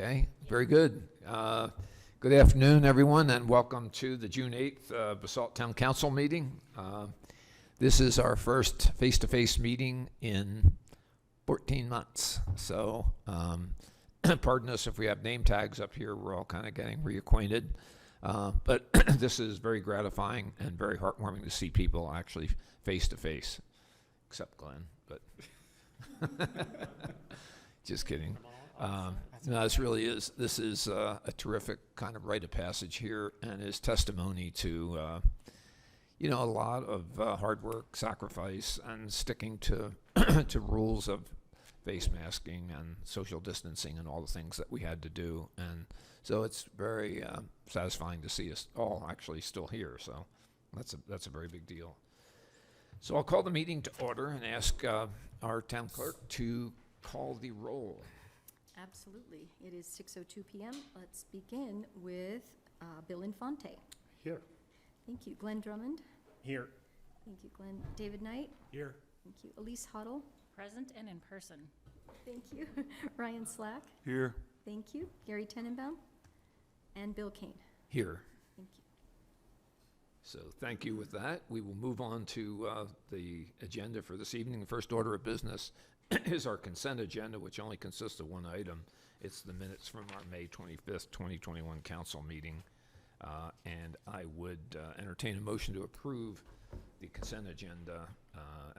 Okay, very good. Good afternoon, everyone, and welcome to the June 8th Basalt Town Council meeting. This is our first face-to-face meeting in 14 months. So pardon us if we have name tags up here. We're all kind of getting reacquainted. But this is very gratifying and very heartwarming to see people actually face-to-face, except Glenn, but just kidding. No, this is a terrific kind of rite of passage here, and is testimony to, a lot of hard work, sacrifice, and sticking to to rules of face masking and social distancing and all the things that we had to do. And so it's very satisfying to see us all actually still here. So that's a very big deal. So I'll call the meeting to order and ask our town clerk to call the roll. Absolutely. It is 6:02 p.m. Let's begin with Bill Infante. Here. Thank you. Glenn Drummond. Here. Thank you, Glenn. David Knight. Here. Thank you. Elise Huddle. Present and in person. Thank you. Ryan Slack. Here. Thank you. Gary Tenenbaum. And Bill Kane. Here. Thank you. So thank you. With that, we will move on to the agenda for this evening. The first order of business is our consent agenda, which only consists of one item. It's the minutes from our May 25th, 2021 council meeting. And I would entertain a motion to approve the consent agenda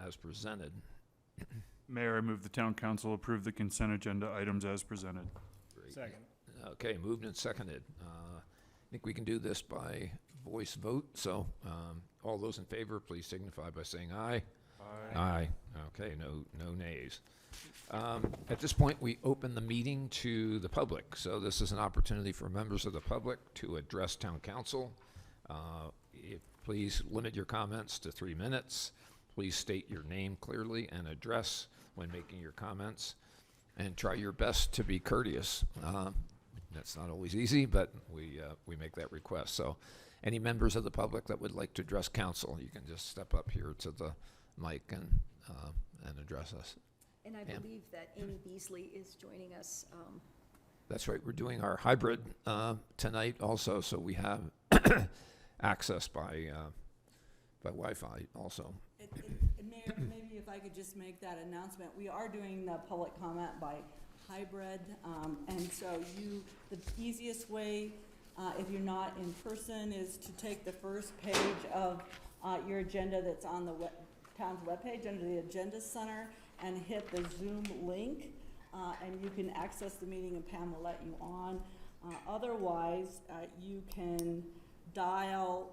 as presented. Mayor, I move the town council approve the consent agenda items as presented. Great. Second. Okay, moved and seconded. I think we can do this by voice vote. So all those in favor, please signify by saying aye. Aye. Okay, no nays. At this point, we open the meeting to the public. So this is an opportunity for members of the public to address town council. Please limit your comments to 3 minutes. Please state your name clearly and address when making your comments. And try your best to be courteous. That's not always easy, but we make that request. So any members of the public that would like to address council, you can just step up here to the mic and address us. And I believe that Amy Beasley is joining us. That's right. We're doing our hybrid tonight also, so we have access by Wi-Fi also. Mayor, maybe if I could just make that announcement, we are doing the public comment by hybrid, and so the easiest way, if you're not in person, is to take the first page of your agenda that's on the town's webpage under the Agenda Center and hit the Zoom link, and you can access the meeting and Pam will let you on. Otherwise, you can dial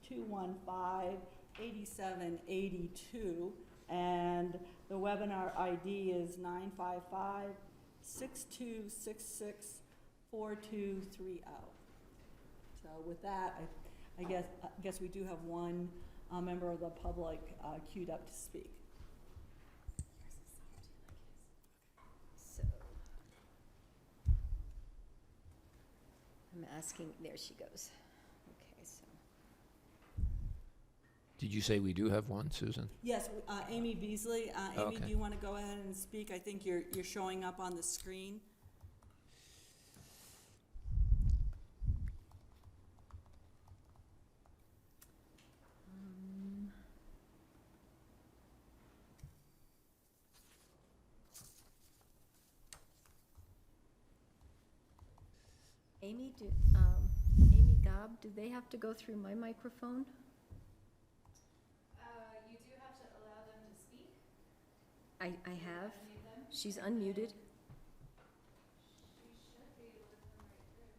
1-253-215-8782, and the webinar ID is 955-6266-4230. So with that, I guess we do have one member of the public queued up to speak. So I'm asking, there she goes. Okay, so. Did you say we do have one, Susan? Yes, Amy Beasley. Amy, Okay. do you want to go ahead and speak? I think you're showing up on the screen. Amy, Amy Gobb, do they have to go through my microphone? You do have to allow them to speak. I have. Unmute them. She's unmuted. She should be able to come right through.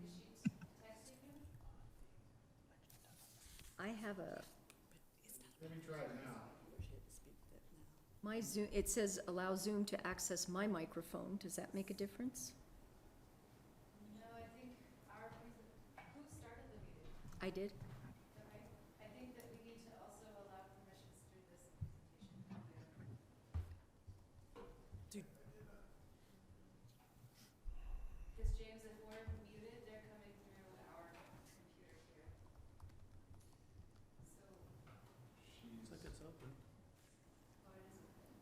Is she texting you? I have a, Let me try it now. my Zoom, it says allow Zoom to access my microphone. Does that make a difference? No, I think who started the meeting? I did. Okay. I think that we need to also allow permissions through this presentation. Because James, if we're muted, they're coming through our computer here. So. Looks like it's open. Oh, it is open.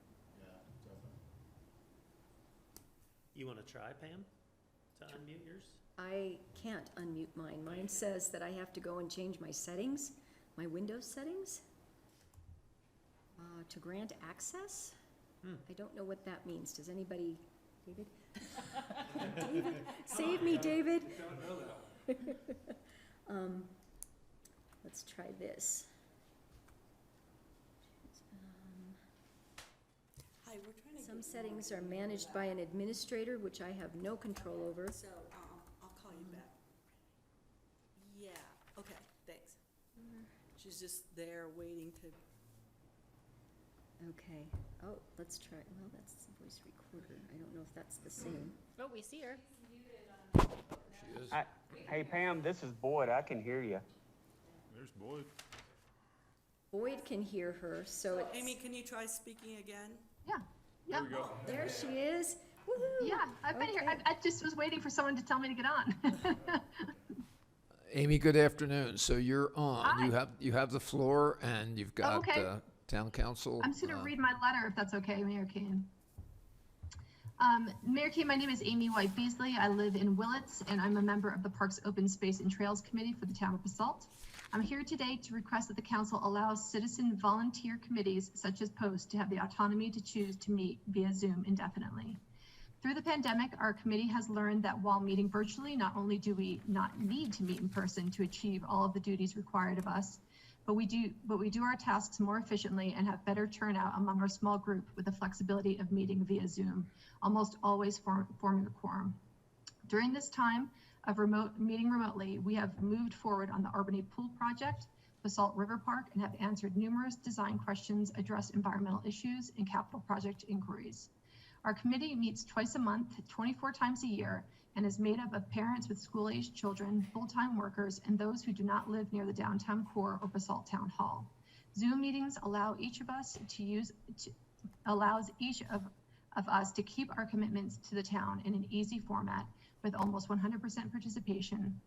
wanna try, Pam, to unmute yours? I can't unmute mine. Mine says that I have to go and change my settings, my Windows settings, to grant access. I don't know what that means. Does anybody, David? David, save me, David. Let's try this. Hi, we're trying to. Some settings are managed by an administrator, which I have no control over. So, I'll call you back. Yeah, okay, thanks. She's just there waiting to. Okay, oh, let's try, well, that's the voice recorder. I don't know if that's the same. Oh, we see her. She is. Hey Pam, this is Boyd. I can hear you. There's Boyd. Boyd can hear her, so it's. Amy, can you try speaking again? Yeah, yeah, There we go. There she is. Woo-hoo. yeah. I've been here. Okay. I just was waiting for someone to tell me to get on. Amy, good afternoon. So you're on. Hi. You have the floor, and you've got okay. town council. I'm just going to read my letter, if that's okay, Mayor Kane. Mayor Kane, my name is Amy White Beasley. I live in Willits, and I'm a member of the Parks, Open Space, and Trails Committee for the town of Basalt. I'm here today to request that the council allows citizen volunteer committees such as Post to have the autonomy to choose to meet via Zoom indefinitely. Through the pandemic, our committee has learned that while meeting virtually, not only do we not need to meet in person to achieve all of the duties required of us, but we do our tasks more efficiently and have better turnout among our small group with the flexibility of meeting via Zoom, almost always forming a quorum. During this time of meeting remotely, we have moved forward on the Albany Pool Project, Basalt River Park, and have answered numerous design questions, addressed environmental issues, and capital project inquiries. Our committee meets twice a month, 24 times a year, and is made up of parents with school-aged children, full-time workers, and those who do not live near the downtown core or Basalt Town Hall. Zoom meetings allows each of us to keep our commitments to the town in an easy format with almost 100% participation,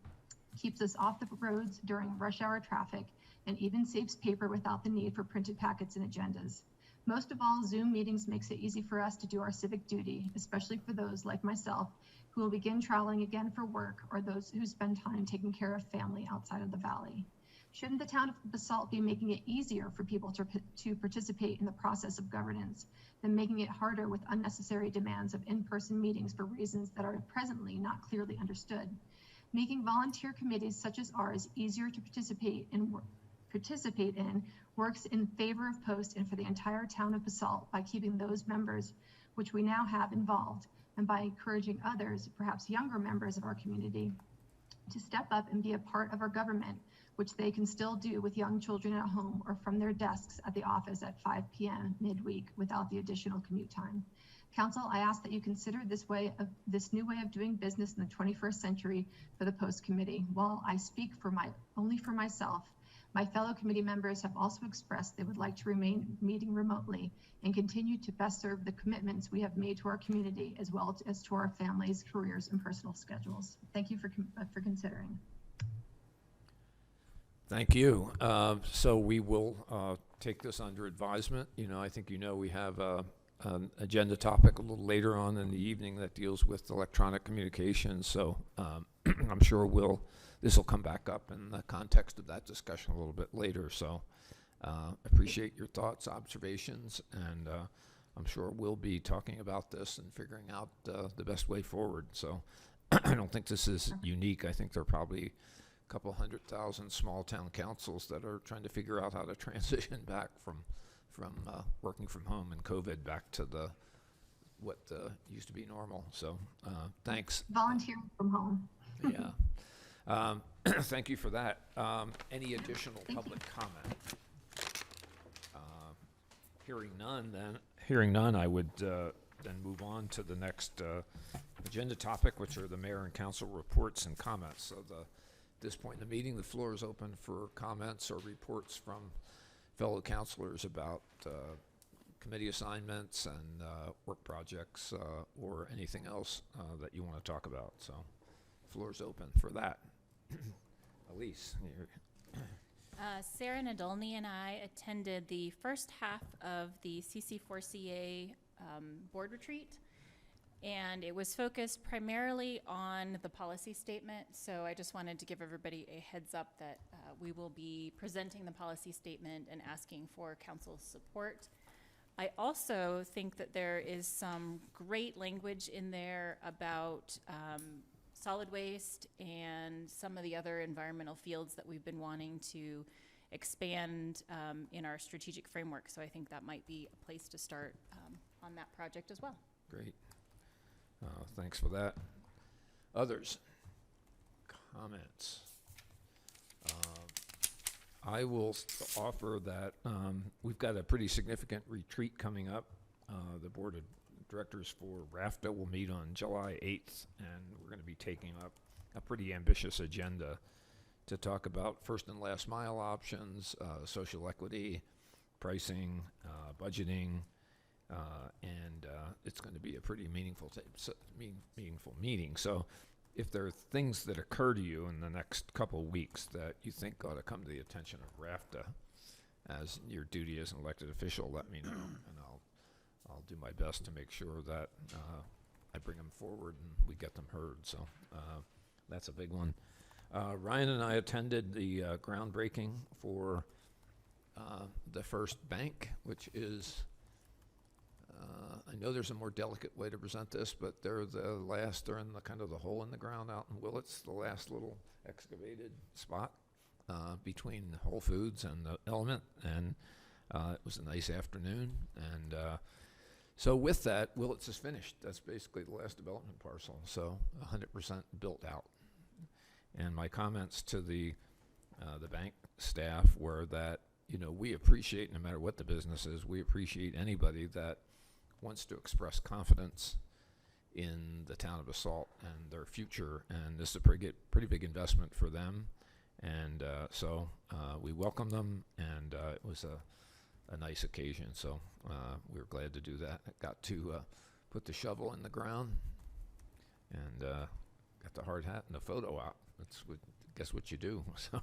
keeps us off the roads during rush hour traffic, and even saves paper without the need for printed packets and agendas. Most of all, Zoom meetings makes it easy for us to do our civic duty, especially for those like myself who will begin traveling again for work, or those who spend time taking care of family outside of the valley. Shouldn't the town of Basalt be making it easier for people to participate in the process of governance than making it harder with unnecessary demands of in-person meetings for reasons that are presently not clearly understood? Making volunteer committees such as ours easier to participate in works in favor of Post and for the entire town of Basalt by keeping those members, which we now have, involved, and by encouraging others, perhaps younger members of our community, to step up and be a part of our government, which they can still do with young children at home or from their desks at the office at 5 p.m. midweek without the additional commute time. Council, I ask that you consider this new way of doing business in the 21st century for the Post Committee. While I speak only for myself, my fellow committee members have also expressed they would like to remain meeting remotely and continue to best serve the commitments we have made to our community as well as to our families, careers, and personal schedules. Thank you for considering. Thank you. So we will take this under advisement. I think we have an agenda topic a little later on in the evening that deals with electronic communications. So I'm sure this will come back up in the context of that discussion a little bit later. So appreciate your thoughts, observations, and I'm sure we'll be talking about this and figuring out the best way forward. So I don't think this is unique. I think there are probably a couple 100,000 small town councils that are trying to figure out how to transition back from working from home and COVID back to what used to be normal. So thanks. Volunteering from home. Yeah. Thank you for that. Any additional public comment? Hearing none, I would then move on to the next agenda topic, which are the mayor and council reports and comments. So at this point in the meeting, the floor is open for comments or reports from fellow councilors about committee assignments and work projects or anything else that you want to talk about. So floor's open for that. Elise. Sarah Nadolny and I attended the first half of the CC4CA board retreat. And it was focused primarily on the policy statement. So I just wanted to give everybody a heads up that we will be presenting the policy statement and asking for council's support. I also think that there is some great language in there about solid waste and some of the other environmental fields that we've been wanting to expand in our strategic framework. So I think that might be a place to start on that project as well. Great. Thanks for that. Others? Comments? I will offer that we've got a pretty significant retreat coming up. The board of directors for RAFTA will meet on July 8th, and we're going to be taking up a pretty ambitious agenda to talk about first and last mile options, social equity, pricing, budgeting, and it's going to be a pretty meaningful meeting. So if there are things that occur to you in the next couple of weeks that you think ought to come to the attention of RAFTA as your duty as an elected official, let me know, and I'll do my best to make sure that I bring them forward and we get them heard. So that's a big one. Ryan and I attended the groundbreaking for the first bank, which is, I know there's a more delicate way to present this, but they're in the kind of the hole in the ground out in Willits, the last little excavated spot between Whole Foods and the Element, and it was a nice afternoon. And so with that, Willits is finished. That's basically the last development parcel, so 100% built out. And my comments to the bank staff were that, we appreciate, no matter what the business is, we appreciate anybody that wants to express confidence in the town of Basalt and their future. And this is a pretty big investment for them. And so we welcome them, and it was a nice occasion. So we were glad to do that. I got to put the shovel in the ground and got the hard hat and the photo op. That's guess what you do. So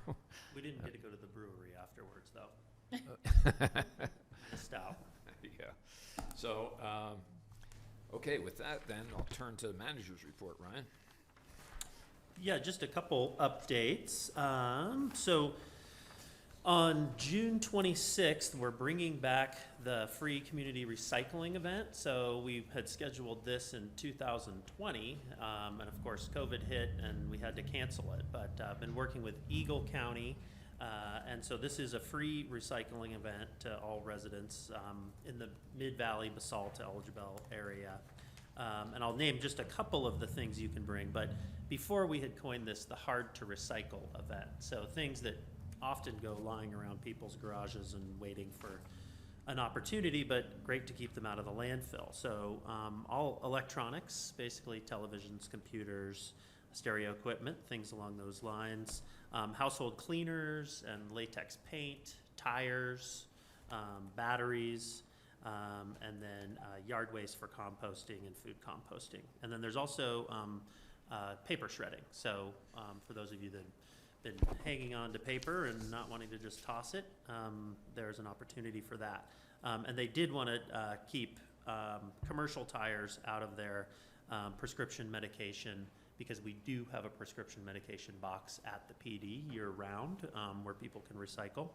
We didn't get to go to the brewery afterwards, though. Missed out. yeah. So okay, with that, then I'll turn to the manager's report. Ryan. Yeah, just a couple updates. So on June 26th, we're bringing back the free community recycling event. So we had scheduled this in 2020, and of course COVID hit and we had to cancel it. But I've been working with Eagle County, and so this is a free recycling event to all residents in the Mid-Valley Basalt eligible area. And I'll name just a couple of the things you can bring, but before we had coined this the hard to recycle event. So things that often go lying around people's garages and waiting for an opportunity, but great to keep them out of the landfill. So all electronics, basically televisions, computers, stereo equipment, things along those lines, household cleaners and latex paint, tires, batteries, and then yard waste for composting and food composting. And then there's also paper shredding. So for those of you that have been hanging on to paper and not wanting to just toss it, there's an opportunity for that. And they did want to keep commercial tires out of their prescription medication, because we do have a prescription medication box at the PD year-round where people can recycle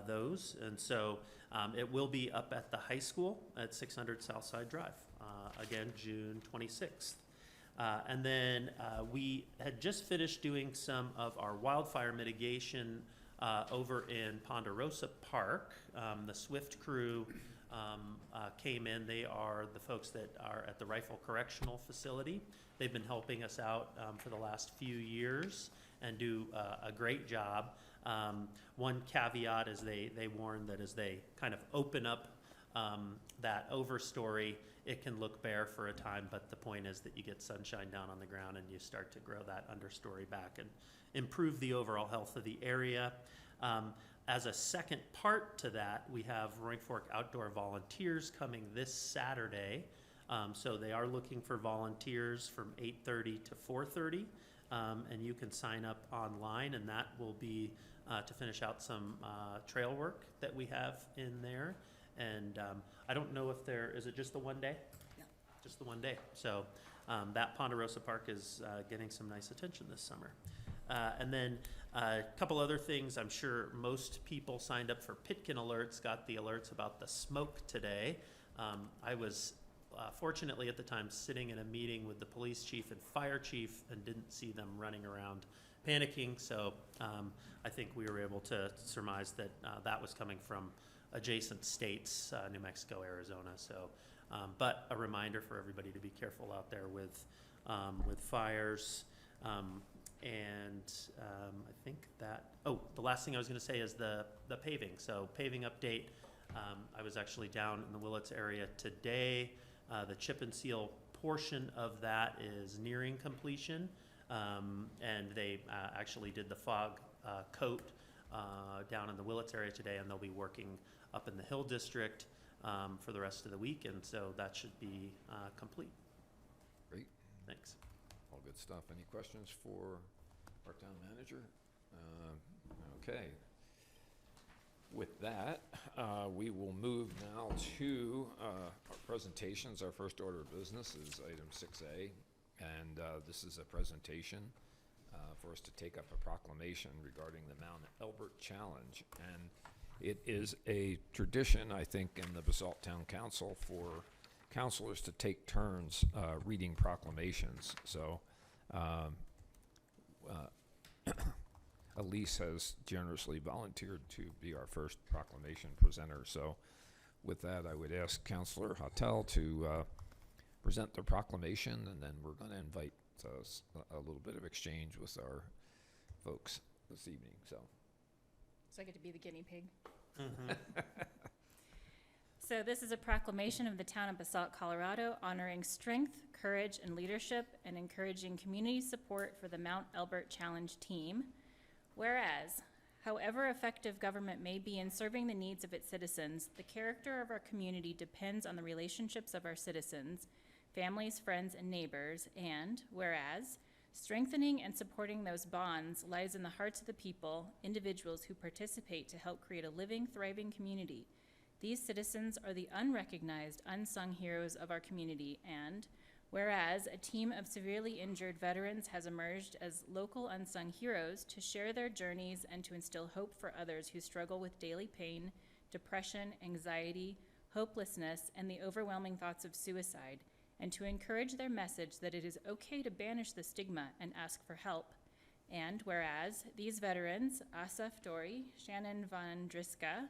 those. And so it will be up at the high school at 600 Southside Drive, again, June 26th. And then we had just finished doing some of our wildfire mitigation over in Ponderosa Park. The SWIFT crew came in. They are the folks that are at the Rifle Correctional Facility. They've been helping us out for the last few years and do a great job. One caveat is they warn that as they kind of open up that overstory, it can look bare for a time, but the point is that you get sunshine down on the ground and you start to grow that understory back and improve the overall health of the area. As a second part to that, we have Roaring Fork Outdoor Volunteers coming this Saturday. So they are looking for volunteers from 8:30 to 4:30, and you can sign up online, and that will be to finish out some trail work that we have in there. And I don't know if is it just the one day? Yeah. just the one day. So that Ponderosa Park is getting some nice attention this summer. And then a couple other things. I'm sure most people signed up for Pitkin alerts, got the alerts about the smoke today. I was fortunately at the time sitting in a meeting with the police chief and fire chief and didn't see them running around panicking. So I think we were able to surmise that that was coming from adjacent states, New Mexico, Arizona. So, but a reminder for everybody to be careful out there with fires. And I think that, the last thing I was going to say is the paving. So paving update, I was actually down in the Willits area today. The chip and seal portion of that is nearing completion. And they actually did the fog coat down in the Willits area today, and they'll be working up in the Hill District for the rest of the week, and so that should be complete. Great. Thanks. All good stuff. Any questions for our town manager? Okay. With that, we will move now to our presentations. Our first order of business is item 6A, and this is a presentation for us to take up a proclamation regarding the Mount Elbert Challenge. And it is a tradition, I think, in the Basalt Town Council for councilors to take turns reading proclamations. So Elise has generously volunteered to be our first proclamation presenter. So with that, I would ask Councilor Hottel to present the proclamation, and then we're going to invite a little bit of exchange with our folks this evening. So I get to be the guinea pig. So this is a proclamation of the town of Basalt, Colorado, honoring strength, courage, and leadership, and encouraging community support for the Mount Elbert Challenge team. Whereas, however effective government may be in serving the needs of its citizens, the character of our community depends on the relationships of our citizens, families, friends, and neighbors, and whereas, strengthening and supporting those bonds lies in the hearts of the people, individuals who participate to help create a living, thriving community. These citizens are the unrecognized, unsung heroes of our community, and whereas a team of severely injured veterans has emerged as local unsung heroes to share their journeys and to instill hope for others who struggle with daily pain, depression, anxiety, hopelessness, and the overwhelming thoughts of suicide, and to encourage their message that it is okay to banish the stigma and ask for help. And whereas these veterans, Asaf Dori, Shannon Von Driska,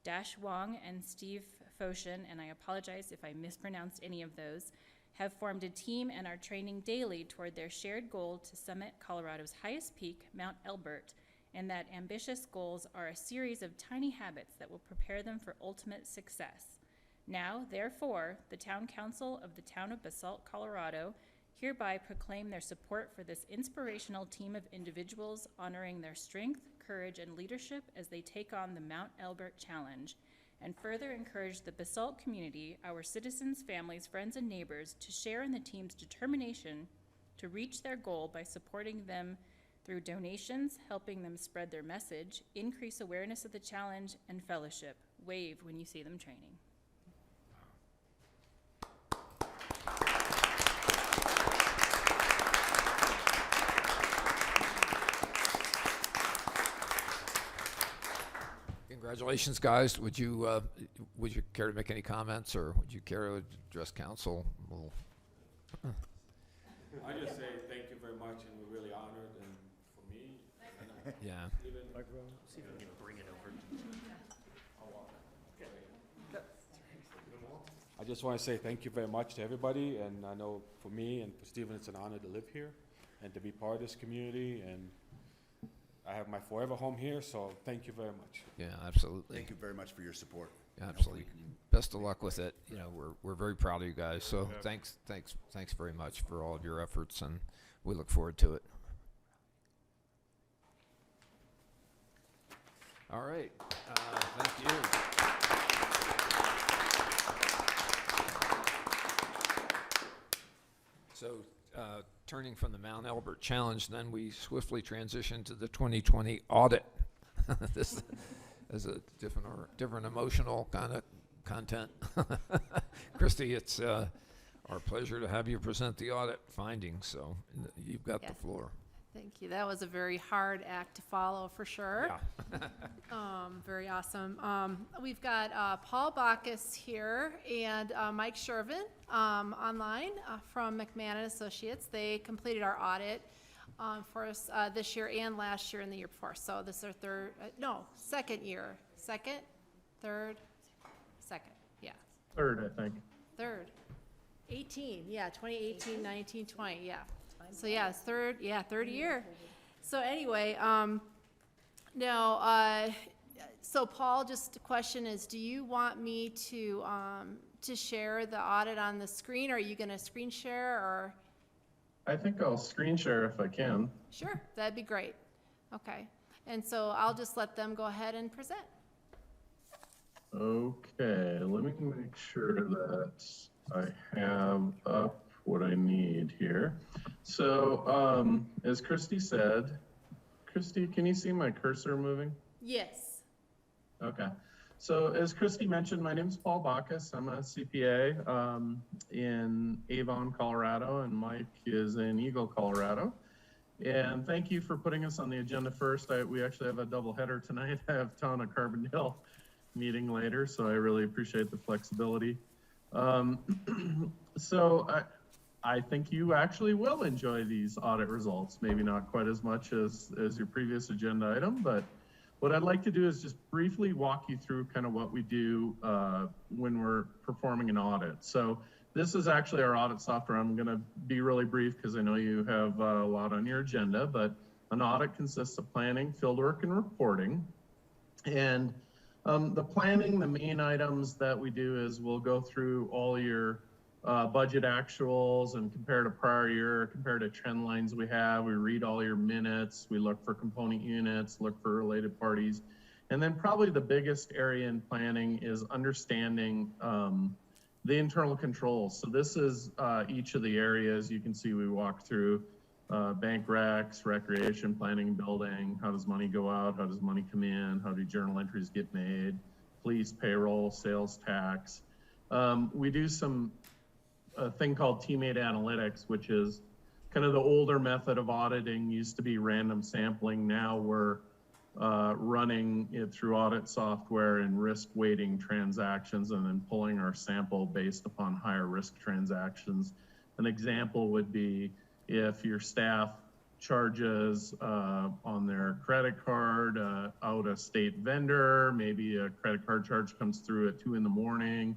Dash Wong, and Steve Foshin, and I apologize if I mispronounced any of those, have formed a team and are training daily toward their shared goal to summit Colorado's highest peak, Mount Elbert, and that ambitious goals are a series of tiny habits that will prepare them for ultimate success. Now, therefore, the Town Council of the Town of Basalt, Colorado, hereby proclaim their support for this inspirational team of individuals honoring their strength, courage, and leadership as they take on the Mount Elbert Challenge, and further encourage the Basalt community, our citizens, families, friends, and neighbors to share in the team's determination to reach their goal by supporting them through donations, helping them spread their message, increase awareness of the challenge, and fellowship. Wave when you see them training. congratulations, guys. Would you care to make any comments, or would you care to address council? We'll I just say thank you very much, and we're really honored, and for me, and yeah. even See if we can bring it over. I just want to say thank you very much to everybody, and I know for me and for Stephen, it's an honor to live here and to be part of this community, and I have my forever home here, so thank you very much. Yeah, absolutely. Thank you very much for your support. Absolutely. Best of luck with it. You know, we're very proud of you guys. So thanks very much for all of your efforts, and we look forward to it. All right. Thank you. So, turning from the Mount Elbert Challenge, then we swiftly transition to the 2020 audit. This is a different emotional kind of content. Christy, it's Our pleasure to have you present the audit findings, so you've got the Yes. floor. Thank you. That was a very hard act to follow, for sure. Very awesome. We've got Paul Bacchus here and Mike Shervin online from McMahon Associates. They completed our audit for us this year and last year and the year before. So this is their second year. Second? Third? Second, yeah. Third, I think. Third. 18, yeah, 2018, 19, 20, yeah. So yeah, it's third year. So anyway, so Paul, just a question is, do you want me to share the audit on the screen? Or are you gonna screen share or? I think I'll screen share if I can. Sure, that'd be great. Okay, and so I'll just let them go ahead and present. Okay, let me make sure that I have up what I need here. So, as Christy said, Christy, can you see my cursor moving? Yes. Okay. So as Christy mentioned, my name is Paul Bacchus. I'm a CPA in Avon, Colorado, and Mike is in Eagle, Colorado. And thank you for putting us on the agenda first. We actually have a double header tonight. I have Town of Carbondale meeting later, so I really appreciate the flexibility. So I think you actually will enjoy these audit results. Maybe not quite as much as your previous agenda item, but what I'd like to do is just briefly walk you through kind of what we do when we're performing an audit. So this is actually our audit software. I'm going to be really brief because I know you have a lot on your agenda, but an audit consists of planning, fieldwork, and reporting. And the planning, the main items that we do is we'll go through all your budget actuals and compare to prior year, compare to trend lines we have. We read all your minutes. We look for component units, look for related parties. And then probably the biggest area in planning is understanding the internal controls. So this is each of the areas you can see we walk through. Bank recs, recreation, planning, building. How does money go out? How does money come in? How do journal entries get made? Police, payroll, sales tax. We do a thing called teammate analytics, which is kind of the older method of auditing. Used to be random sampling. Now we're running it through audit software and risk weighting transactions and then pulling our sample based upon higher risk transactions. An example would be if your staff charges on their credit card out a state vendor, maybe a credit card charge comes through at 2 a.m.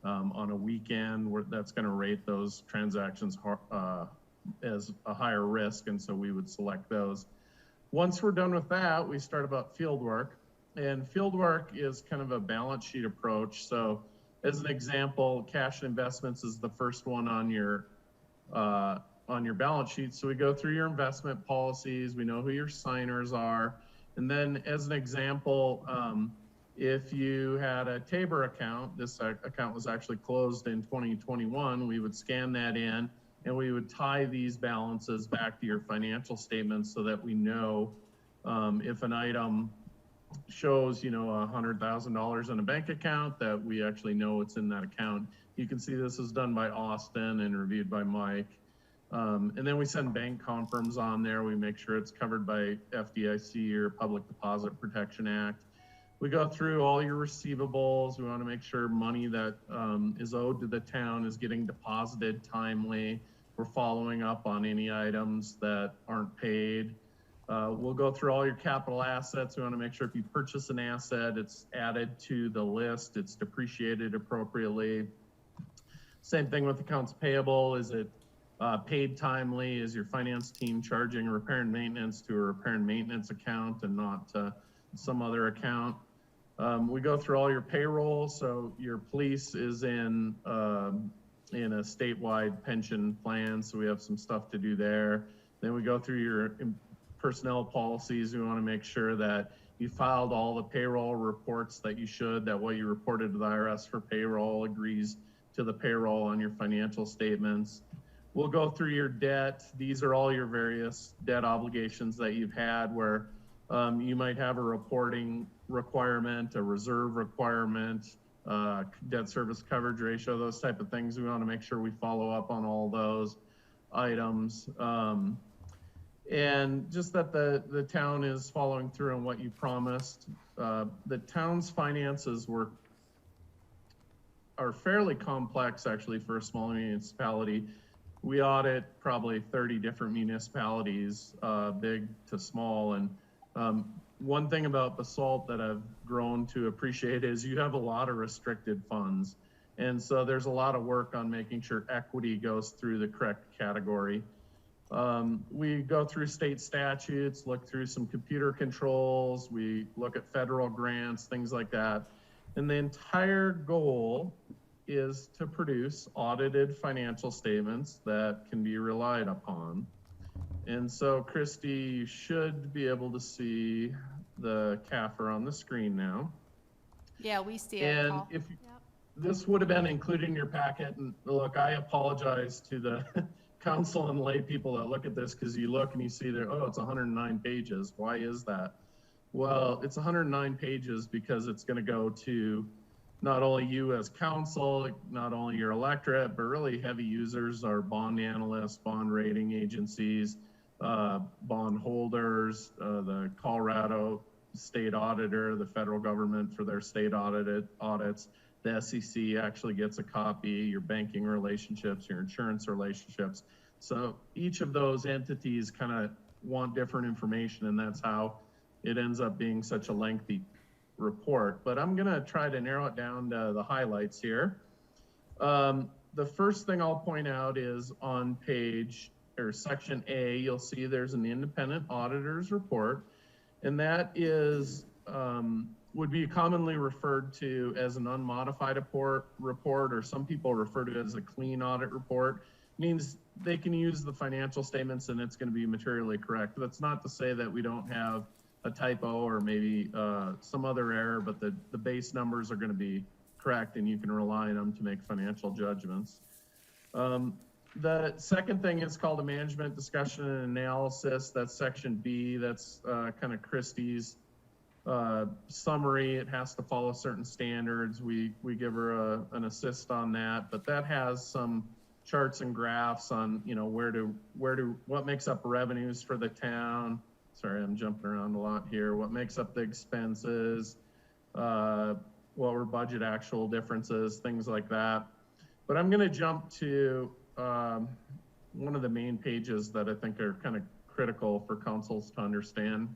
On a weekend, that's going to rate those transactions as a higher risk, and so we would select those. Once we're done with that, we start about field work, and field work is kind of a balance sheet approach. So as an example, cash and investments is the first one on your balance sheet. So we go through your investment policies, we know who your signers are, and then as an example, if you had a Tabor account, this account was actually closed in 2021, we would scan that in and we would tie these balances back to your financial statements so that we know if an item shows, $100,000 in a bank account, that we actually know what's in that account. You can see this is done by Austin and reviewed by Mike. And then we send bank confirms on there. We make sure it's covered by FDIC or Public Deposit Protection Act. We go through all your receivables. We want to make sure money that is owed to the town is getting deposited timely. We're following up on any items that aren't paid. We'll go through all your capital assets. We want to make sure if you purchase an asset, it's added to the list, it's depreciated appropriately. Same thing with accounts payable. Is it paid timely? Is your finance team charging repair and maintenance to a repair and maintenance account and not some other account? We go through all your payroll. So your police is in a statewide pension plan, so we have some stuff to do there. Then we go through your personnel policies. We want to make sure that you filed all the payroll reports that you should, that what you reported to the IRS for payroll agrees to the payroll on your financial statements. We'll go through your debt. These are all your various debt obligations that you've had where you might have a reporting requirement, a reserve requirement, debt service coverage ratio, those type of things. We want to make sure we follow up on all those items. And just that the town is following through on what you promised. The town's finances are fairly complex, actually, for a small municipality. We audit probably 30 different municipalities, big to small. And one thing about Basalt that I've grown to appreciate is you have a lot of restricted funds. And so there's a lot of work on making sure equity goes through the correct category. We go through state statutes, look through some computer controls, we look at federal grants, things like that. And the entire goal is to produce audited financial statements that can be relied upon. And so, Christy, you should be able to see the CAFR on the screen now. Yeah, we see it, And Paul. if this would have been included in your packet, and look, I apologize to the council and lay people that look at this, because you look and you see there, oh, it's 109 pages. Why is that? Well, it's 109 pages because it's going to go to not only you as council, not only your electorate, but really heavy users are bond analysts, bond rating agencies, bond holders, the Colorado state auditor, the federal government for their state audits. The SEC actually gets a copy, your banking relationships, your insurance relationships. So each of those entities kind of want different information, and that's how it ends up being such a lengthy report. But I'm gonna try to narrow it down to the highlights here. The first thing I'll point out is on section A, you'll see there's an independent auditor's report, and that is would be commonly referred to as an unmodified report, or some people refer to it as a clean audit report. It means they can use the financial statements and it's going to be materially correct. That's not to say that we don't have a typo or maybe some other error, but the base numbers are going to be correct and you can rely on them to make financial judgments. The second thing is called a management discussion and analysis. That's section B. That's kind of Christie's summary. It has to follow certain standards. We give her an assist on that, but that has some charts and graphs on, you know, what makes up revenues for the town. Sorry, I'm jumping around a lot here. What makes up the expenses, what were budget actual differences, things like that. But I'm gonna jump to one of the main pages that I think are kind of critical for councils to understand.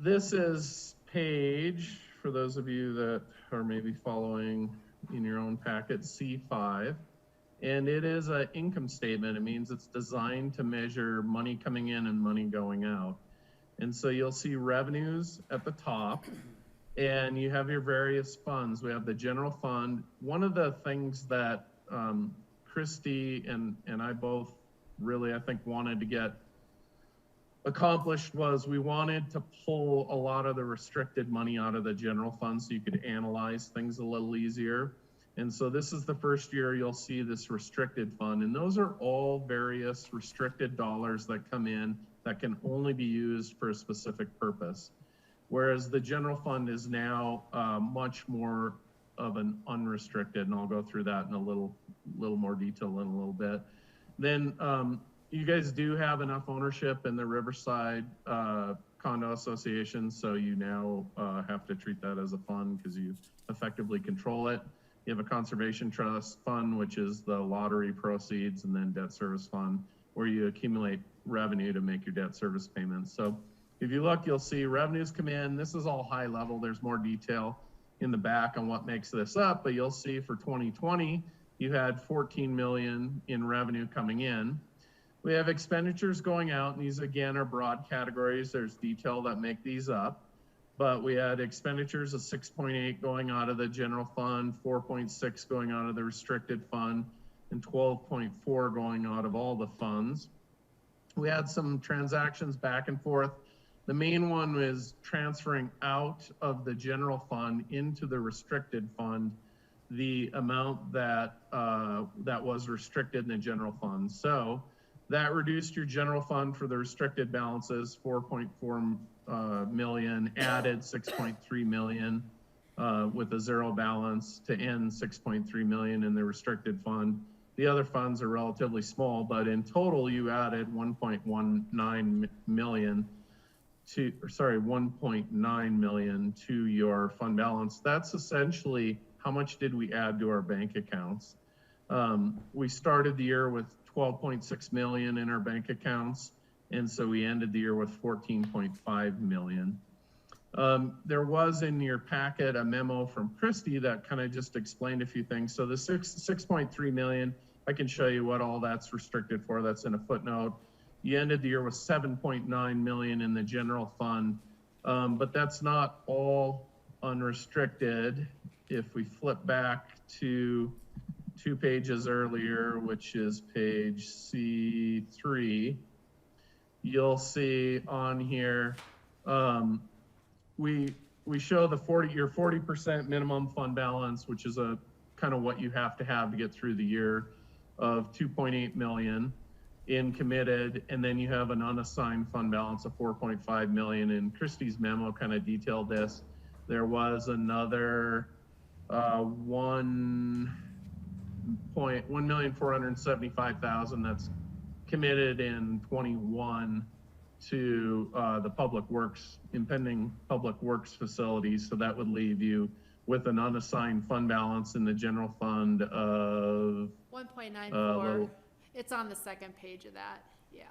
This is page, for those of you that are maybe following in your own packet, C5, and it is an income statement. It means it's designed to measure money coming in and money going out. And so you'll see revenues at the top, and you have your various funds. We have the general fund. One of the things that Christy and I both really, I think, wanted to get accomplished was we wanted to pull a lot of the restricted money out of the general fund so you could analyze things a little easier. And so this is the first year you'll see this restricted fund, and those are all various restricted dollars that come in that can only be used for a specific purpose. Whereas the general fund is now much more of an unrestricted, and I'll go through that in a little more detail in a little bit. Then you guys do have enough ownership in the Riverside Condo Association, so you now have to treat that as a fund because you effectively control it. You have a conservation trust fund, which is the lottery proceeds, and then debt service fund, where you accumulate revenue to make your debt service payments. So if you look, you'll see revenues come in. This is all high level. There's more detail in the back on what makes this up, but you'll see for 2020, you had 14 million in revenue coming in. We have expenditures going out, and these again are broad categories. There's detail that make these up, but we had expenditures of 6.8 going out of the general fund, 4.6 going out of the restricted fund, and 12.4 going out of all the funds. We had some transactions back and forth. The main one was transferring out of the general fund into the restricted fund the amount that that was restricted in the general fund. So that reduced your general fund for the restricted balances, 4.4 million, added 6.3 million with a zero balance to end 6.3 million in the restricted fund. The other funds are relatively small, but in total you added 1.19 million to, or sorry, 1.9 million to your fund balance. That's essentially how much did we add to our bank accounts. We started the year with 12.6 million in our bank accounts, and so we ended the year with 14.5 million. There was in your packet a memo from Christy that kind of just explained a few things. So the 6.3 million, I can show you what all that's restricted for. That's in a footnote. You ended the year with 7.9 million in the general fund, but that's not all unrestricted. If we flip back to 2 pages earlier, which is page C3, you'll see on here, we show the 40% minimum fund balance, which is a kind of what you have to get through the year, of 2.8 million in committed, and then you have an unassigned fund balance of 4.5 million. And Christie's memo kind of detailed this. There was another 1,475,000 that's committed in 21 to the public works, impending public works facilities. So that would leave you with an unassigned fund balance in the general fund of 1.94. It's on the second page of that. Yeah.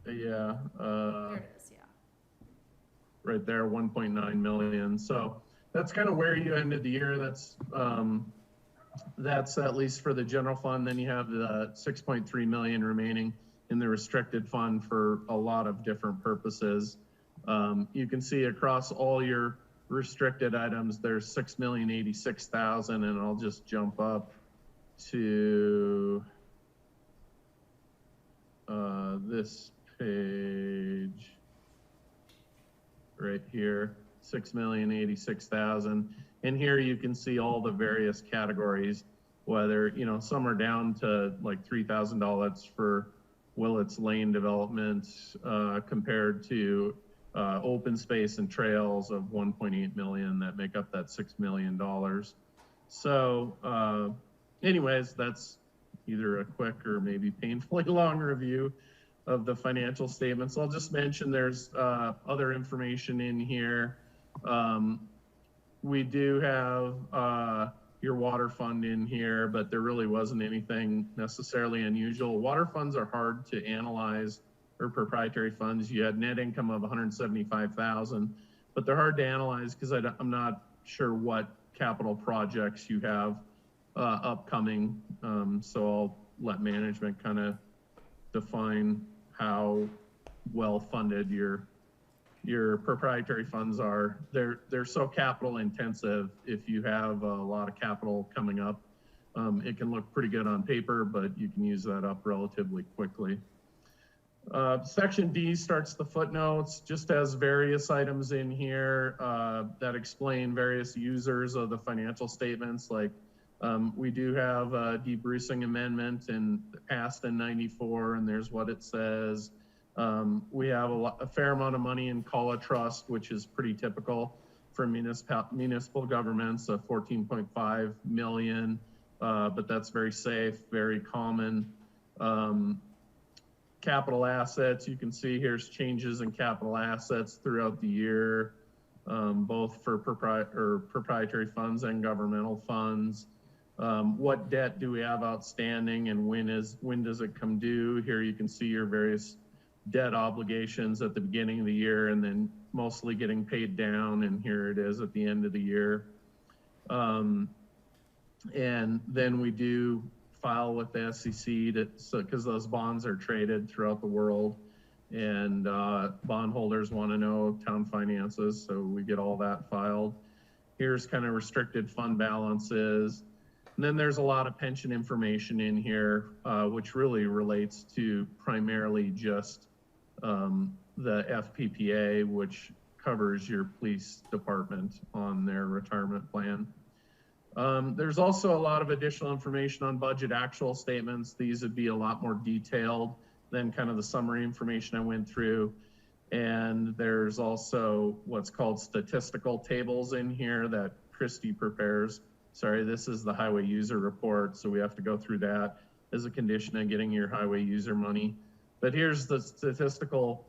Yeah. There it is. Yeah. Right there, 1.9 million. So that's kind of where you ended the year. That's at least for the general fund. Then you have the 6.3 million remaining in the restricted fund for a lot of different purposes. You can see across all your restricted items, there's 6,086,000, and I'll just jump up to this page right here, 6,086,000. And here you can see all the various categories, whether, you know, some are down to like $3,000 for Willits Lane development compared to open space and trails of 1.8 million that make up that $6 million. So anyways, that's either a quick or maybe painfully long review of the financial statements. I'll just mention there's other information in here. We do have your water fund in here, but there really wasn't anything necessarily unusual. Water funds are hard to analyze, or proprietary funds. You had net income of 175,000, but they're hard to analyze because I'm not sure what capital projects you have upcoming. So I'll let management kind of define how well funded your proprietary funds are. They're so capital intensive. If you have a lot of capital coming up, it can look pretty good on paper, but you can use that up relatively quickly. Section D starts the footnotes, just has various items in here that explain various users of the financial statements. Like we do have a debrucing amendment in passed in '94, and there's what it says. We have a fair amount of money in Call a Trust, which is pretty typical for municipal governments, of 14.5 million, but that's very safe, very common. Capital assets, you can see here's changes in capital assets throughout the year, both for proprietary funds and governmental funds. What debt do we have outstanding, and when does it come due? Here you can see your various debt obligations at the beginning of the year and then mostly getting paid down, and here it is at the end of the year. And then we do file with the SEC because those bonds are traded throughout the world, and bondholders want to know town finances, so we get all that filed. Here's kind of restricted fund balances. And then there's a lot of pension information in here, which really relates to primarily just the FPPA, which covers your police department on their retirement plan. There's also a lot of additional information on budget actual statements. These would be a lot more detailed than kind of the summary information I went through. And there's also what's called statistical tables in here that Christie prepares. Sorry, this is the highway user report, so we have to go through that as a condition of getting your highway user money. But here's the statistical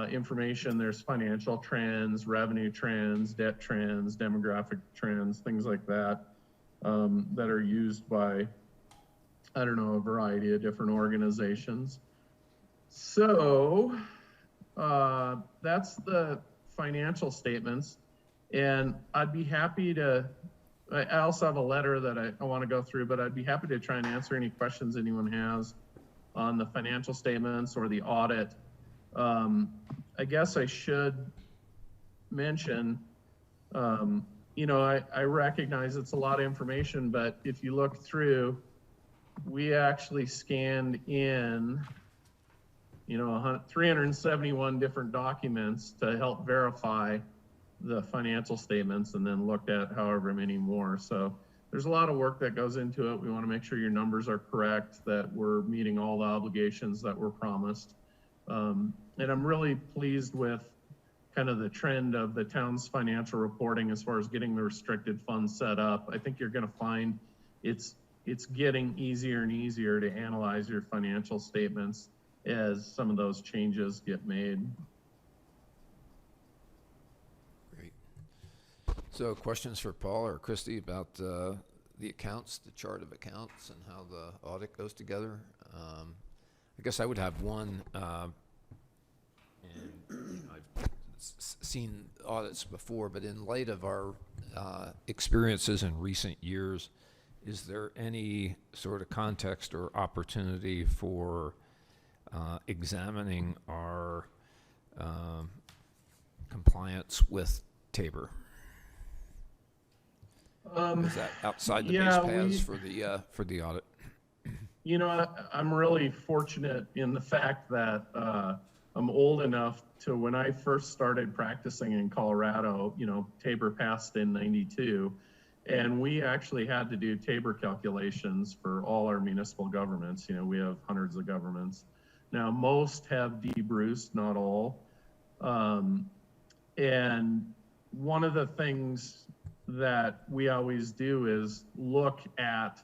information. There's financial trends, revenue trends, debt trends, demographic trends, things like that, that are used by, I don't know, a variety of different organizations. So that's the financial statements. And I'd be happy to, I also have a letter that I want to go through, but I'd be happy to try and answer any questions anyone has on the financial statements or the audit. I guess I should mention, you know, I recognize it's a lot of information, but if you look through, we actually scanned in, you know, 371 different documents to help verify the financial statements, and then looked at however many more. So there's a lot of work that goes into it. We want to make sure your numbers are correct, that we're meeting all the obligations that were promised. And I'm really pleased with kind of the trend of the town's financial reporting as far as getting the restricted funds set up. I think you're going to find it's getting easier and easier to analyze your financial statements as some of those changes get made. Great. So questions for Paul or Christie about the accounts, the chart of accounts, and how the audit goes together? I guess I would have one, and I've seen audits before, but in light of our experiences in recent years, is there any sort of context or opportunity for examining our compliance with Tabor? Is that outside the base paths for the audit? You know, I'm really fortunate in the fact that I'm old enough to, when I first started practicing in Colorado, you know, Tabor passed in '92, and we actually had to do Tabor calculations for all our municipal governments. You know, we have hundreds of governments. Now, most have debruced, not all. And one of the things that we always do is look at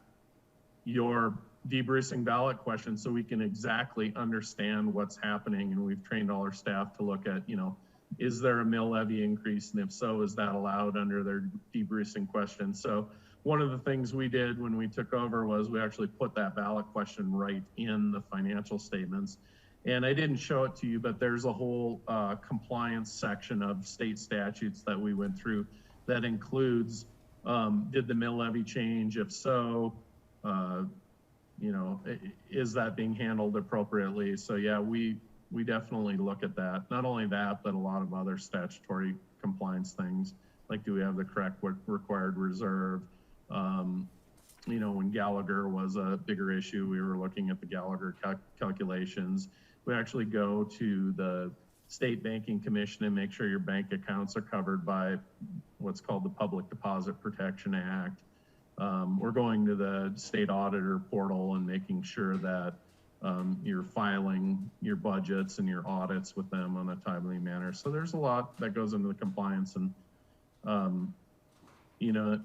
your debrucing ballot questions so we can exactly understand what's happening. And we've trained all our staff to look at, you know, is there a mill levy increase? And if so, is that allowed under their debrucing question? So one of the things we did when we took over was we actually put that ballot question right in the financial statements. And I didn't show it to you, but there's a whole compliance section of state statutes that we went through that includes, did the mill levy change? If so, you know, is that being handled appropriately? So yeah, we definitely look at that. Not only that, but a lot of other statutory compliance things, like do we have the correct required reserve? You know, when Gallagher was a bigger issue, we were looking at the Gallagher calculations. We actually go to the State Banking Commission and make sure your bank accounts are covered by what's called the Public Deposit Protection Act. We're going to the state auditor portal and making sure that you're filing your budgets and your audits with them on a timely manner. So there's a lot that goes into the compliance, and you know,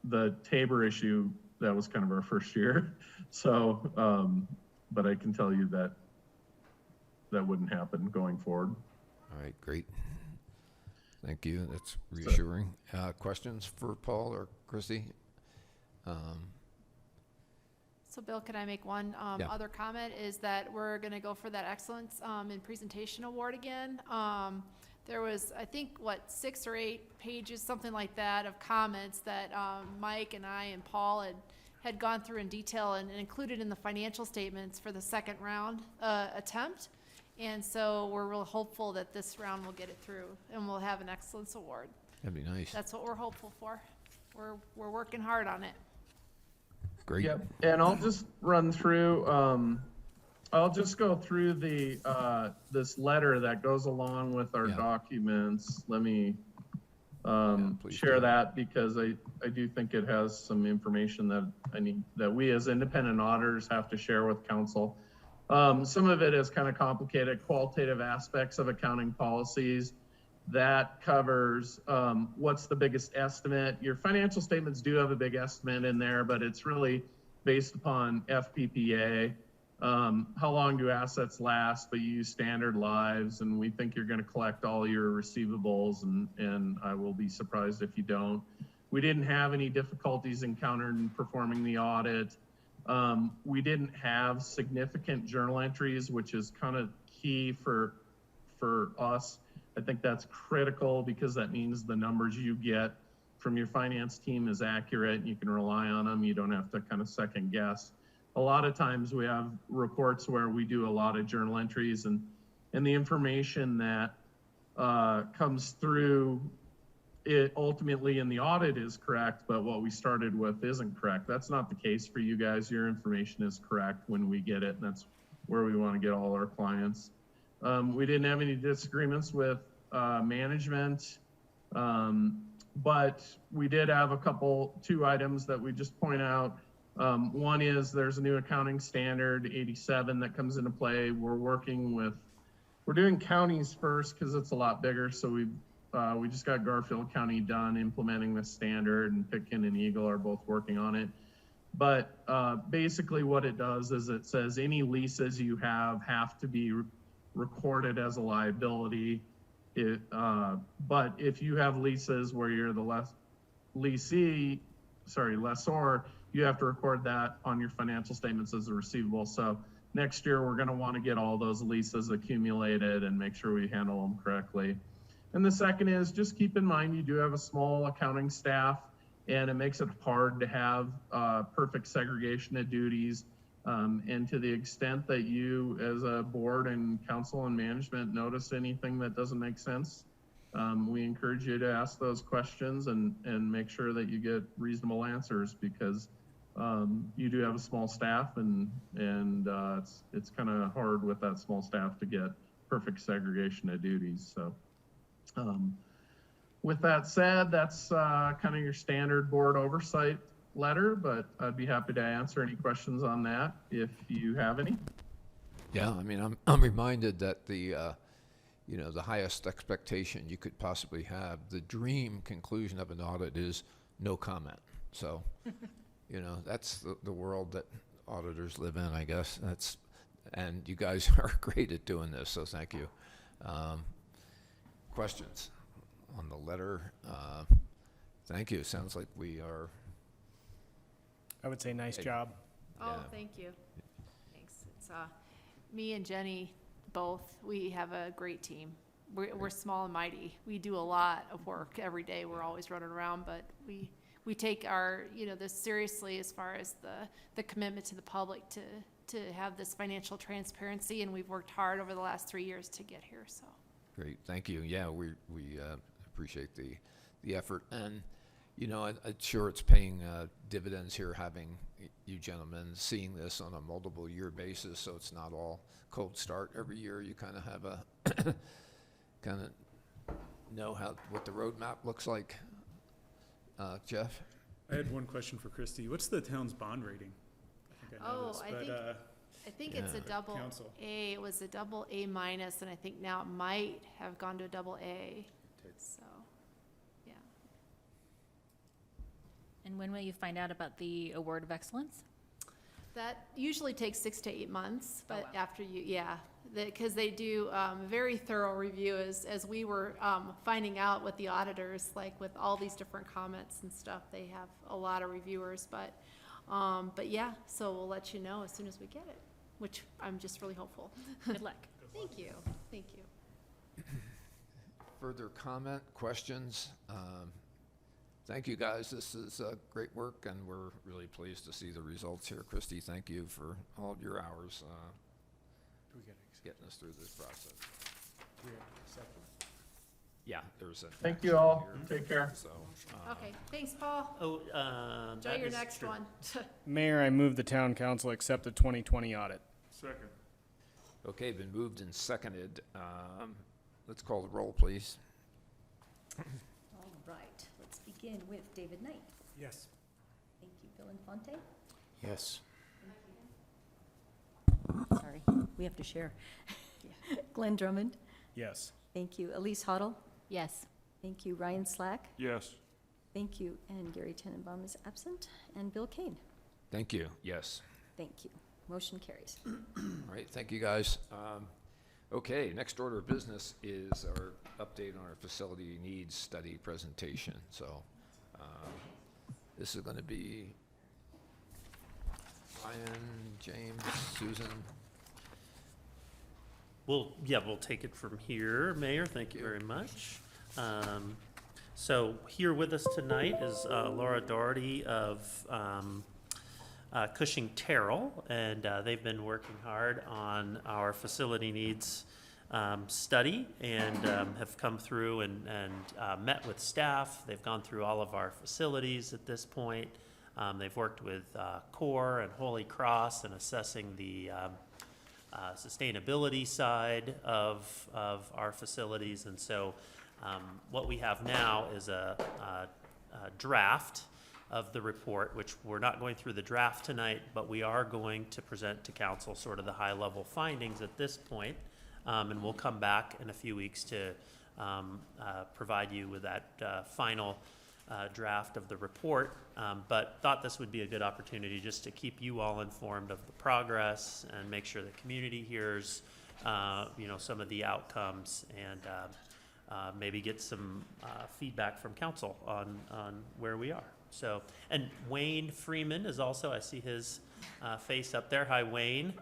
the Tabor issue, that was kind of our first year. So, but I can tell you that that wouldn't happen going forward. All right, great. Thank you. That's reassuring. Questions for Paul or Christie? So Bill, can I make one Yeah. other comment? Is that we're going to go for that Excellence in Presentation Award again. There was, I think, 6 or 8 pages, something like that, of comments that Mike and I and Paul had gone through in detail and included in the financial statements for the second round attempt. And so we're real hopeful that this round will get it through and we'll have an Excellence Award. That'd be nice. That's what we're hopeful for. We're working hard on it. Great. Yep. And I'll just run through, I'll just go through the this letter that goes along with our documents. Let me share do. that, because I do think it has some information that we as independent auditors have to share with council. Some of it is kind of complicated, qualitative aspects of accounting policies. That covers what's the biggest estimate. Your financial statements do have a big estimate in there, but it's really based upon FPPA. How long do assets last? But you use standard lives, and we think you're going to collect all your receivables, and I will be surprised if you don't. We didn't have any difficulties encountered in performing the audit. We didn't have significant journal entries, which is kind of key for us. I think that's critical because that means the numbers you get from your finance team is accurate and you can rely on them. You don't have to kind of second guess. A lot of times we have reports where we do a lot of journal entries and the information that comes through it ultimately in the audit is correct, but what we started with isn't correct. That's not the case for you guys. Your information is correct when we get it, and that's where we want to get all our clients. We didn't have any disagreements with management, but we did have two items that we just point out. One is there's a new accounting standard 87 that comes into play. We're doing counties first because it's a lot bigger. So we just got Garfield County done implementing this standard, and Pitkin and Eagle are both working on it. But basically what it does is it says any leases you have to be recorded as a liability. But if you have leases where you're the lessor, you have to record that on your financial statements as a receivable. So next year, we're going to want to get all those leases accumulated and make sure we handle them correctly. And the second is just keep in mind you do have a small accounting staff, and it makes it hard to have perfect segregation of duties. And to the extent that you as a board and council and management notice anything that doesn't make sense, we encourage you to ask those questions and make sure that you get reasonable answers, because you do have a small staff, and it's kind of hard with that small staff to get perfect segregation of duties. So with that said, that's kind of your standard board oversight letter, but I'd be happy to answer any questions on that if you have any. Yeah, I mean, I'm reminded that the highest expectation you could possibly have, the dream conclusion of an audit is no comment. So, that's the world that auditors live in, I guess. And you guys are great at doing this, so thank you. Questions on the letter? Thank you. Sounds like we are. I would say nice job. Oh, Yeah. thank you. Thanks. It's me and Jenny both. We have a great team. We're small and mighty. We do a lot of work every day. We're always running around, but we take our this seriously as far as the commitment to the public to have this financial transparency, and we've worked hard over the last 3 years to get here. So Great, thank you. Yeah, we appreciate the effort, and I'm sure it's paying dividends here, having you gentlemen seeing this on a multiple year basis, so it's not all cold start every year. You kind of have a kind of know what the roadmap looks like. Jeff? I had one question for Christy. What's the town's bond rating? I think I know this, but I think it's a double council. A. It was a double A minus, and I think now it might have gone to a double A. So, yeah. And when will you find out about the Award of Excellence? That usually takes 6 to 8 months, but wow. after because they do a very thorough review, as we were finding out with the auditors, like with all these different comments and stuff, they have a lot of reviewers, but yeah, so we'll let you know as soon as we get it, which I'm just really hopeful. Good luck. Thank you, thank you. Further comment, questions? Thank you, guys. This is great work, and we're really pleased to see the results here. Christy, thank you for all of your hours getting us through this process. Yeah, there's a. Thank you all. Take care. So, Okay, thanks, Paul. Oh, Enjoy that your is next true. one. Mayor, I move the town council accept the 2020 audit. Second. Okay, been moved and seconded. Let's call the roll, please. All right, let's begin with David Knight. Yes. Thank you. Bill Infante. Yes. Sorry, we have to share. Glenn Drummond. Yes. Thank you. Elise Hoddle. Yes. Thank you. Ryan Slack? Yes. Thank you. And Gary Tenenbaum is absent. And Bill Kane? Thank you, yes. Thank you. Motion carries. All right, thank you, guys. Okay, next order of business is our update on our facility needs study presentation. So this is going to be Ryan, James, Susan. We'll take it from here, Mayor. Thank you very much. So here with us tonight is Laura Doherty of Cushing Terrell, and they've been working hard on our facility needs study and have come through and met with staff. They've gone through all of our facilities at this point. They've worked with CORE and Holy Cross in assessing the sustainability side of our facilities. And so what we have now is a draft of the report, which we're not going through the draft tonight, but we are going to present to council sort of the high-level findings at this point. And we'll come back in a few weeks to provide you with that final draft of the report. But thought this would be a good opportunity just to keep you all informed of the progress and make sure the community hears, some of the outcomes and maybe get some feedback from council on where we are. So, and Wayne Freeman is also, I see his face up there. Hi, Wayne.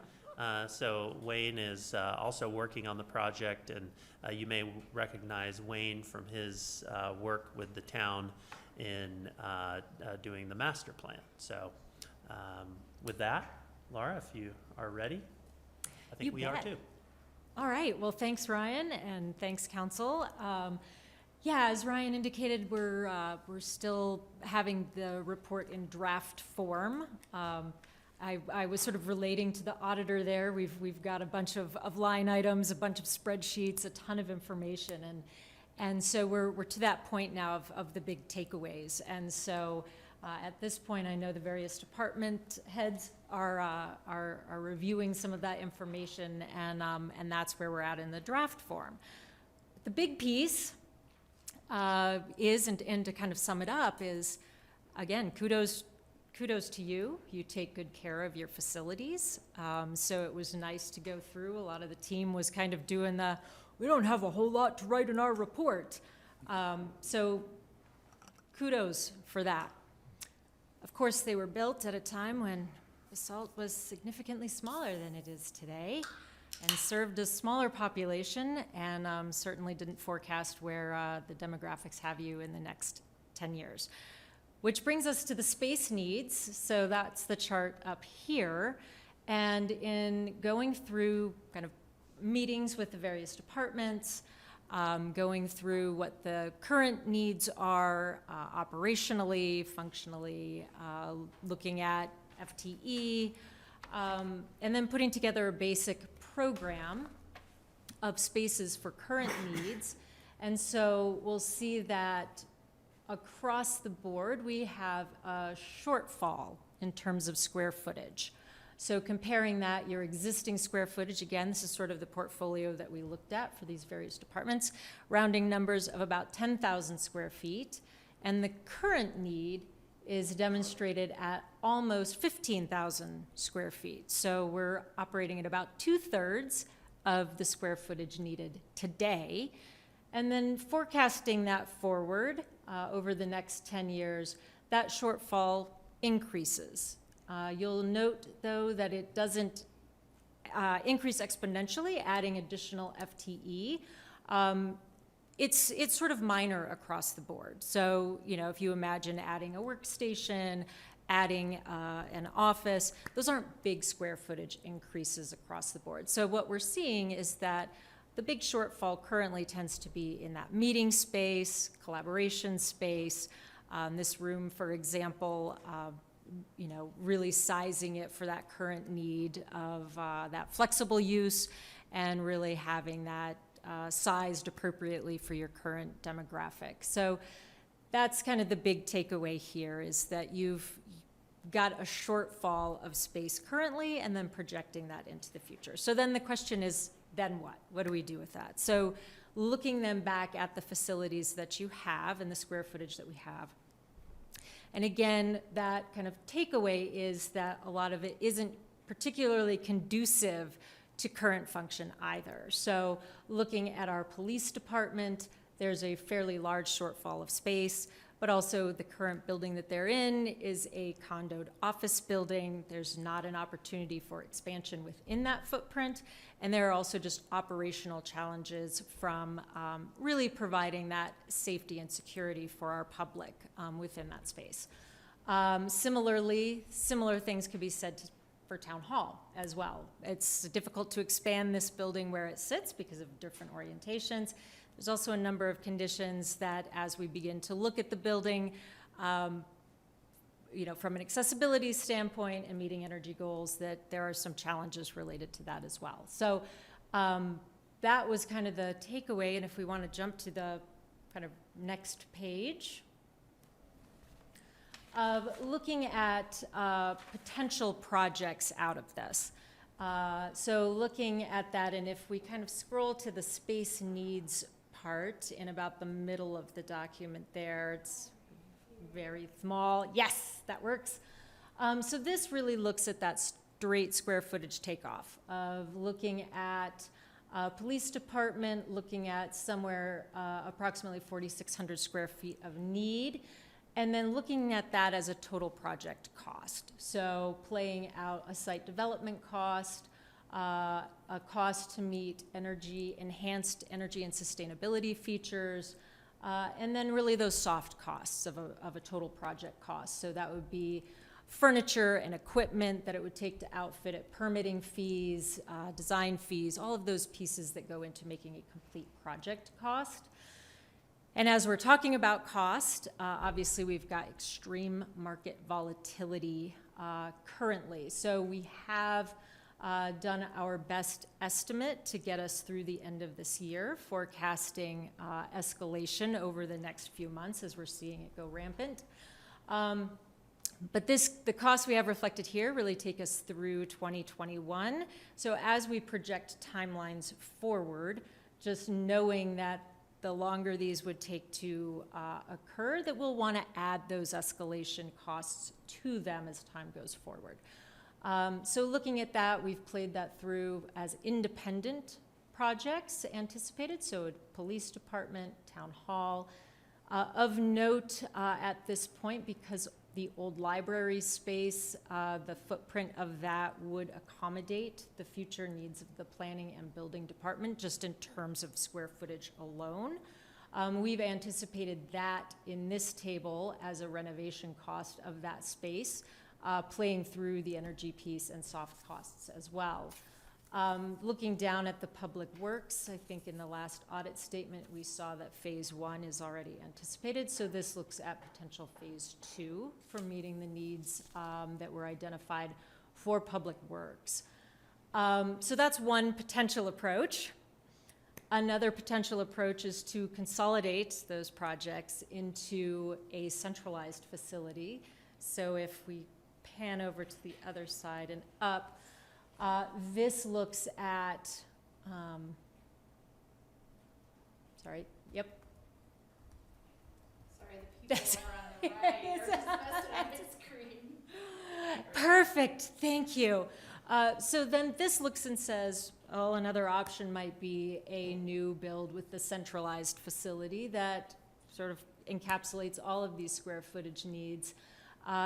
So Wayne is also working on the project, and you may recognize Wayne from his work with the town in doing the master plan. So with that, Laura, if you are ready, I think we are too. All right, well, thanks, Ryan, and thanks, council. Yeah, as Ryan indicated, we're still having the report in draft form. I was sort of relating to the auditor there. We've got a bunch of line items, a bunch of spreadsheets, a ton of information, and so we're to that point now of the big takeaways. And so at this point, I know the various department heads are reviewing some of that information, and that's where we're at in the draft form. The big piece is, and to kind of sum it up, is, again, kudos to you. You take good care of your facilities. So it was nice to go through. A lot of the team was kind of doing we don't have a whole lot to write in our report. So kudos for that. Of course, they were built at a time when Basalt was significantly smaller than it is today and served a smaller population, and certainly didn't forecast where the demographics have you in the next 10 years. Which brings us to the space needs. So that's the chart up here. And in going through kind of meetings with the various departments, going through what the current needs are operationally, functionally, looking at FTE, and then putting together a basic program of spaces for current needs. And so we'll see that across the board, we have a shortfall in terms of square footage. So comparing that, your existing square footage, again, this is sort of the portfolio that we looked at for these various departments, rounding numbers of about 10,000 square feet. And the current need is demonstrated at almost 15,000 square feet. So we're operating at about 2/3 of the square footage needed today. And then forecasting that forward over the next 10 years, that shortfall increases. You'll note, though, that it doesn't increase exponentially, adding additional FTE. It's sort of minor across the board. So, if you imagine adding a workstation, adding an office, those aren't big square footage increases across the board. So what we're seeing is that the big shortfall currently tends to be in that meeting space, collaboration space. This room, for example, really sizing it for that current need of that flexible use and really having that sized appropriately for your current demographic. So that's kind of the big takeaway here, is that you've got a shortfall of space currently and then projecting that into the future. So then the question is, then what? What do we do with that? So looking them back at the facilities that you have and the square footage that we have. And again, that kind of takeaway is that a lot of it isn't particularly conducive to current function either. So looking at our police department, there's a fairly large shortfall of space, but also the current building that they're in is a condoed office building. There's not an opportunity for expansion within that footprint. And there are also just operational challenges from really providing that safety and security for our public within that space. Similarly, similar things could be said for Town Hall as well. It's difficult to expand this building where it sits because of different orientations. There's also a number of conditions that as we begin to look at the building, you know, from an accessibility standpoint and meeting energy goals, that there are some challenges related to that as well. So that was kind of the takeaway. And if we want to jump to the kind of next page, of looking at potential projects out of this. So looking at that, and if we kind of scroll to the space needs part in about the middle of the document there, it's very small. Yes, that works. So this really looks at that straight square footage takeoff of looking at police department, looking at somewhere approximately 4,600 square feet of need, and then looking at that as a total project cost. So playing out a site development cost, a cost to meet enhanced energy and sustainability features, and then really those soft costs of a total project cost. So that would be furniture and equipment that it would take to outfit it, permitting fees, design fees, all of those pieces that go into making a complete project cost. And as we're talking about cost, obviously we've got extreme market volatility currently. So we have done our best estimate to get us through the end of this year, forecasting escalation over the next few months as we're seeing it go rampant. But the costs we have reflected here really take us through 2021. So as we project timelines forward, just knowing that the longer these would take to occur, that we'll want to add those escalation costs to them as time goes forward. So looking at that, we've played that through as independent projects anticipated, so police department, town hall. Of note at this point, because the old library space, the footprint of that would accommodate the future needs of the planning and building department, just in terms of square footage alone. We've anticipated that in this table as a renovation cost of that space, playing through the energy piece and soft costs as well. Looking down at the public works, I think in the last audit statement, we saw that phase 1 is already anticipated. So this looks at potential phase 2 for meeting the needs that were identified for public works. So that's one potential approach. Another potential approach is to consolidate those projects into a centralized facility. So if we pan over to the other side and up, this looks at, sorry, yep. Sorry, the people over on the right are just messing up the screen. Perfect, thank you. So then this looks and says, oh, another option might be a new build with the centralized facility that sort of encapsulates all of these square footage needs.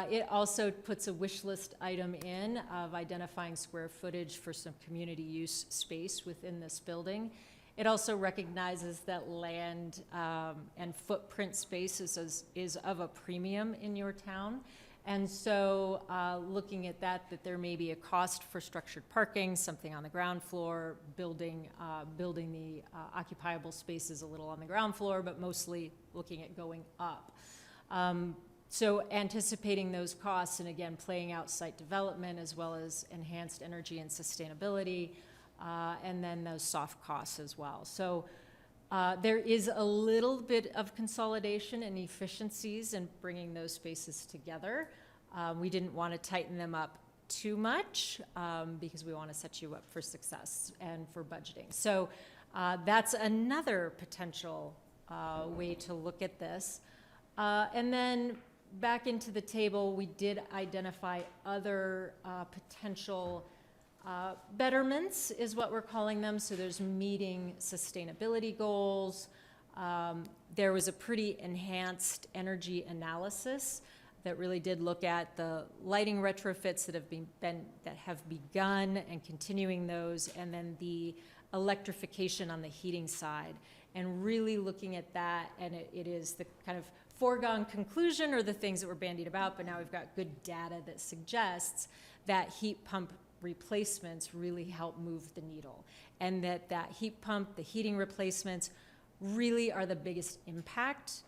It also puts a wish list item in of identifying square footage for some community use space within this building. It also recognizes that land and footprint space is of a premium in your town. And so looking at that there may be a cost for structured parking, something on the ground floor, building the occupiable spaces a little on the ground floor, but mostly looking at going up. So anticipating those costs and again, playing out site development as well as enhanced energy and sustainability, and then those soft costs as well. So there is a little bit of consolidation and efficiencies in bringing those spaces together. We didn't want to tighten them up too much because we want to set you up for success and for budgeting. So That's another potential way to look at this. And then back into the table, we did identify other potential betterments, is what we're calling them. So there's meeting sustainability goals. There was a pretty enhanced energy analysis that really did look at the lighting retrofits that have begun and continuing those, and then the electrification on the heating side, and really looking at that. And it is the kind of foregone conclusion, or the things that were bandied about, but now we've got good data that suggests that heat pump replacements really help move the needle, and that heat pump, the heating replacements, really are the biggest impact.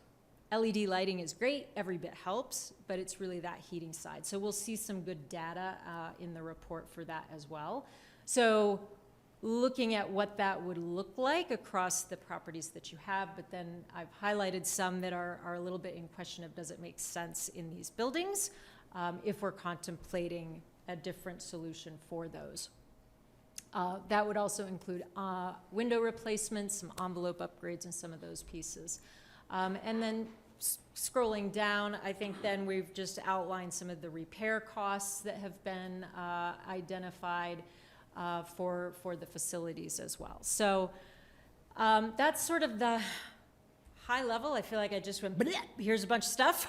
LED lighting is great, every bit helps, but it's really that heating side. So we'll see some good data in the report for that as well. So looking at what that would look like across the properties that you have, but then I've highlighted some that are a little bit in question of, does it make sense in these buildings if we're contemplating a different solution for those. That would also include window replacements, some envelope upgrades, and some of those pieces. And then scrolling down, I think then we've just outlined some of the repair costs that have been identified for the facilities as well. So that's sort of the high level. I feel like I just went, bleh, here's a bunch of stuff.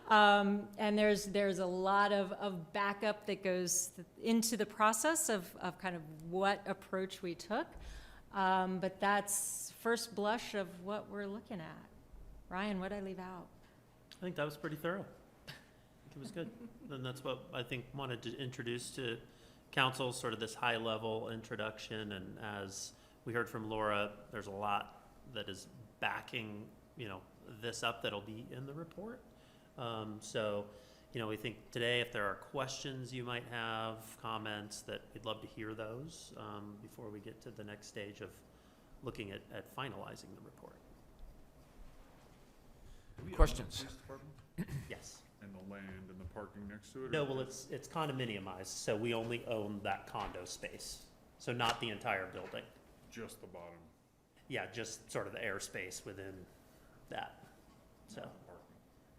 And there's a lot of backup that goes into the process of kind of what approach we took. But that's first blush of what we're looking at. Ryan, what did I leave out? I think that was pretty thorough. I think it was good. And that's what I think wanted to introduce to council, sort of this high level introduction. And as we heard from Laura, there's a lot that is backing, this up that'll be in the report. So, we think today, if there are questions you might have, comments, that we'd love to hear those before we get to the next stage of looking at finalizing the report. Questions? Yes. And the land and the parking next to it? No, well, it's condominiumized, so we only own that condo space, so not the entire building. Just the bottom. Yeah, just sort of the airspace within that. So,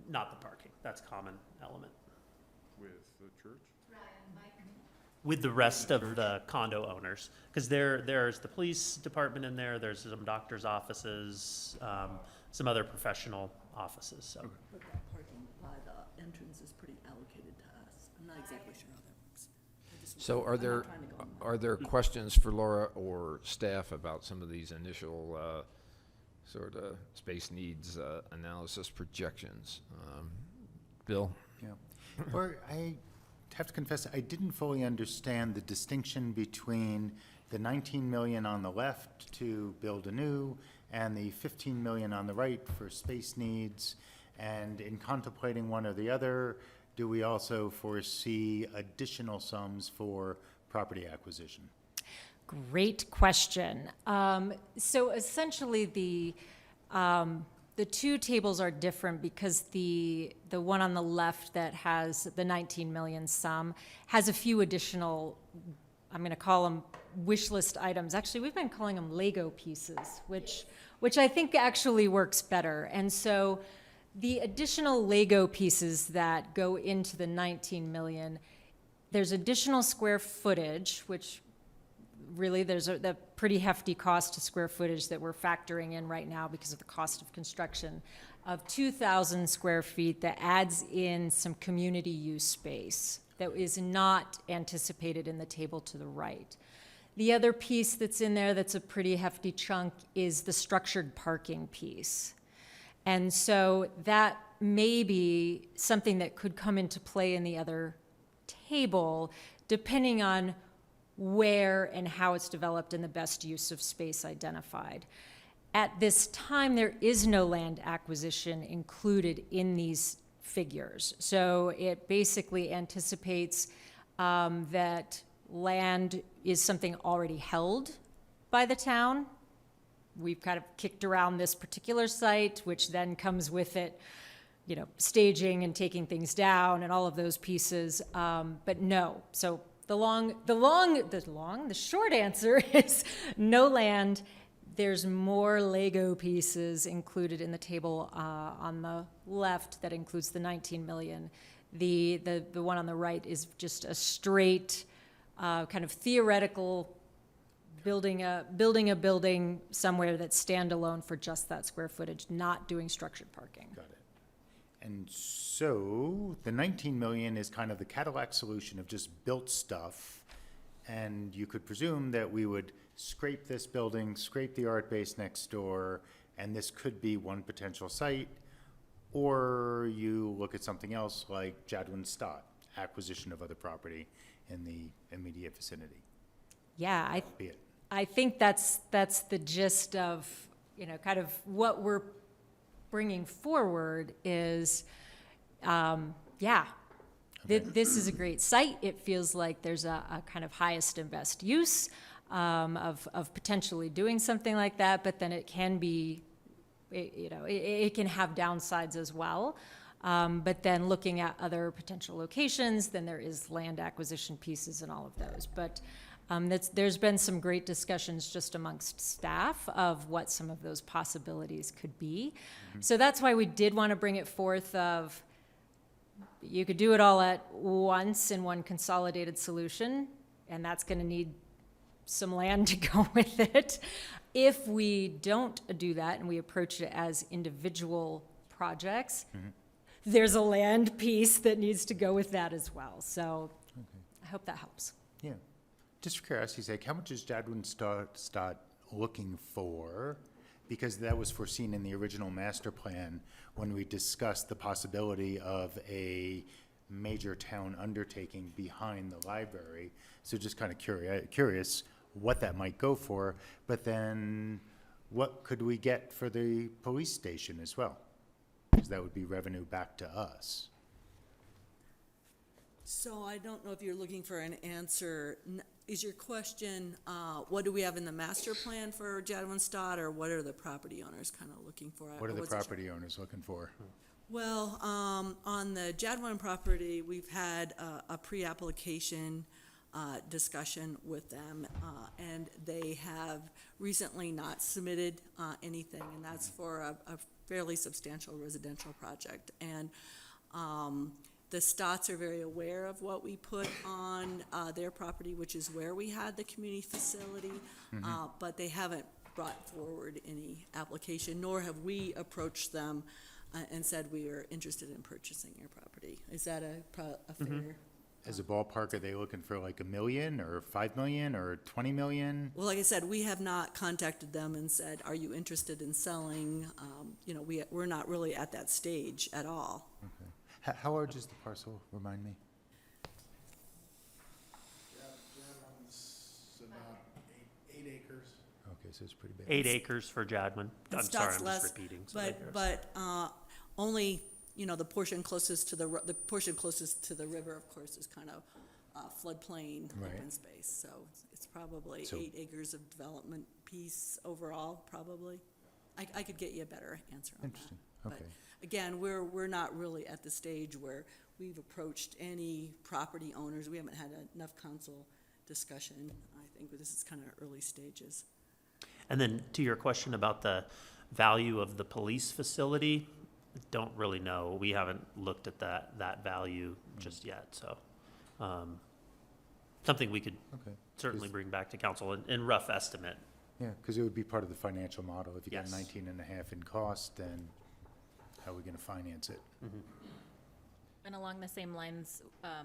not the parking. That's common element. With the church? With the rest of the condo owners, because there's the police department in there. There's some doctors' offices, some other professional offices. So. But that parking by the entrance is pretty allocated to us. I'm not exactly sure how that works. So I'm not trying to go on that. are there questions for Laura or staff about some of these initial sort of space needs analysis projections? Bill? Yeah. Or I have to confess, I didn't fully understand the distinction between the 19 million on the left to build anew and the 15 million on the right for space needs. And in contemplating one or the other, do we also foresee additional sums for property acquisition? Great question. So essentially the two tables are different because the one on the left that has the 19 million sum has a few additional, I'm going to call them wish list items. Actually, we've been calling them Lego pieces, which I think actually works better. And so the additional Lego pieces that go into the 19 million, there's additional square footage, which really there's a pretty hefty cost to square footage that we're factoring in right now because of the cost of construction of 2,000 square feet that adds in some community use space that is not anticipated in the table to the right. The other piece that's in there that's a pretty hefty chunk is the structured parking piece. And so that may be something that could come into play in the other table, depending on where and how it's developed and the best use of space identified. At this time, there is no land acquisition included in these figures. So it basically anticipates that land is something already held by the town. We've kind of kicked around this particular site, which then comes with it, staging and taking things down and all of those pieces. But no, so the short answer is no land. There's more Lego pieces included in the table on the left that includes the 19 million. The one on the right is just a straight kind of theoretical building a building somewhere that's standalone for just that square footage, not doing structured parking. Got it. And so the 19 million is kind of the Cadillac solution of just built stuff. And you could presume that we would scrape this building, scrape the art base next door, and this could be one potential site. Or you look at something else like Jadwin Stott, acquisition of other property in the immediate vicinity. Yeah, Be it. I think that's the gist of, kind of what we're bringing forward is, this is a great site. It feels like there's a kind of highest and best use of potentially doing something like that, but then it can be, it can have downsides as well. But then looking at other potential locations, then there is land acquisition pieces and all of those. But there's been some great discussions just amongst staff of what some of those possibilities could be. So that's why we did want to bring it forth of, you could do it all at once in one consolidated solution, and that's going to need some land to go with it. If we don't do that and we approach it as individual projects, there's a land piece that needs to go with that as well. So I hope that helps. Yeah. Just for curiosity's sake, how much is Jadwin Stott looking for? Because that was foreseen in the original master plan when we discussed the possibility of a major town undertaking behind the library. So just kind of curious what that might go for, but then what could we get for the police station as well? Because that would be revenue back to us. So I don't know if you're looking for an answer. Is your question, what do we have in the master plan for Jadwin Stott, or what are the property owners kind of looking for? What are the property owners looking for? Well, on the Jadwin property, we've had a pre-application discussion with them, and they have recently not submitted anything, and that's for a fairly substantial residential project. And the Stotts are very aware of what we put on their property, which is where we had the community facility, but they haven't brought forward any application, nor have we approached them and said we are interested in purchasing your property. Is that a fair? As a ballpark, are they looking for like $1 million or $5 million or 20 million? Well, like I said, we have not contacted them and said, are you interested in selling? We're not really at that stage at all. Okay. How large is the parcel? Remind me. It's about 8 acres. Okay, so it's pretty big. 8 acres for Jadwin. I'm sorry, I'm less, just repeating. But only, the portion closest to the river, of course, is kind of floodplain open space. So it's probably 8 acres of development piece overall, probably. I could get you a better answer on Interesting. that. Okay. But again, we're not really at the stage where we've approached any property owners. We haven't had enough council discussion. I think this is kind of early stages. And then to your question about the value of the police facility, don't really know. We haven't looked at that value just yet. So something we could certainly bring back to council in rough estimate. Yeah, because it would be part of the financial model. If you Yes. got 19.5 in cost, then how are we going to finance it? And along the same lines,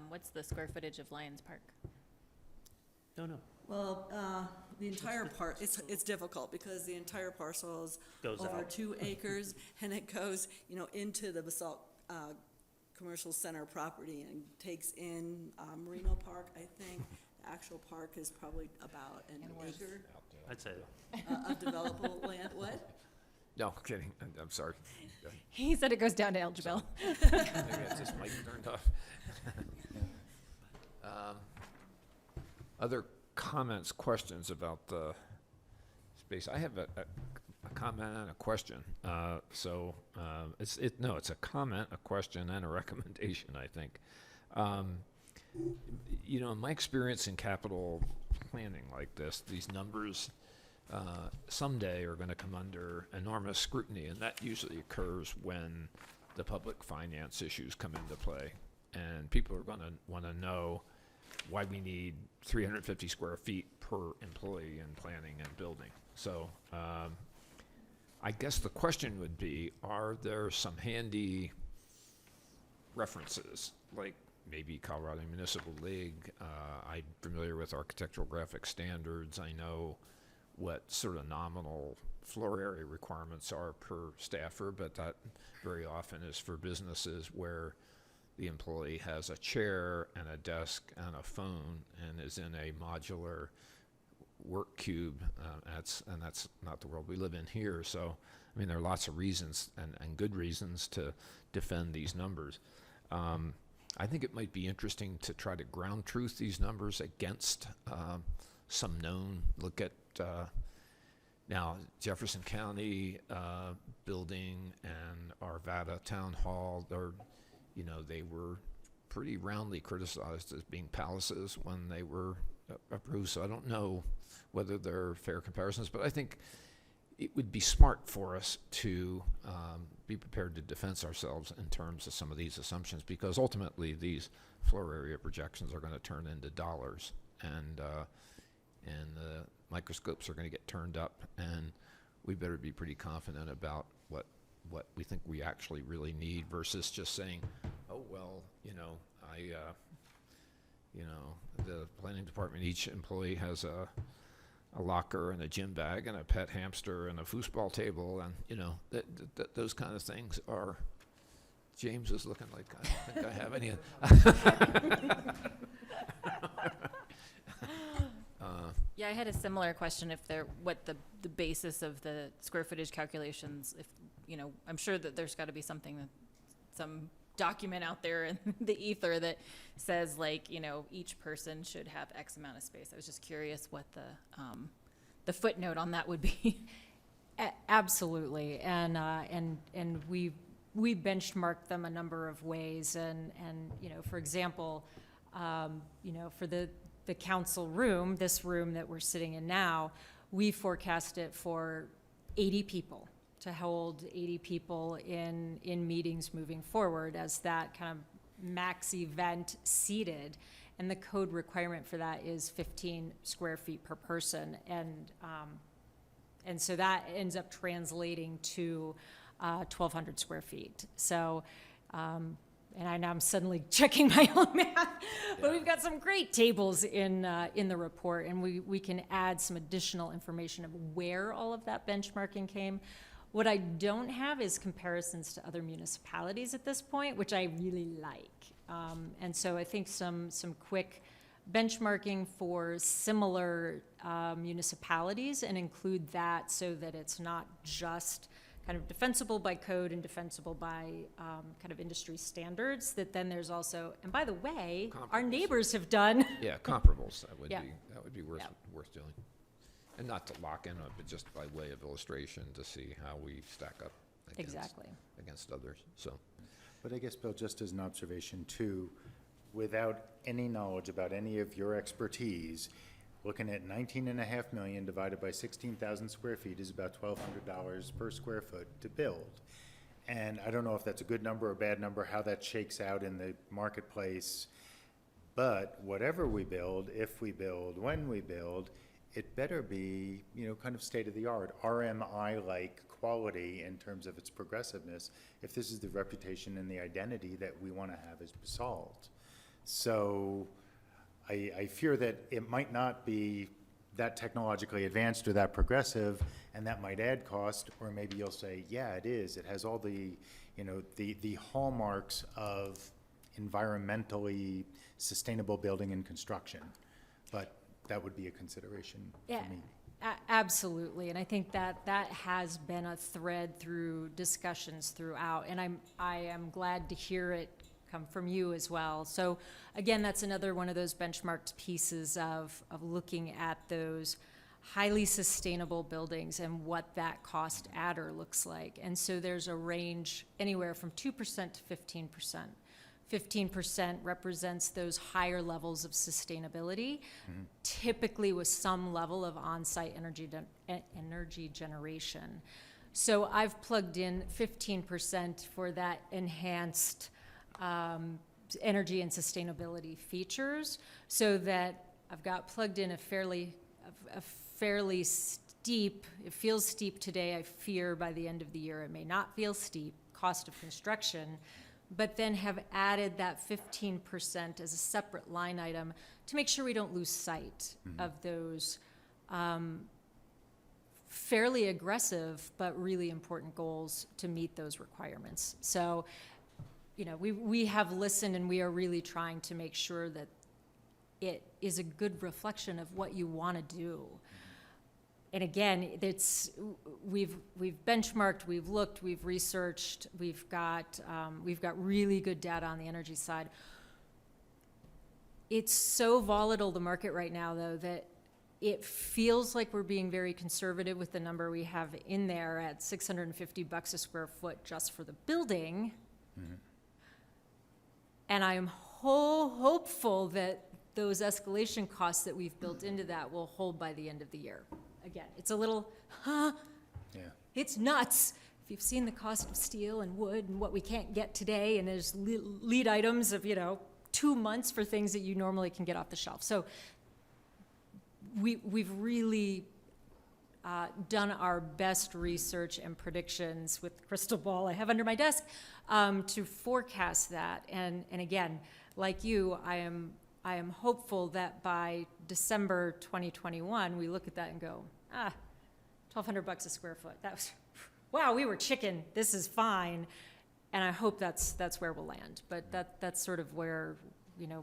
what's the square footage of Lions Park? Don't know. Well, the entire part, it's difficult because the entire parcel is Goes over out. 2 acres, and it goes, into the Basalt Commercial Center property and takes in Merino Park, I think. The actual park is probably about an acre I'd say. of developable land. What? No, kidding. I'm sorry. He said it goes down to eligible. Maybe I just mic turned off. Other comments, questions about the space? I have a comment and a question. It's a comment, a question, and a recommendation, I think. you know, in my experience in capital planning like this, these numbers someday are going to come under enormous scrutiny, and that usually occurs when the public finance issues come into play, and people are going to want to know why we need 350 square feet per employee in planning and building. So I guess the question would be, are there some handy references, like maybe Colorado Municipal League? I'm familiar with architectural graphic standards. I know what sort of nominal floor area requirements are per staffer, but that very often is for businesses where the employee has a chair and a desk and a phone and is in a modular work cube. That's not the world we live in here. So, I mean, there are lots of reasons and good reasons to defend these numbers. I think it might be interesting to try to ground truth these numbers against some known, look at now Jefferson County building and Arvada Town Hall, they were pretty roundly criticized as being palaces when they were approved. So I don't know whether they're fair comparisons, but I think it would be smart for us to be prepared to defend ourselves in terms of some of these assumptions, because ultimately these floor area projections are going to turn into dollars, and the microscopes are going to get turned up, and we better be pretty confident about what we think we actually really need versus just saying, oh, well, the planning department, each employee has a locker and a gym bag and a pet hamster and a foosball table, and those kind of things are. James is looking like I don't think I have any. Yeah, I had a similar question. What the basis of the square footage calculations? If I'm sure that there's got to be some document out there in the ether that says each person should have X amount of space. I was just curious what the footnote on that would be. Absolutely, and we benchmarked them a number of ways, and for example, for the council room, this room that we're sitting in now, we forecast it for 80 people, to hold 80 people in meetings moving forward as that kind of max event seated. And the code requirement for that is 15 square feet per person. And so that ends up translating to 1,200 square feet. So, and I'm suddenly checking my own math, but we've got some great tables in the report, and we can add some additional information of where all of that benchmarking came. What I don't have is comparisons to other municipalities at this point, which I really like. And so I think some quick benchmarking for similar municipalities, and include that so that it's not just kind of defensible by code and defensible by kind of industry standards, that then there's also, and by the way, our neighbors have done. Yeah, comparables, that would be worth doing. And not to lock in on it, but just by way of illustration to see how we stack up against others. So, but I guess, Bill, just as an observation too, without any knowledge about any of your expertise, looking at 19.5 million divided by 16,000 square feet is about $1,200 per square foot to build. And I don't know if that's a good number or a bad number, how that shakes out in the marketplace. But whatever we build, if we build, when we build, it better be, kind of state of the art, RMI-like quality in terms of its progressiveness, if this is the reputation and the identity that we want to have as Basalt. So I fear that it might not be that technologically advanced or that progressive, and that might add cost, or maybe you'll say, yeah, it is. It has all the hallmarks of environmentally sustainable building and construction. But that would be a consideration for me. Absolutely, and I think that has been a thread through discussions throughout, and I am glad to hear it come from you as well. So again, that's another one of those benchmarked pieces of looking at those highly sustainable buildings and what that cost adder looks like. And so there's a range anywhere from 2% to 15% 15% represents those higher levels of sustainability, typically with some level of on-site energy generation. So I've plugged in 15% for that enhanced energy and sustainability features, so that I've got plugged in a fairly steep, it feels steep today, I fear by the end of the year it may not feel steep, cost of construction, but then have added that 15% as a separate line item to make sure we don't lose sight of those fairly aggressive but really important goals to meet those requirements. So, you know, we have listened, and we are really trying to make sure that it is a good reflection of what you want to do. And again, we've benchmarked, we've looked, we've researched, we've got really good data on the energy side. It's so volatile, the market right now, though, that it feels like we're being very conservative with the number we have in there at $650 a square foot just for the building. And I'm hopeful that those escalation costs that we've built into that will hold by the end of the year. Again, it's a little, it's nuts. If you've seen the cost of steel and wood and what we can't get today, and there's lead items of, 2 months for things that you normally can get off the shelf. So we've really done our best research and predictions with the crystal ball I have under my desk to forecast that. And again, like you, I am hopeful that by December 2021, we look at that and go, $1,200 a square foot. That was, wow, we were chicken. This is fine. And I hope that's where we'll land. But that's sort of where,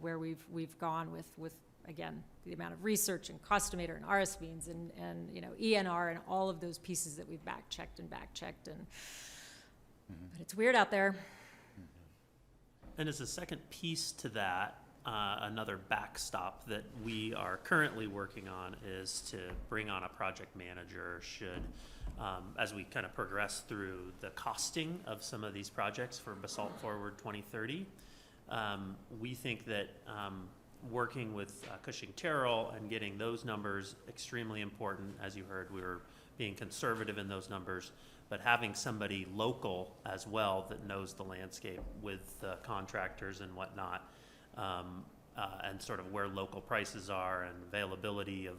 where we've gone with again, the amount of research and Costimator and RSVs and ENR and all of those pieces that we've back-checked. But it's weird out there. And as a second piece to that, another backstop that we are currently working on is to bring on a project manager should, as we kind of progress through the costing of some of these projects for Basalt Forward 2030. We think that working with Cushing Terrell and getting those numbers extremely important. As you heard, we were being conservative in those numbers, but having somebody local as well that knows the landscape with contractors and whatnot, and sort of where local prices are and availability of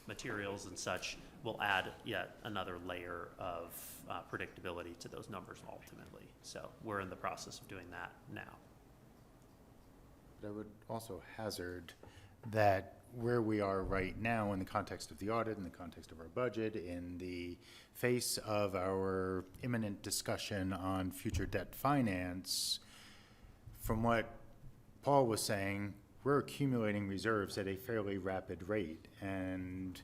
materials and such will add yet another layer of predictability to those numbers ultimately. So we're in the process of doing that now. But I would also hazard that where we are right now in the context of the audit, in the context of our budget, in the face of our imminent discussion on future debt finance, from what Paul was saying, we're accumulating reserves at a fairly rapid rate. And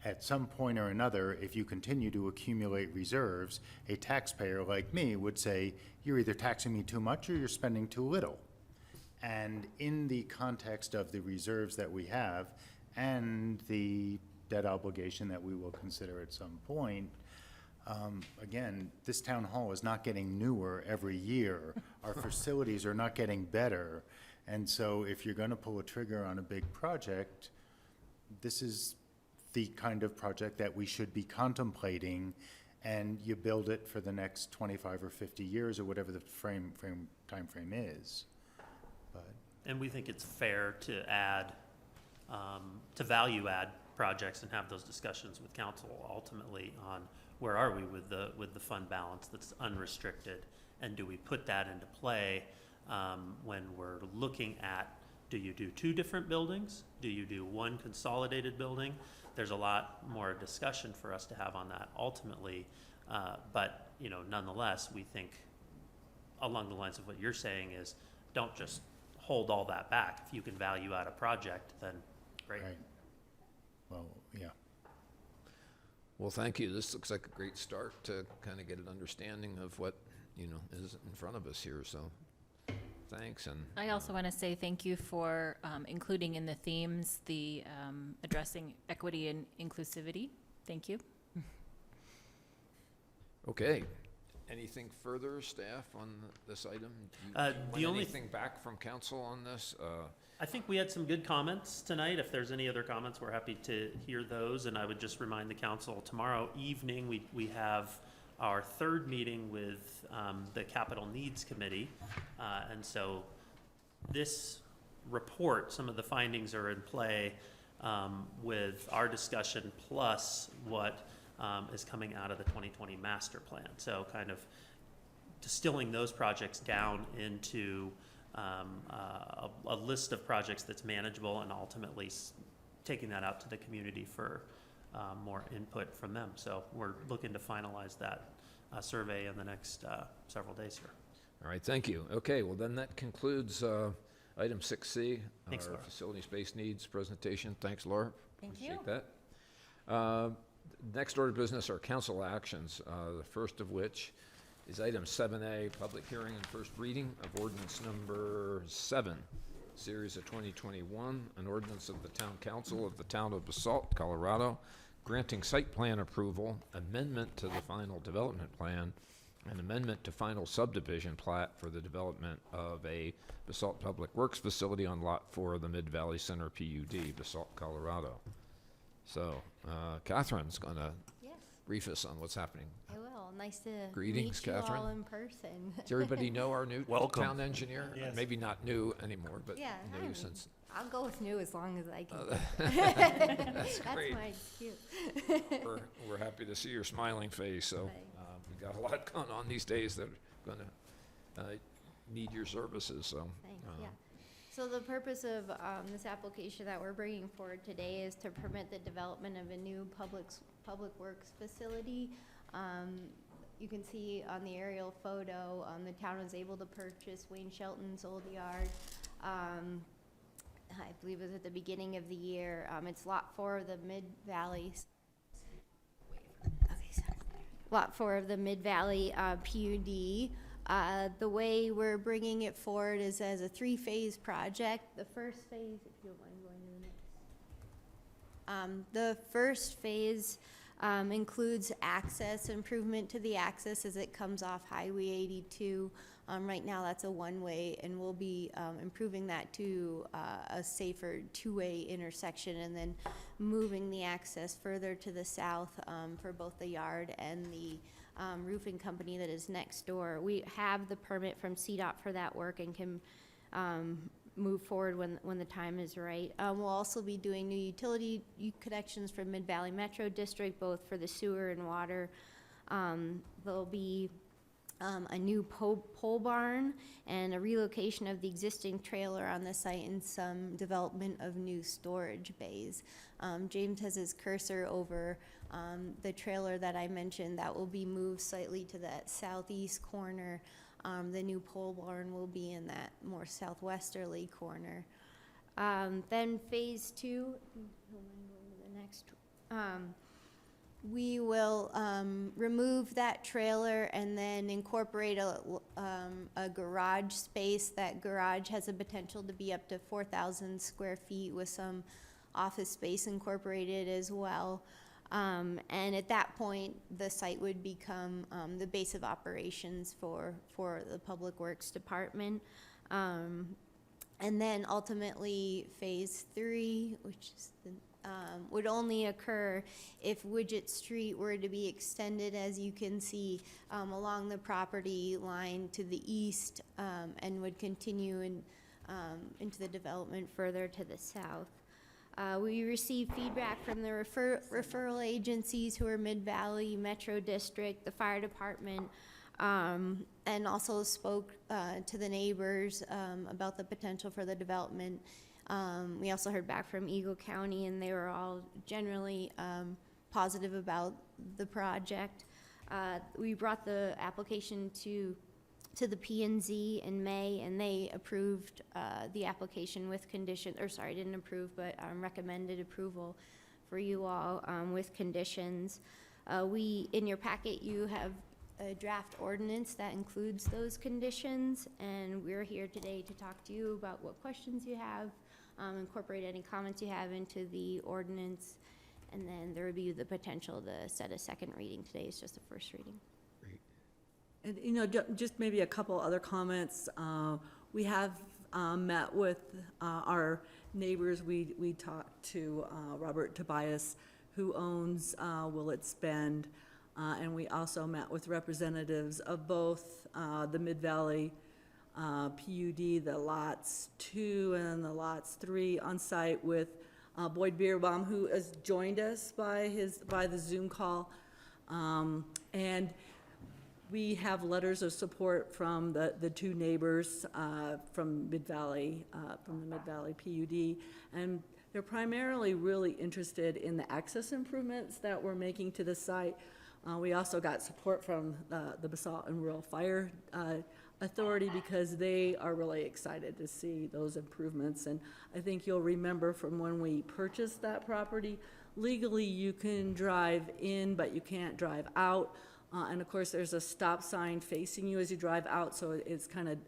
at some point or another, if you continue to accumulate reserves, a taxpayer like me would say, you're either taxing me too much or you're spending too little. And in the context of the reserves that we have and the debt obligation that we will consider at some point, again, this town hall is not getting newer every year. Our facilities are not getting better. And so if you're going to pull a trigger on a big project, this is the kind of project that we should be contemplating, and you build it for the next 25 or 50 years or whatever the time frame is. And we think it's fair to add, to value add projects and have those discussions with council ultimately on where are we with the fund balance that's unrestricted, and do we put that into play when we're looking at, do you do 2 different buildings? Do you do 1 consolidated building? There's a lot more discussion for us to have on that ultimately, but nonetheless, we think along the lines of what you're saying is, don't just hold all that back. If you can value out a project, then great. Right. Well, yeah. Well, thank you. This looks like a great start to kind of get an understanding of what, is in front of us here. So thanks. And I also want to say thank you for including in the themes the addressing equity and inclusivity. Thank you. okay. Anything further, staff, on this item? The Do you want only- anything back from council on this? I think we had some good comments tonight. If there's any other comments, we're happy to hear those. And I would just remind the council, tomorrow evening, we have our third meeting with the Capital Needs Committee. And so this report, some of the findings are in play with our discussion plus what is coming out of the 2020 master plan. So kind of distilling those projects down into a list of projects that's manageable, and ultimately taking that out to the community for more input from them. So we're looking to finalize that survey in the next several days here. All right, thank you. Okay, well then that concludes item 6C, Thanks, our Laura. facility space needs presentation. Thanks, Laura. Thank you. Appreciate that. Next order of business are council actions, the first of which is item 7A, public hearing and first reading of ordinance number 7, series of 2021, an ordinance of the Town Council of the Town of Basalt, Colorado, granting site plan approval, amendment to the final development plan, and amendment to final subdivision plat for the development of a Basalt Public Works facility on Lot 4 of the Mid-Valley Center PUD, Basalt, Colorado. So, Catherine's going to Yes, brief us on what's happening. I will. Nice to Greetings, meet you all Catherine. in person. Does everybody know our new Welcome. town engineer? Yes. Maybe not new anymore, but Yeah, new I'm- since. I'll go with new as long as I can. That's great. my excuse. We're happy to see your smiling face, so we got a lot going on these days that are going to need your services, so. Thanks, yeah. So the purpose of this application that we're bringing forward today is to permit the development of a new public works facility. You can see on the aerial photo, the town was able to purchase Wayne Shelton's old yard. I believe it was at the beginning of the year. It's Lot 4 of the Mid-Valley. Lot 4 of the Mid-Valley PUD. The way we're bringing it forward is as a 3-phase project. The first phase, if you don't mind going to the next. The first phase includes access, improvement to the access as it comes off Highway 82. Right now, that's a one-way, and we'll be improving that to a safer two-way intersection, and then moving the access further to the south for both the yard and the roofing company that is next door. We have the permit from CDOT for that work and can move forward when the time is right. We'll also be doing new utility connections from Mid-Valley Metro District, both for the sewer and water. There'll be a new pole barn and a relocation of the existing trailer on the site and some development of new storage bays. James has his cursor over the trailer that I mentioned. That will be moved slightly to that southeast corner. The new pole barn will be in that more southwesterly corner. Then phase 2, the next. We will remove that trailer and then incorporate a garage space. That garage has a potential to be up to 4,000 square feet with some office space incorporated as well. And at that point, the site would become the base of operations for the Public Works Department. And then ultimately, phase 3, which is would only occur if Widget Street were to be extended, as you can see, along the property line to the east, and would continue into the development further to the south. We received feedback from the referral agencies, who are Mid-Valley Metro District, the fire department, and also spoke to the neighbors about the potential for the development. We also heard back from Eagle County, and they were all generally positive about the project. We brought the application to the P&Z in May, and they approved the application with condition, or sorry, didn't approve, but recommended approval for you all with conditions. In your packet, you have a draft ordinance that includes those conditions, and we're here today to talk to you about what questions you have, incorporate any comments you have into the ordinance, and then there would be the potential to set a second reading. Today is just the first reading. Great. And, you know, just maybe a couple other comments. We have met with our neighbors. We talked to Robert Tobias, who owns Willits Bend, and we also met with representatives of both the Mid-Valley PUD, the lots 2 and the lots 3 on site with Boyd Beerbaum, who has joined us by the Zoom call. And we have letters of support from the two neighbors from Mid-Valley, from the Mid-Valley PUD, and they're primarily really interested in the access improvements that we're making to the site. We also got support from the Basalt and Rural Fire Authority because they are really excited to see those improvements. And I think you'll remember from when we purchased that property, legally you can drive in, but you can't drive out. And of course, there's a stop sign facing you as you drive out, so it's kind of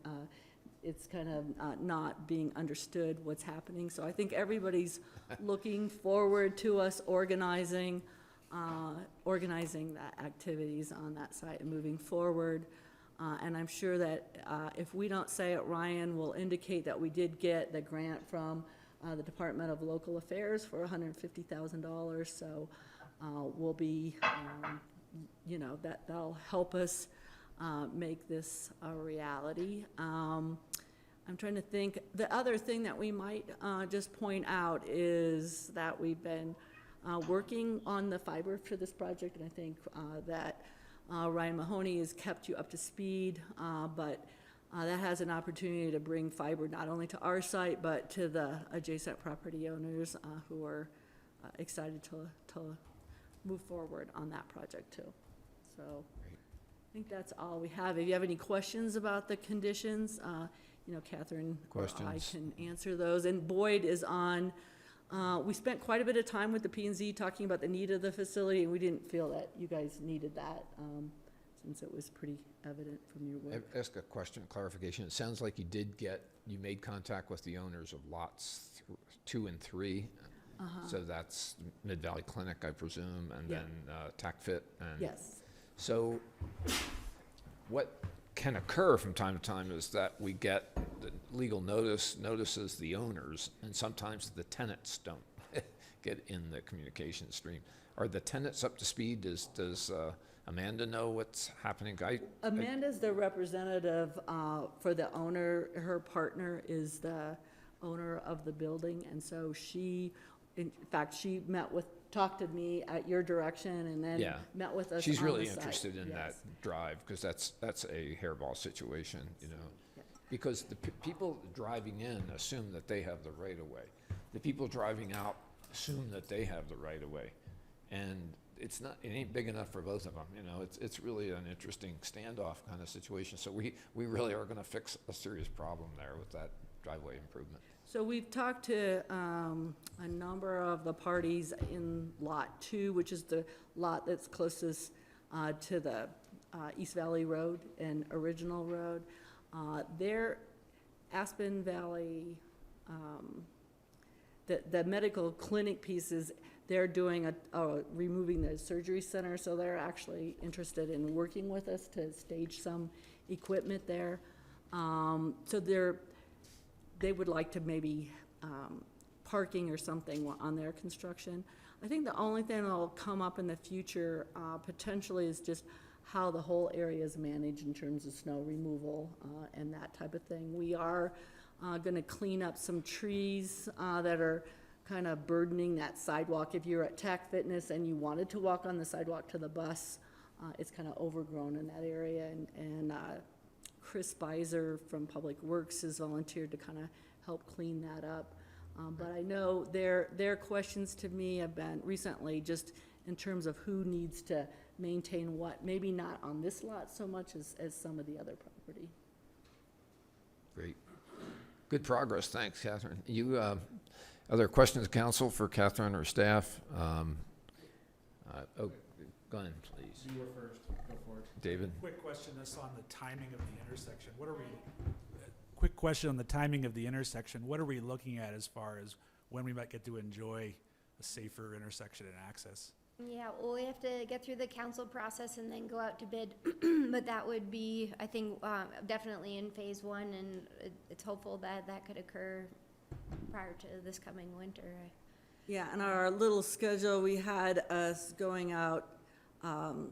not being understood what's happening. So I think everybody's looking forward to us organizing the activities on that site and moving forward. And I'm sure that if we don't say it, Ryan will indicate that we did get the grant from the Department of Local Affairs for $150,000. So we'll be, you know, that'll help us make this a reality. I'm trying to think. The other thing that we might just point out is that we've been working on the fiber for this project, and I think that Ryan Mahoney has kept you up to speed, but that has an opportunity to bring fiber not only to our site, but to the adjacent property owners who are excited to move forward on that project too. So I think that's all we have. If you have any questions about the conditions, you know, Catherine or I can answer those. And Boyd is on. We spent quite a bit of time with the P&Z talking about the need of the facility, and we didn't feel that you guys needed that since it was pretty evident from your work. Ask a question, clarification. It sounds like you made contact with the owners of lots 2 and 3. So that's Mid-Valley Clinic, I presume, and then TACFIT. And yes. So what can occur from time to time is that we get the legal notices the owners, and sometimes the tenants don't get in the communication stream. Are the tenants up to speed? Does Amanda know what's happening? Amanda's the representative for the owner. Her partner is the owner of the building, and so she, in fact, she talked to me at your direction and then met with us. She's on really the site. interested in that drive because that's a hairball situation, you know. Because the people driving in assume that they have the right of way. The people driving out assume that they have the right of way, and it ain't big enough for both of them. You know, it's really an interesting standoff kind of situation. So we really are going to fix a serious problem there with that driveway improvement. So we've talked to a number of the parties in Lot 2, which is the lot that's closest to the East Valley Road and Original Road. Their Aspen Valley, the medical clinic pieces, they're doing removing the surgery center, so they're actually interested in working with us to stage some equipment there. So they would like to maybe parking or something on their construction. I think the only thing that'll come up in the future potentially is just how the whole area is managed in terms of snow removal and that type of thing. We are going to clean up some trees that are kind of burdening that sidewalk. If you're at Tac Fitness and you wanted to walk on the sidewalk to the bus, it's kind of overgrown in that area. And Chris Beiser from Public Works has volunteered to kind of help clean that up. But I know their questions to me have been recently just in terms of who needs to maintain what, maybe not on this lot so much as some of the other property. Great. Good progress. Thanks, Catherine. You, other questions, council, for Catherine or staff? Go ahead, please. You were first. Go for it. David? Quick question, this on the timing of the intersection. Quick question on the timing of the intersection. What are we looking at as far as when we might get to enjoy a safer intersection and access? Yeah, well, we have to get through the council process and then go out to bid, but that would be, I think, definitely in phase one, and it's hopeful that that could occur prior to this coming winter. Yeah, and our little schedule, we had us going out,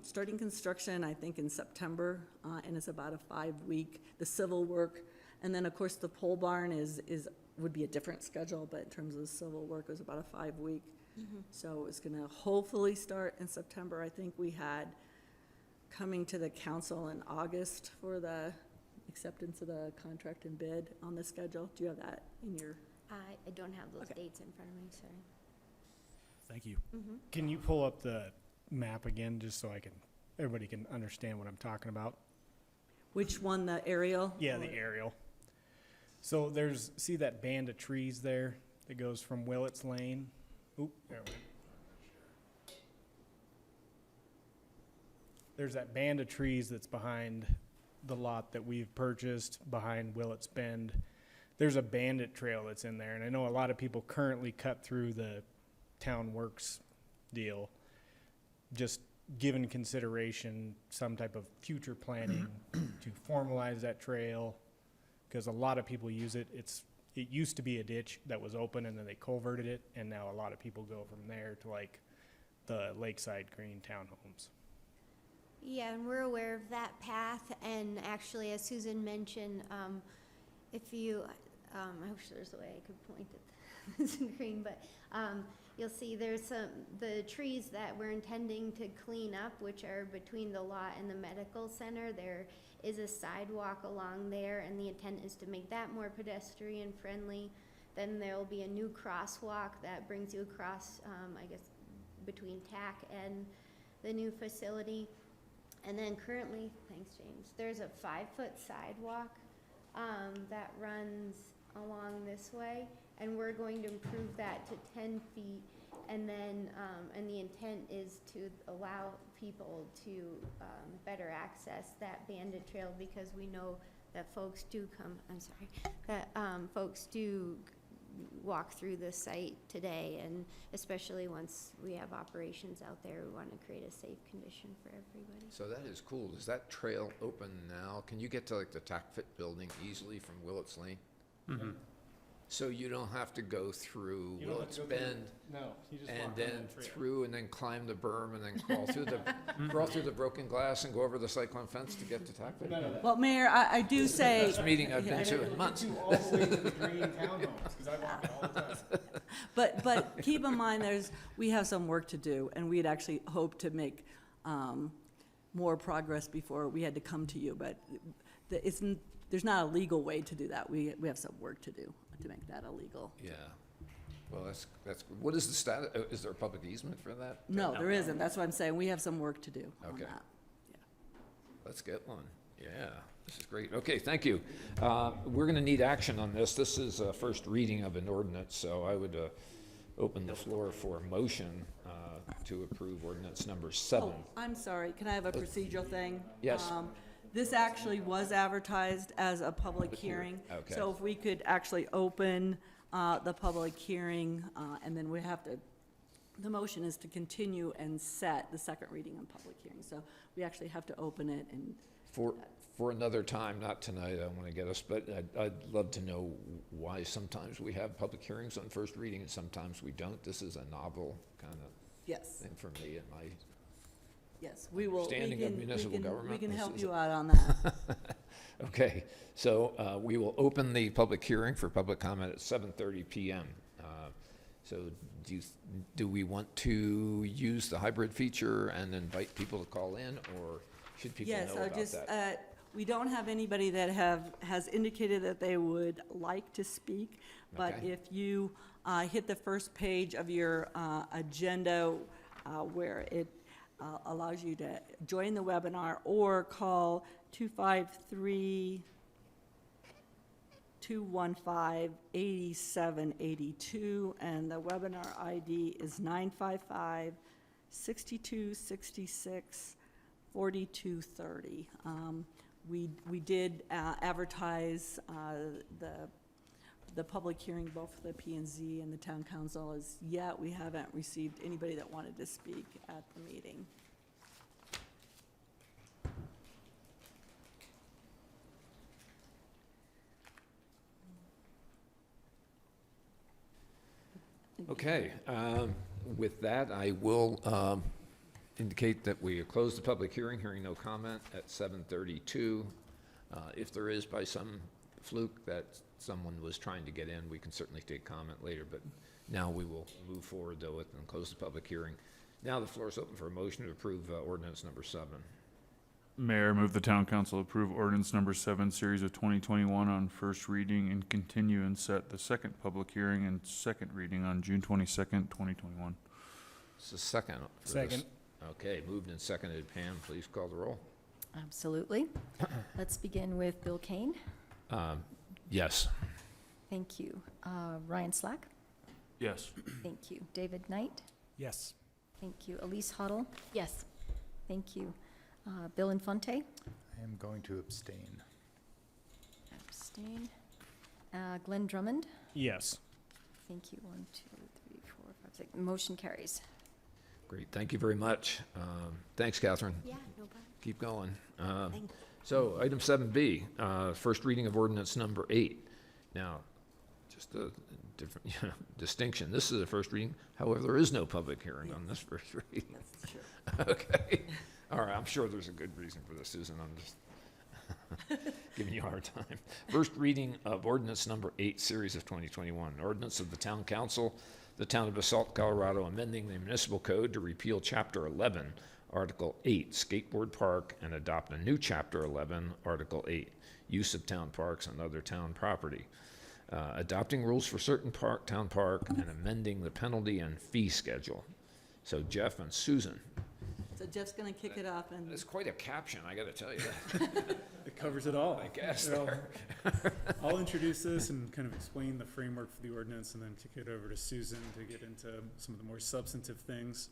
starting construction, I think, in September, and it's about a 5-week, the civil work. And then, of course, the pole barn would be a different schedule, but in terms of the civil work, it was about a 5-week. So it's gonna hopefully start in September. I think we had coming to the council in August for the acceptance of the contract and bid on the schedule. Do you have that in your? I don't have those dates in front of me, sorry. Thank you. Can you pull up the map again, just so everybody can understand what I'm talking about? Which one, the aerial? Yeah, the aerial. So see that band of trees there that goes from Willets Lane? Oop, there we go. There's that band of trees that's behind the lot that we've purchased behind Willets Bend. There's a bandit trail that's in there, and I know a lot of people currently cut through the town works deal. Just given consideration, some type of future planning to formalize that trail, because a lot of people use it. It used to be a ditch that was open, and then they culverted it, and now a lot of people go from there to like the Lakeside Green townhomes. Yeah, and we're aware of that path, and actually, as Susan mentioned, if you, I wish there was a way I could point at the screen, but you'll see there's the trees that we're intending to clean up, which are between the lot and the medical center. There is a sidewalk along there, and the intent is to make that more pedestrian friendly. Then there'll be a new crosswalk that brings you across, I guess, between TAC and the new facility. And then currently, thanks James, there's a 5-foot sidewalk that runs along this way, and we're going to improve that to 10 feet. And then, and the intent is to allow people to better access that bandit trail, because we know that folks do folks do walk through the site today, and especially once we have operations out there, we want to create a safe condition for everybody. So that is cool. Is that trail open now? Can you get to like the TACFIT building easily from Willets Lane? Mm-hmm. So you don't have to go through Willets Bend No, you just and then through and then climb the berm and then crawl through the broken glass and go over the cyclone fence to get to TACFIT? Well, Mayor, I do say. Best meeting I've been to in months. All the way to the green townhomes, because I walk it all the time. But keep in mind, we have some work to do, and we'd actually hoped to make more progress before we had to come to you, but there's not a legal way to do that. We have some work to do to make that illegal. Yeah. Well, that's what is the status? Is there a public easement for that? No, there isn't. That's what I'm saying. We have some work to do on Okay. that. Let's get one. Yeah, this is great. Okay, thank you. We're going to need action on this. This is a first reading of an ordinance, so I would open the floor for a motion to approve ordinance number 7. Oh, I'm sorry. Can I have a procedural thing? Yes. This actually was advertised as a public hearing. Okay. So if we could actually open the public hearing, and then we have to, the motion is to continue and set the second reading on public hearing. So we actually have to open it and. For another time, not tonight, I want to get us, but I'd love to know why sometimes we have public hearings on first reading and sometimes we don't. This is a novel kind of Yes. thing for me and my Yes, we will. understanding of municipal government. We can This help is you out on that. Okay, so we will open the public hearing for public comment at 7:30 PM. So do we want to use the hybrid feature and invite people to call in, or should people know about that? We don't have anybody that has indicated that they would like to speak, but Okay. if you hit the first page of your agenda where it allows you to join the webinar, or call 253-215-8782, and the webinar ID is 955-6266-4230. We did advertise the public hearing, both for the P and Z and the town council, is yet we haven't received anybody that wanted to speak at the meeting. Okay, with that, I will indicate that we close the public hearing, hearing no comment at 7:32. If there is by some fluke that someone was trying to get in, we can certainly take comment later, but now we will move forward though and close the public hearing. Now the floor is open for a motion to approve ordinance number 7. Mayor, move the town council approve ordinance number 7, series of 2021 on first reading and continue and set the second public hearing and second reading on June 22nd, 2021. It's a second. For Second. this. Okay, moved and seconded. Pam, please call the roll. Absolutely. Let's begin with Bill Kane. Yes. Thank you. Ryan Slack. Yes. Thank you. David Knight. Yes. Thank you. Elise Huddle. Yes. Thank you. Bill Infante. I am going to abstain. Abstain. Glenn Drummond. Yes. Thank you. 1, 2, 3, 4, 5, 6. Motion carries. Great, thank you very much. Thanks, Catherine. Yeah, no problem. Keep going. Thank you. So, item 7B, first reading of ordinance number 8. Now, just a different distinction. This is a first reading. However, there is no public hearing on this first reading. That's true. Okay. All right, I'm sure there's a good reason for this, Susan. I'm just giving you a hard time. First reading of ordinance number 8, series of 2021. Ordinance of the Town Council, the Town of Basalt, Colorado, amending the municipal code to repeal Chapter 11, Article 8, Skateboard Park, and adopt a new Chapter 11, Article 8, Use of Town Parks and Other Town Property. Adopting rules for certain town park and amending the penalty and fee schedule. So Jeff and Susan. So Jeff's gonna kick it off and. That's quite a caption, I gotta tell you. It covers it all. I guess. Well, I'll introduce this and kind of explain the framework for the ordinance and then kick it over to Susan to get into some of the more substantive things.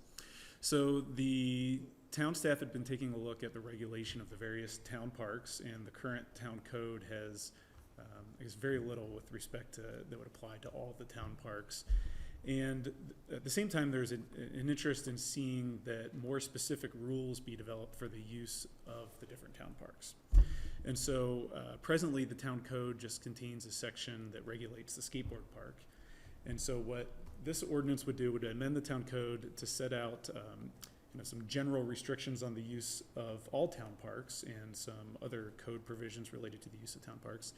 So the town staff had been taking a look at the regulation of the various town parks, and the current town code has, I guess, very little with respect to, that would apply to all the town parks. And at the same time, there's an interest in seeing that more specific rules be developed for the use of the different town parks. And so presently, the town code just contains a section that regulates the skateboard park. And so what this ordinance would do would amend the town code to set out some general restrictions on the use of all town parks and some other code provisions related to the use of town parks,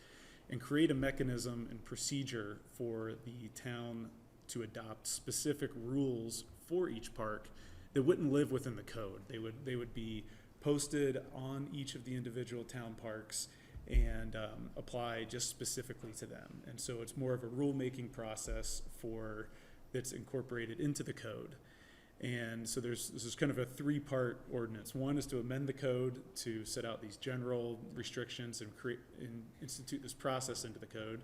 and create a mechanism and procedure for the town to adopt specific rules for each park that wouldn't live within the code. They would be posted on each of the individual town parks and apply just specifically to them. And so it's more of a rule-making process that's incorporated into the code. And so this is kind of a 3-part ordinance. One is to amend the code to set out these general restrictions and institute this process into the code.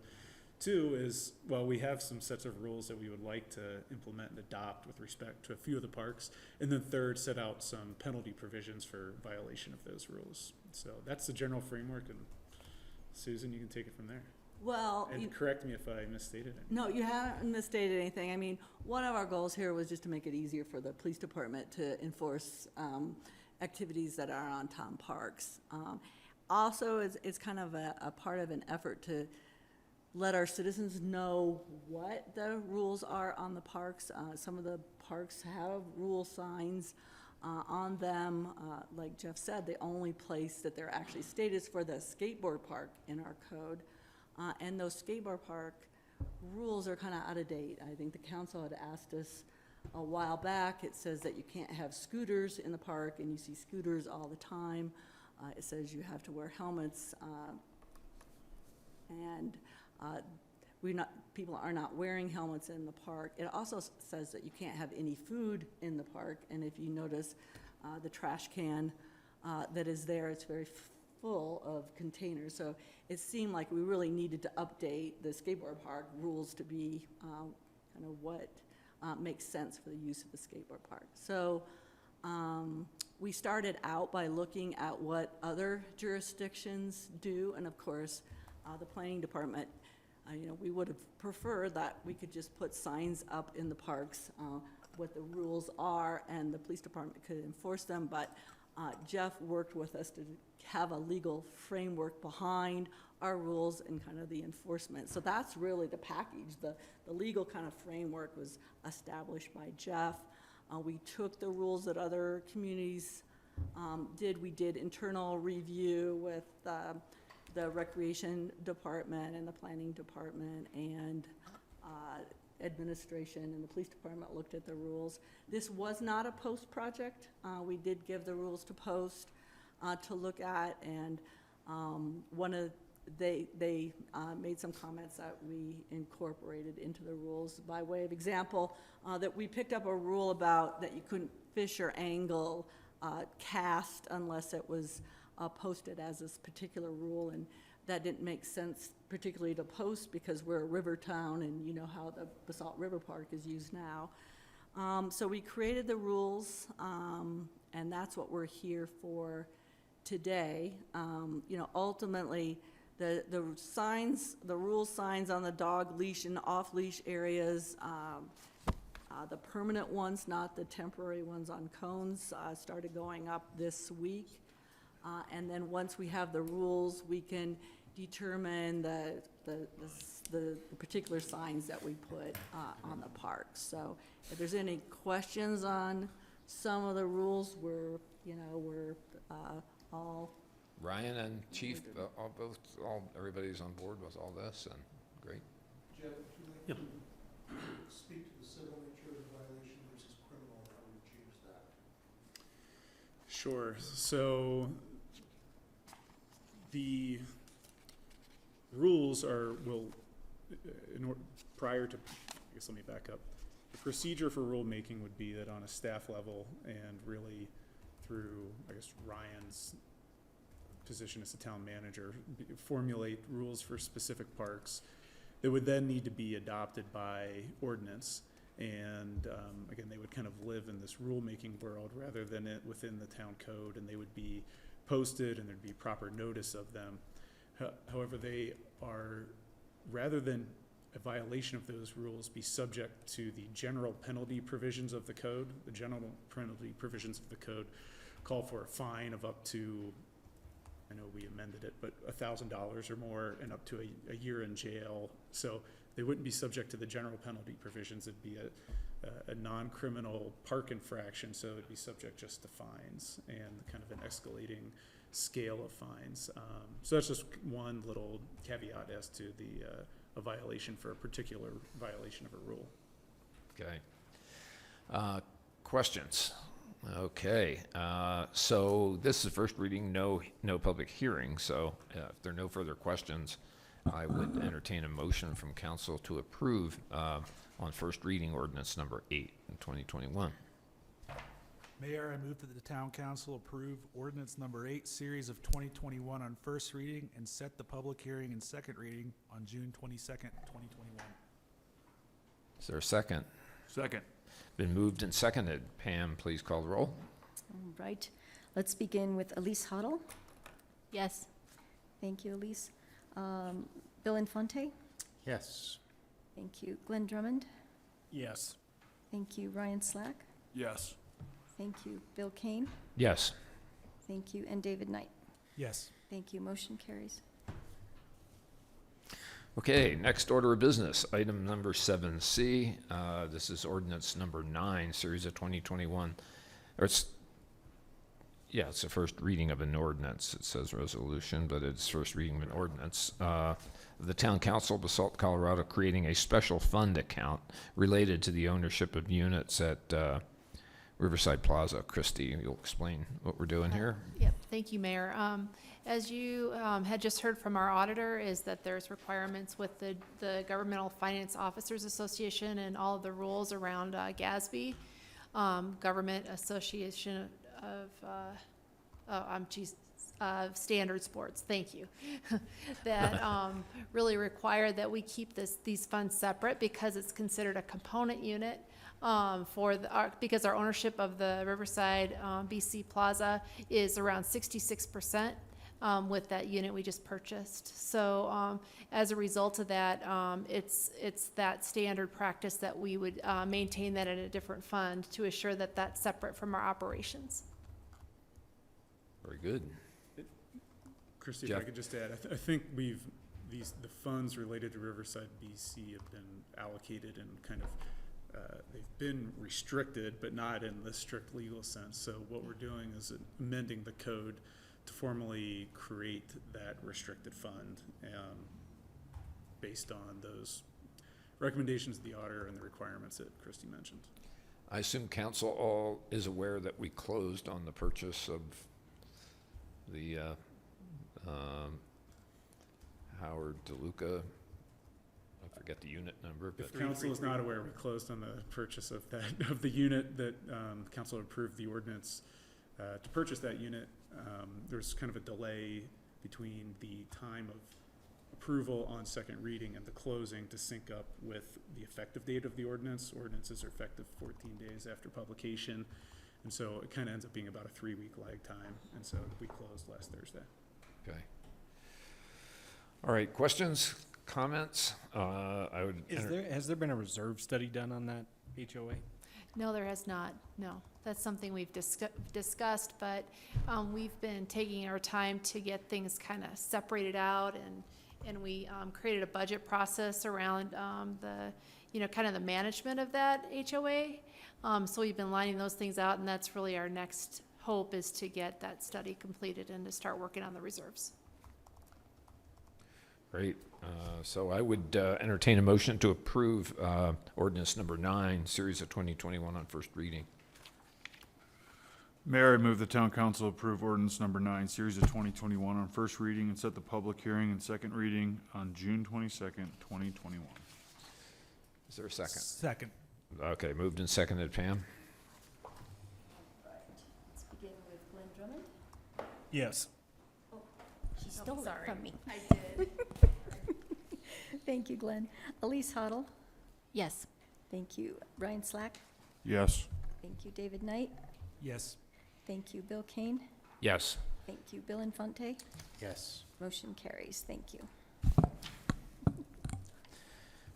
2 is, well, we have some sets of rules that we would like to implement and adopt with respect to a few of the parks. And then 3rd, set out some penalty provisions for violation of those rules. So that's the general framework, and Susan, you can take it from there. Well, And correct me if I misstated it. no, you haven't misstated anything. I mean, one of our goals here was just to make it easier for the police department to enforce activities that are on town parks. Also, it's kind of a part of an effort to let our citizens know what the rules are on the parks. Some of the parks have rule signs on them. Like Jeff said, the only place that they're actually stated is for the skateboard park in our code. And those skateboard park rules are kind of out of date. I think the council had asked us a while back. It says that you can't have scooters in the park, and you see scooters all the time. It says you have to wear helmets, and people are not wearing helmets in the park. It also says that you can't have any food in the park, and if you notice the trash can that is there, it's very full of containers. So it seemed like we really needed to update the skateboard park rules to be kind of what makes sense for the use of the skateboard park. So we started out by looking at what other jurisdictions do, and of course, the planning department we would have preferred that we could just put signs up in the parks, what the rules are, and the police department could enforce them, but Jeff worked with us to have a legal framework behind our rules and kind of the enforcement. So that's really the package. The legal kind of framework was established by Jeff. We took the rules that other communities did. We did internal review with the recreation department and the planning department, and administration and the police department looked at the rules. This was not a post project. We did give the rules to post to look at, and they made some comments that we incorporated into the rules. By way of example, that we picked up a rule about that you couldn't fish or angle cast unless it was posted as this particular rule, and that didn't make sense particularly to post because we're a river town and you know how the Basalt River Park is used now. So we created the rules, and that's what we're here for today. Ultimately, the signs, the rule signs on the dog leash and off-leash areas, the permanent ones, not the temporary ones on cones, started going up this week. And then once we have the rules, we can determine the particular signs that we put on the park. So if there's any questions on some of the rules, we're all. Ryan and Chief, everybody's on board with all this, and great. Jeff, would you like to speak to the civil nature of the violation versus criminal, how would you choose that? Sure. So the rules prior to, I guess let me back up. The procedure for rulemaking would be that on a staff level and really through, I guess, Ryan's position as the town manager, formulate rules for specific parks that would then need to be adopted by ordinance. And again, they would kind of live in this rulemaking world rather than it within the town code, and they would be posted and there'd be proper notice of them. However, they are, rather than a violation of those rules be subject to the general penalty provisions of the code, the general penalty provisions of the code call for a fine of up to, I know we amended it, but $1,000 or more and up to a year in jail. So they wouldn't be subject to the general penalty provisions. It'd be a non-criminal park infraction, so it'd be subject just to fines and kind of an escalating scale of fines. So that's just one little caveat as to a violation for a particular violation of a rule. Okay. Questions? Okay. So this is first reading, no public hearing. So if there are no further questions, I would entertain a motion from council to approve on first reading ordinance number 8 in 2021. Mayor, I move that the town council approve ordinance number 8, series of 2021 on first reading and set the public hearing and second reading on June 22nd, 2021. Is there a second? Second. Been moved and seconded. Pam, please call the roll. All right. Let's begin with Elise Hoddle. Yes. Thank you, Elise. Bill Infante. Yes. Thank you. Glenn Drummond. Yes. Thank you. Ryan Slack. Yes. Thank you. Bill Kane. Yes. Thank you. And David Knight. Yes. Thank you. Motion carries. Okay, next order of business, item number 7C. This is ordinance number 9, series of 2021. It's the first reading of an ordinance. It says resolution, but it's first reading of an ordinance. The Town Council, Basalt, Colorado, creating a special fund account related to the ownership of units at Riverside Plaza. Christie, you'll explain what we're doing here? Yep, thank you, Mayor. As you had just heard from our auditor, is that there's requirements with the Governmental Finance Officers Association and all of the rules around GASB, Government Association of Standard Sports, thank you, that really require that we keep these funds separate because it's considered a component unit because our ownership of the Riverside BC Plaza is around 66%. with that unit we just purchased. So as a result of that, it's that standard practice that we would maintain that in a different fund to assure that that's separate from our operations. Very good. Christie, if Jeff? I could just add, I think the funds related to Riverside BC have been allocated and kind of, they've been restricted, but not in the strict legal sense. So what we're doing is amending the code to formally create that restricted fund, based on those recommendations of the auditor and the requirements that Christie mentioned. I assume council all is aware that we closed on the purchase of the Howard DeLuca, I forget the unit number, but. If council is not aware, we closed on the purchase of that, of the unit that council approved the ordinance to purchase that unit. There's kind of a delay between the time of approval on second reading and the closing to sync up with the effective date of the ordinance. Ordinances are effective 14 days after publication. And so it kind of ends up being about a 3-week lag time. And so we closed last Thursday. Okay. All right, questions, comments? I would. Has there been a reserve study done on that HOA? No, there has not. No, that's something we've discussed, but we've been taking our time to get things kind of separated out, and we created a budget process around kind of the management of that HOA. So we've been lining those things out, and that's really our next hope, is to get that study completed and to start working on the reserves. Great. So I would entertain a motion to approve ordinance number 9, series of 2021 on first reading. Mayor, I move the town council approve ordinance number 9, series of 2021 on first reading and set the public hearing and second reading on June 22nd, 2021. Is there a second? Second. Okay, moved and seconded. Pam? Let's begin with Glenn Drummond. Yes. She stole it from me. I did. Thank you, Glenn. Elise Hoddle. Yes. Thank you. Ryan Slack. Yes. Thank you, David Knight. Yes. Thank you, Bill Kane. Yes. Thank you, Bill Infante. Yes. Motion carries. Thank you.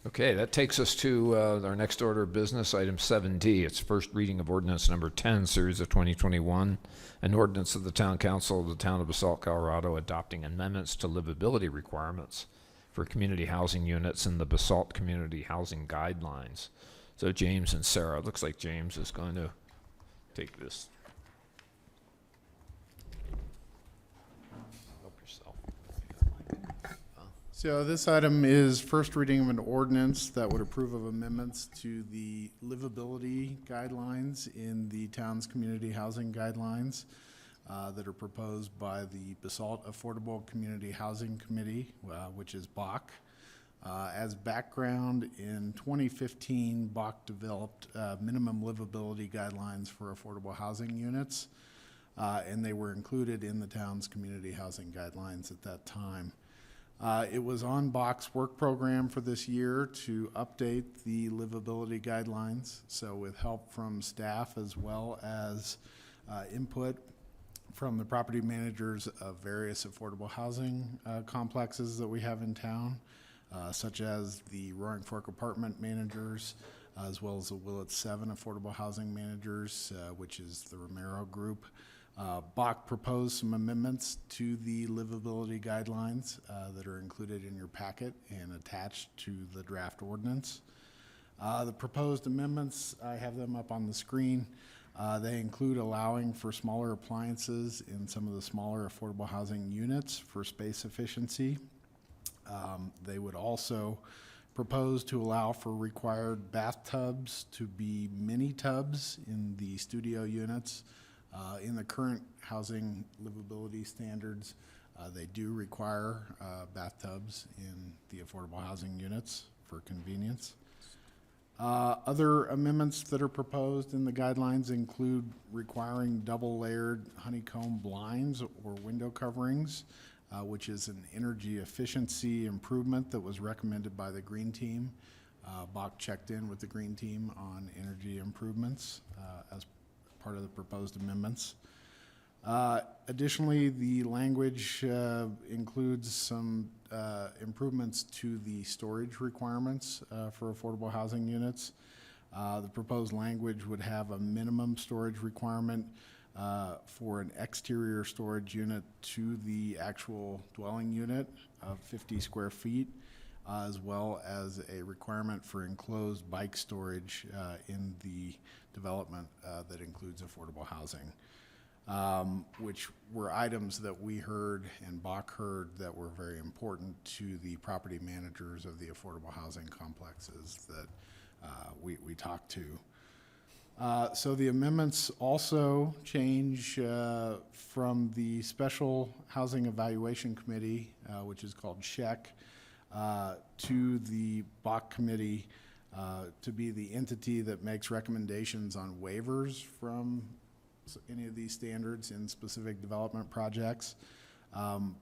Okay, that takes us to our next order of business, item 7D. It's first reading of ordinance number 10, series of 2021, an ordinance of the Town Council of the Town of Basalt, Colorado, adopting amendments to livability requirements for community housing units in the Basalt Community Housing Guidelines. So James and Sarah, it looks like James is going to take this. Help yourself. So this item is first reading of an ordinance that would approve of amendments to the livability guidelines in the town's community housing guidelines that are proposed by the Basalt Affordable Community Housing Committee, which is BAC. As background, in 2015, BAC developed minimum livability guidelines for affordable housing units, and they were included in the town's community housing guidelines at that time. It was on BAC's work program for this year to update the livability guidelines. So with help from staff as well as input from the property managers of various affordable housing complexes that we have in town, such as the Roaring Fork apartment managers, as well as the Willits 7 affordable housing managers, which is the Romero group. BAC proposed some amendments to the livability guidelines that are included in your packet and attached to the draft ordinance. The proposed amendments, I have them up on the screen. They include allowing for smaller appliances in some of the smaller affordable housing units for space efficiency. They would also propose to allow for required bathtubs to be mini tubs in the studio units. In the current housing livability standards, they do require bathtubs in the affordable housing units for convenience. Other amendments that are proposed in the guidelines include requiring double-layered honeycomb blinds or window coverings, which is an energy efficiency improvement that was recommended by the Green Team. BAC checked in with the Green Team on energy improvements as part of the proposed amendments. Additionally, the language includes some improvements to the storage requirements for affordable housing units. The proposed language would have a minimum storage requirement for an exterior storage unit to the actual dwelling unit of 50 square feet, as well as a requirement for enclosed bike storage in the development that includes affordable housing, which were items that we heard and Bach heard that were very important to the property managers of the affordable housing complexes that we talked to. So the amendments also change from the Special Housing Evaluation Committee, which is called SHEC, to the Bach Committee to be the entity that makes recommendations on waivers from any of these standards in specific development projects.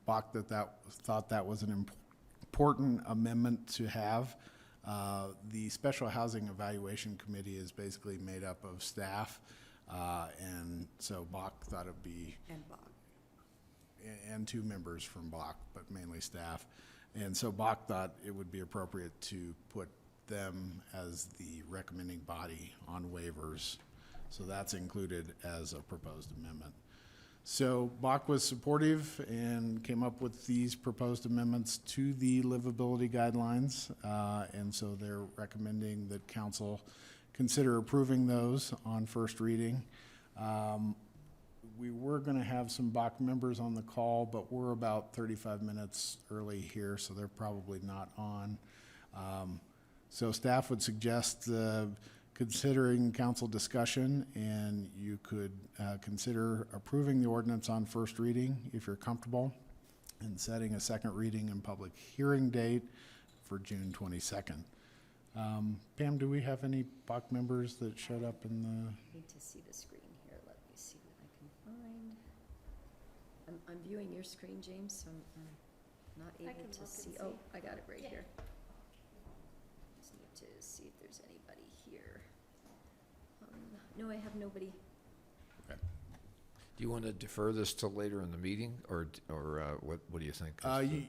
Bach thought that was an important amendment to have. The Special Housing Evaluation Committee is basically made up of staff, and so Bach thought it'd be... And Bach. And two members from Bach, but mainly staff. And so Bach thought it would be appropriate to put them as the recommending body on waivers. So that's included as a proposed amendment. So Bach was supportive and came up with these proposed amendments to the livability guidelines. And so they're recommending that council consider approving those on first reading. We were going to have some Bach members on the call, but we're about 35 minutes early here, so they're probably not on. So staff would suggest considering council discussion, and you could consider approving the ordinance on first reading if you're comfortable, and setting a second reading and public hearing date for June 22nd. Pam, do we have any Bach members that showed up in the... I need to see the screen here. Let me see what I can find. I'm viewing your screen, James, so I'm not able to see. Oh, I got it right here. Just need to see if there's anybody here. No, I have nobody. Okay. Do you want to defer this till later in the meeting, or what do you think?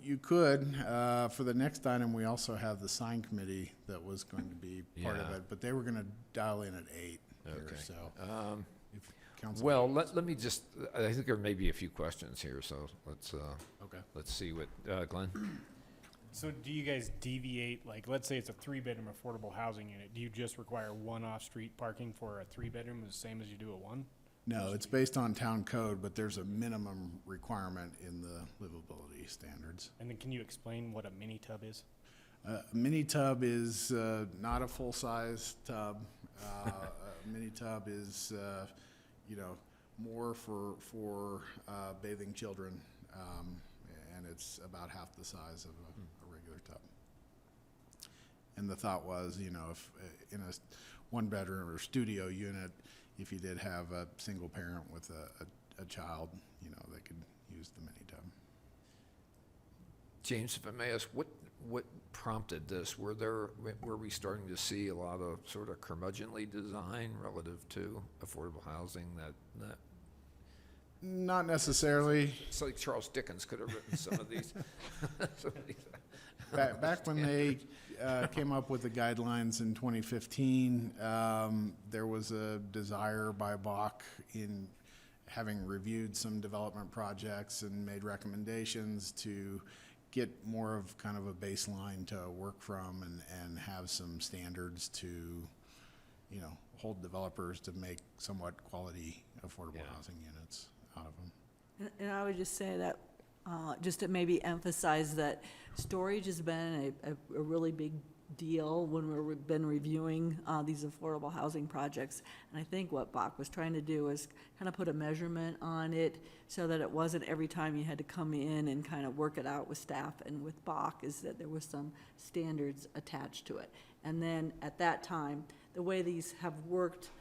You could. For the next item, we also have the sign committee that was going to be part of Yeah. it, but they were going to dial in at 8 here, Okay. so. If council- Well, let me just, I think there may be a few questions here, so Okay. let's see what, Glenn? So do you guys deviate, like, let's say it's a 3-bedroom affordable housing unit, do you just require one off-street parking for a 3-bedroom the same as you do a 1? No, it's based on town code, but there's a minimum requirement in the livability standards. And then can you explain what a mini tub is? A mini tub is not a full-size tub. A mini tub is, more for bathing children, and it's about half the size of a regular tub. And the thought was, if in a one-bedroom or studio unit, if you did have a single parent with a child, they could use the mini tub. James, if I may ask, what prompted this? Were we starting to see a lot of sort of curmudgeonly design relative to affordable housing that Not necessarily. it's like Charles Dickens could have written some of these. Back when they came up with the guidelines in 2015, there was a desire by Bach, in having reviewed some development projects and made recommendations, to get more of kind of a baseline to work from and have some standards to, hold developers to make somewhat quality affordable housing units out of them. And I would just say that, just to maybe emphasize that storage has been a really big deal when we've been reviewing these affordable housing projects. And I think what Bach was trying to do is kind of put a measurement on it so that it wasn't every time you had to come in and kind of work it out with staff and with Bach, is that there was some standards attached to it. And then at that time, the way these have worked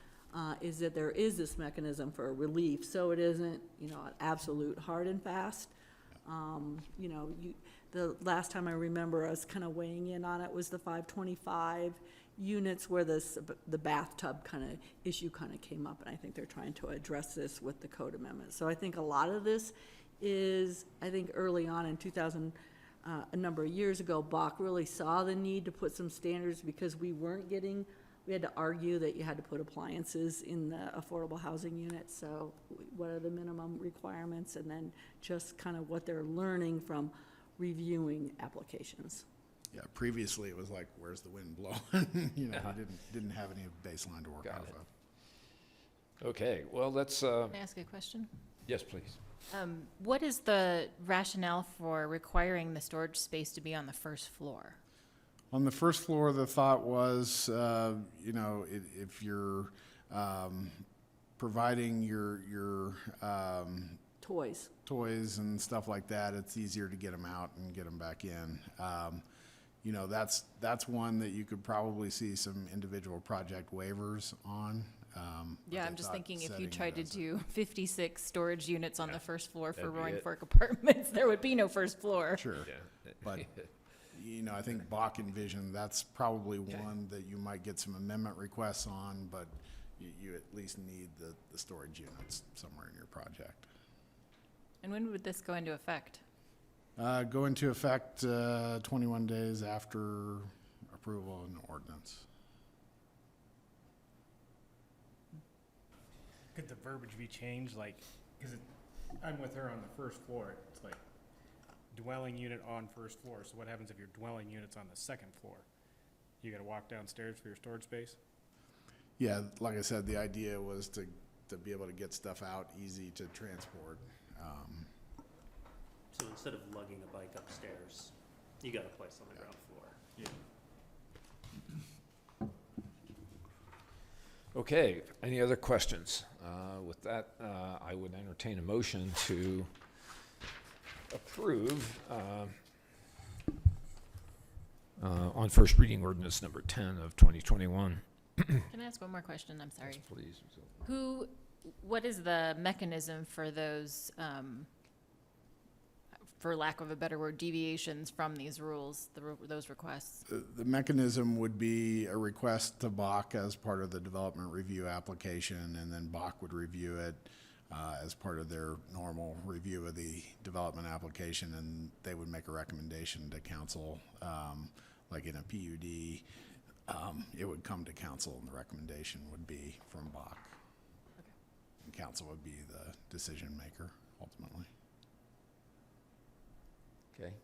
is that there is this mechanism for relief, so it isn't, an absolute hard and fast. The last time I remember us kind of weighing in on it was the 525, units where the bathtub kind of issue kind of came up, and I think they're trying to address this with the code amendment. So I think a lot of this is, I think early on in 2000, a number of years ago, Bach really saw the need to put some standards because we had to argue that you had to put appliances in the affordable housing unit. So what are the minimum requirements, and then just kind of what they're learning from reviewing applications. Yeah, previously it was like, where's the wind blowing? You know, we didn't have any baseline to work Got off it. of. Okay, well, let's, Can I ask a question? yes, please. What is the rationale for requiring the storage space to be on the first floor? On the first floor, the thought was, you know, if you're providing your toys and stuff like that, it's easier to get them out and get them back in. You know, that's one that you could probably see some individual project waivers on. Yeah, I'm just thinking if you setting tried it to do 56 storage units on the first floor for that'd be Roaring it. Fork Apartments, there would be no first floor. Sure. Yeah. But, you know, I think Bach envisioned that's probably one that you might get some amendment requests on, but you at least need the storage units somewhere in your project. And when would this go into effect? Go into effect 21 days after approval of an ordinance. Could the verbiage be changed, like, because I'm with her on the first floor, it's like dwelling unit on first floor, so what happens if your dwelling unit's on the second floor? You gotta walk downstairs for your storage space? Yeah, like I said, the idea was to be able to get stuff out easy to transport. So instead of lugging a bike upstairs, you got a place on the ground floor. Yeah. Okay, any other questions? With that, I would entertain a motion to approve on first reading ordinance number 10 of 2021. Can I ask one more question? I'm sorry. Yes, please. What is the mechanism for those, for lack of a better word, deviations from these rules, those requests? The mechanism would be a request to Bach as part of the development review application, and then Bach would review it as part of their normal review of the development application, and they would make a recommendation to council, like in a PUD. It would come to council, and the recommendation would be from Bach. Okay. And council would be the decision maker ultimately. Okay.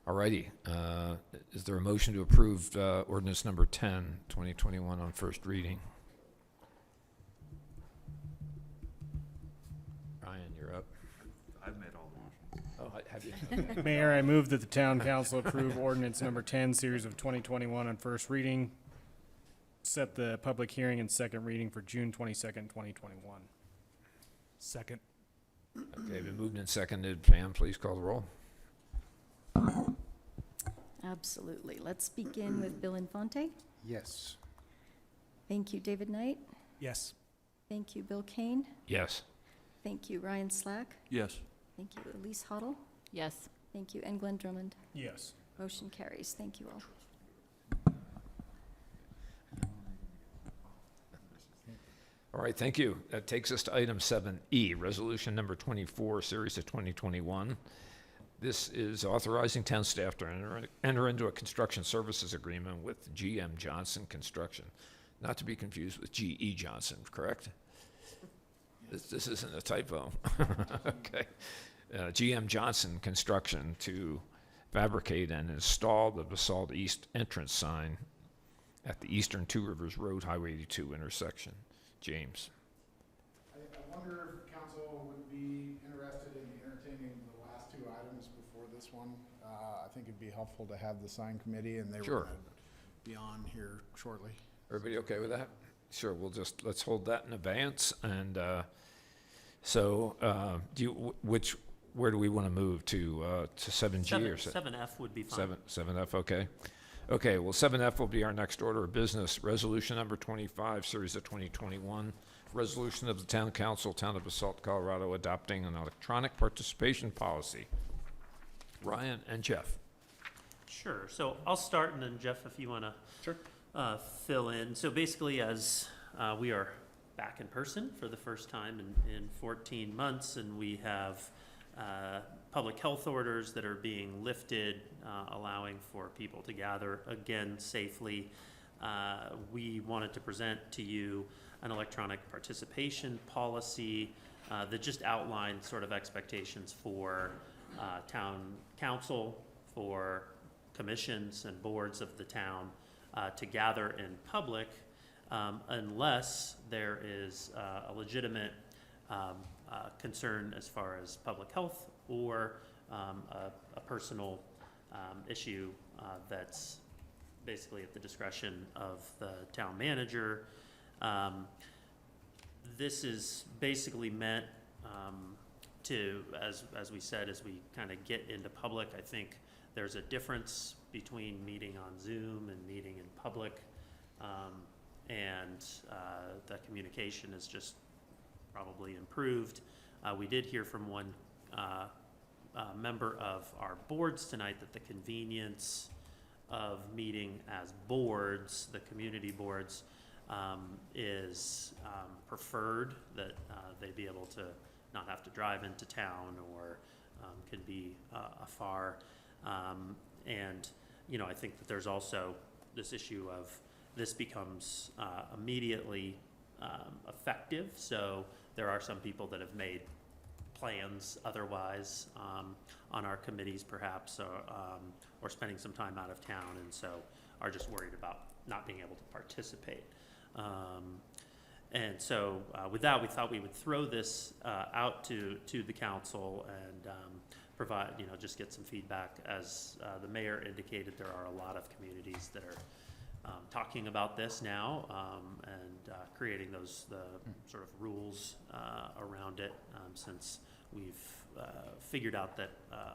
All righty. Is there a motion to approve ordinance number 10, 2021 on first reading? Ryan, you're up. I've made all the motions. Oh, have you? Okay. Mayor, I move that the town council approve ordinance number 10, series of 2021 on first reading. Set the public hearing and second reading for June 22nd, 2021. Second. Okay, been moved and seconded. Pam, please call the roll. Absolutely. Let's begin with Bill Infante. Yes. Thank you, David Knight. Yes. Thank you, Bill Kane. Yes. Thank you, Ryan Slack. Yes. Thank you, Elise Huddle. Yes. Thank you, and Glenn Drummond. Yes. Motion carries. Thank you all. All right, thank you. That takes us to item 7E, resolution number 24, series of 2021. This is authorizing town staff to enter into a construction services agreement with GM Johnson Construction, not to be confused with GE Johnson, correct? This isn't a typo. Okay. GM Johnson Construction to fabricate and install the Basalt East entrance sign at the Eastern Two Rivers Road Highway 82 intersection. James. I wonder if council would be interested in entertaining the last two items before this one. I think it'd be helpful to have the sign committee, and they were Sure. gonna be on here shortly. Everybody okay with that? Sure, let's hold that in abeyance. And where do we want to move to 7G or 7F would be fine. 7F, okay. Okay, well, 7F will be our next order of business. Resolution number 25, series of 2021. Resolution of the Town Council, Town of Basalt, Colorado, adopting an electronic participation policy. Ryan and Jeff. Sure. So I'll start, and then Jeff, if you want to fill in. So basically, as we are back in person for the first time in 14 months, and we have public health orders that are being lifted, allowing for people to gather again safely, we wanted to present to you an electronic participation policy that just outlined sort of expectations for town council, for commissions and boards of the town to gather in public unless there is a legitimate concern as far as public health or a personal issue that's basically at the discretion of the town manager. This is basically meant to, as we said, as we kind of get into public, I think there's a difference between meeting on Zoom and meeting in public, and the communication is just probably improved. We did hear from one member of our boards tonight that the convenience of meeting as boards, the community boards, is preferred, that they be able to not have to drive into town or could be afar. And, you know, I think that there's also this issue of this becomes immediately effective. So there are some people that have made plans otherwise on our committees perhaps, or spending some time out of town, and so are just worried about not being able to participate. And so with that, we thought we would throw this out to the council and provide, you know, just get some feedback. As the mayor indicated, there are a lot of communities that are talking about this now and creating the sort of rules around it, since we've figured out that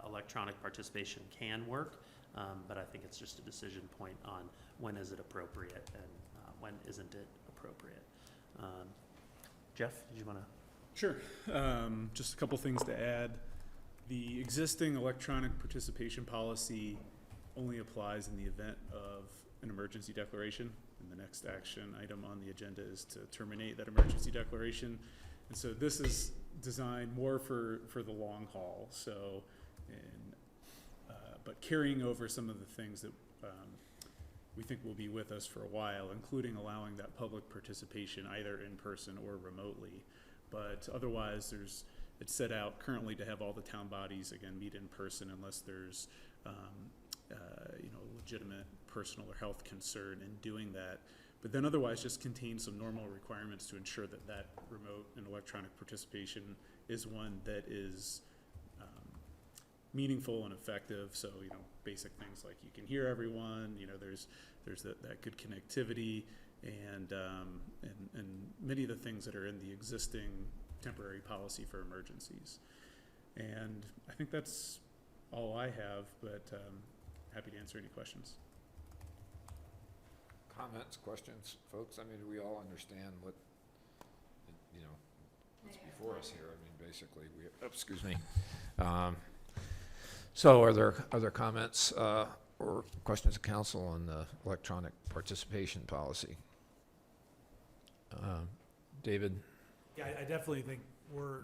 electronic participation can work, but I think it's just a decision point on when is it appropriate and when isn't it appropriate. Jeff, did you want to? Sure. Just a couple things to add. The existing electronic participation policy only applies in the event of an emergency declaration, and the next action item on the agenda is to terminate that emergency declaration. And so this is designed more for the long haul. So, but carrying over some of the things that we think will be with us for a while, including allowing that public participation either in person or remotely. But otherwise, it's set out currently to have all the town bodies again meet in person unless there's you know, legitimate personal or health concern in doing that. But then otherwise just contain some normal requirements to ensure that that remote and electronic participation is one that is meaningful and effective. So, you know, basic things like you can hear everyone, you know, there's that good connectivity, and many of the things that are in the existing temporary policy for emergencies. And I think that's all I have, but happy to answer any questions. Comments, questions, folks? I mean, we all understand what, you know, what's before us here. I mean, basically, excuse me. So are there comments or questions of council on the electronic participation policy? David? Yeah, I definitely think we're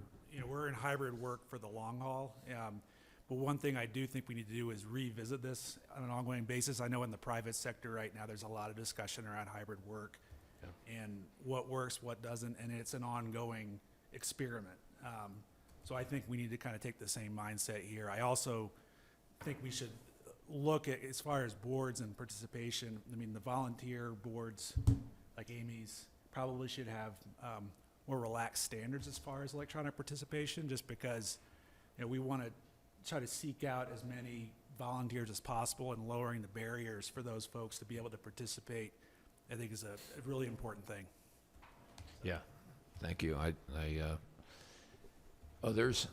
in hybrid work for the long haul. But one thing I do think we need to do is revisit this on an ongoing basis. I know in the private sector right now, there's a lot of discussion around hybrid work and what works, what doesn't, and it's an ongoing experiment. So I think we need to kind of take the same mindset here. I also think we should look at, as far as boards and participation, I mean, the volunteer boards like Amy's probably should have more relaxed standards as far as electronic participation, just because, you know, we want to try to seek out as many volunteers as possible, and lowering the barriers for those folks to be able to participate, I think, is a really important thing. Yeah, thank you. Others?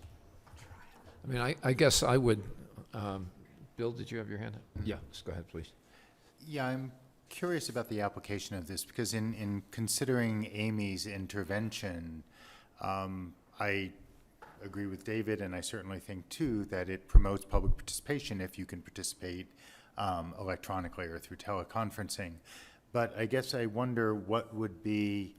I mean, I guess I would, Bill, did you have your hand up? Yeah, just go ahead, please. Yeah, I'm curious about the application of this, because in considering Amy's intervention, I agree with David, and I certainly think too that it promotes public participation if you can participate electronically or through teleconferencing. But I guess I wonder what would be,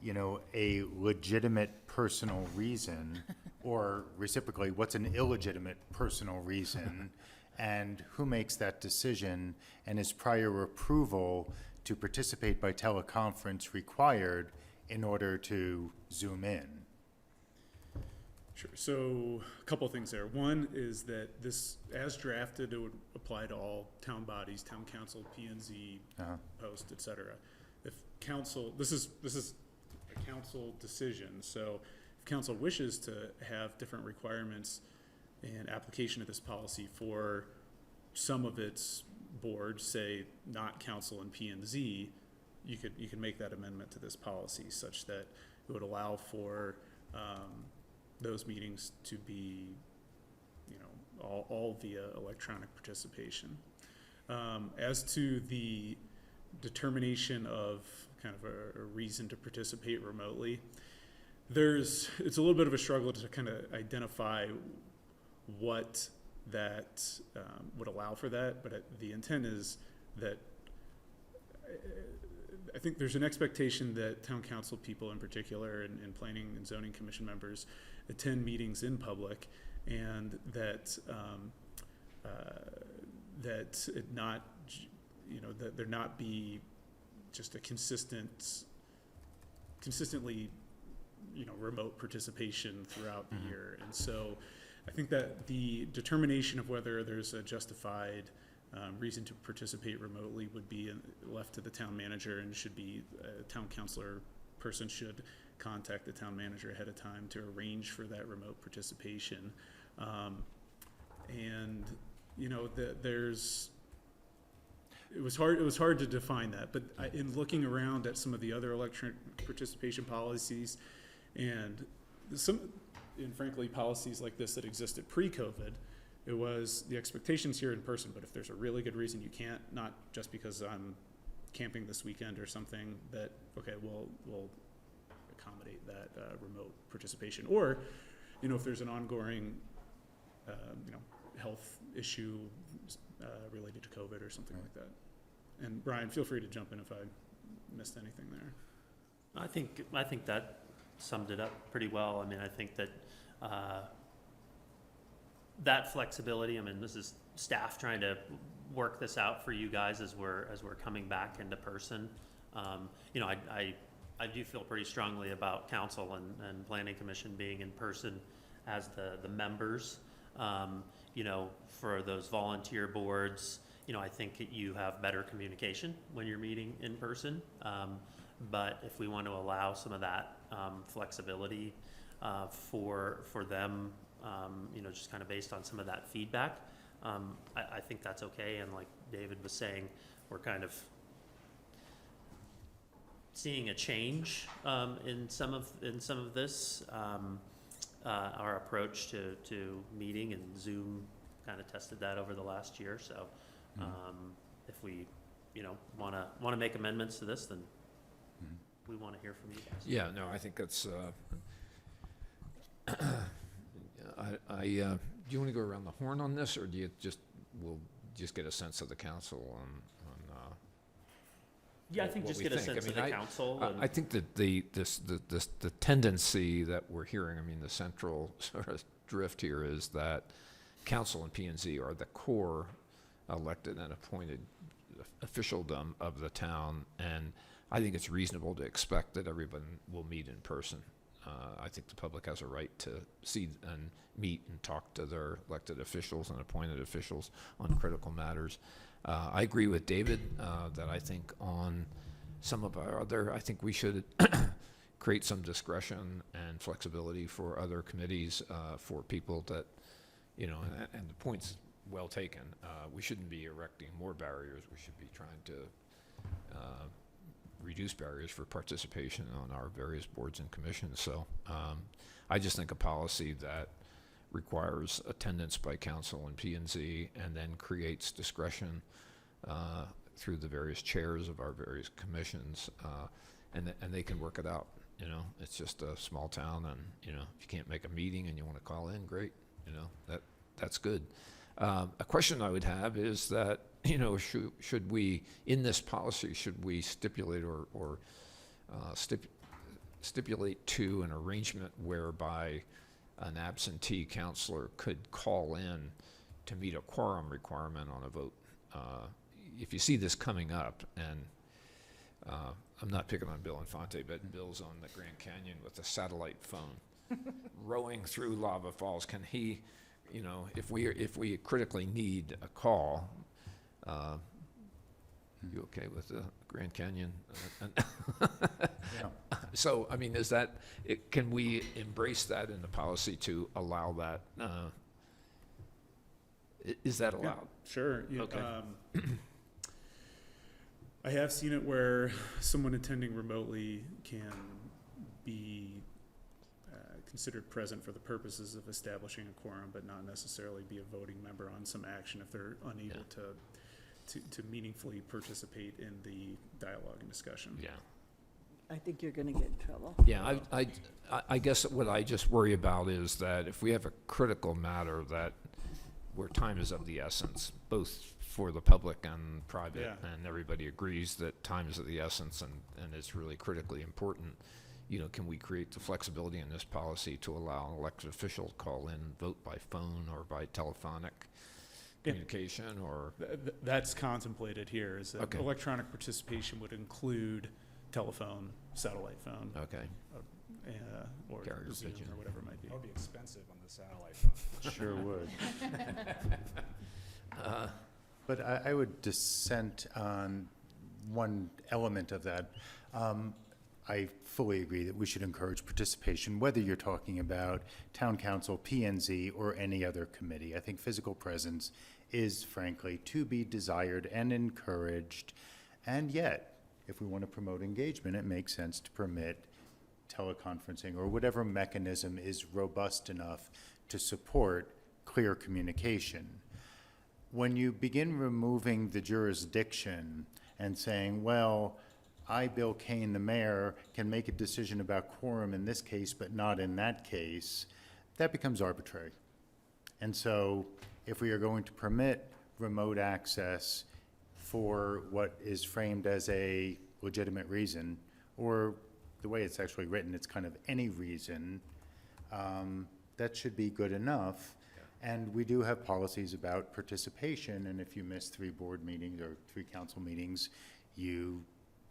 you know, a legitimate personal reason, or reciprocally, what's an illegitimate personal reason, and who makes that decision, and is prior approval to participate by teleconference required in order to Zoom in? Sure. So a couple of things there. One is that this, as drafted, it would apply to all town bodies, town council, P and Z, post, et cetera. If council, this is a council decision. So if council wishes to have different requirements and application of this policy for some of its boards, say not council and P and Z, you could make that amendment to this policy such that it would allow for those meetings to be, you know, all via electronic participation. As to the determination of kind of a reason to participate remotely, it's a little bit of a struggle to kind of identify what that would allow for that, but the intent is that I think there's an expectation that town council people in particular and planning and zoning commission members attend meetings in public, and that that it not, you know, that there not be just a consistently, you know, remote participation throughout the year. And so I think that the determination of whether there's a justified reason to participate remotely would be left to the town manager, and should be a town councilor person should contact the town manager ahead of time to arrange for that remote participation. And you know, it was hard to define that, but in looking around at some of the other electronic participation policies and frankly policies like this that existed pre-COVID, it was the expectations here in person, but if there's a really good reason you can't, not just because I'm camping this weekend or something, that, okay, we'll accommodate that remote participation. Or, you know, if there's an ongoing, you know, health issue related to COVID or something like that. And Brian, feel free to jump in if I missed anything there. I think that summed it up pretty well. I mean, I think that that flexibility, I mean, this is staff trying to work this out for you guys as we're coming back into person. You know, I do feel pretty strongly about council and planning commission being in person as the members. You know, for those volunteer boards, you know, I think you have better communication when you're meeting in person. But if we want to allow some of that flexibility for them, you know, just kind of based on some of that feedback, I think that's okay. And like David was saying, we're kind of seeing a change in some of this. Our approach to meeting, and Zoom kind of tested that over the last year. So if we, you know, want to make amendments to this, then we want to hear from you guys. Yeah, no, I think that's, do you want to go around the horn on this, or we'll just get a sense of the council on yeah, I think what just we get a think? sense of the council. I think that the tendency that we're hearing, I mean, the central sort of drift here is that council and P&Z are the core elected and appointed officialdom of the town, and I think it's reasonable to expect that everyone will meet in person. I think the public has a right to see and meet and talk to their elected officials and appointed officials on critical matters. I agree with David that I think on some of our I think we should create some discretion and flexibility for other committees, for people that, you know, and the point's well taken. We shouldn't be erecting more barriers. We should be trying to reduce barriers for participation on our various boards and commissions. So I just think a policy that requires attendance by council and P&Z and then creates discretion through the various chairs of our various commissions, and they can work it out. You know, it's just a small town, and, you know, if you can't make a meeting and you want to call in, great. You know, that's good. A question I would have is that, you know, should we, in this policy, should we stipulate or stipulate to an arrangement whereby an absentee counselor could call in to meet a quorum requirement on a vote? If you see this coming up, and I'm not picking on Bill Infante, but Bill's on the Grand Canyon with a satellite phone, rowing through lava falls, can he, you know, if we critically need a call, you okay with the Grand Canyon? So, I mean, can we embrace that in the policy to allow that? Is that allowed? Sure. Yeah, Okay. I have seen it where someone attending remotely can be considered present for the purposes of establishing a quorum, but not necessarily be a voting member on some action if they're unable to meaningfully participate in the dialogue and discussion. Yeah. I think you're gonna get in trouble. Yeah, I guess what I just worry about is that if we have a critical matter that where time is of the essence, both for the public and private, Yeah. and everybody agrees that time is of the essence and it's really critically important, you know, can we create the flexibility in this policy to allow an elected official to call in, vote by phone or by telephonic communication, or? That's contemplated here, is that Okay. electronic participation would include telephone, satellite phone. Okay. Or Carrier Zoom pigeon. or whatever it might be. That would be expensive on the satellite phone. Sure would. But I would dissent on one element of that. I fully agree that we should encourage participation, whether you're talking about town council, P&Z, or any other committee. I think physical presence is frankly to be desired and encouraged. And yet, if we want to promote engagement, it makes sense to permit teleconferencing or whatever mechanism is robust enough to support clear communication. When you begin removing the jurisdiction and saying, well, I, Bill Kane, the mayor, can make a decision about quorum in this case, but not in that case, that becomes arbitrary. And so if we are going to permit remote access for what is framed as a legitimate reason, or the way it's actually written, it's kind of any reason, that should be good enough. And we do have policies about participation, and if you miss 3 board meetings or 3 council meetings,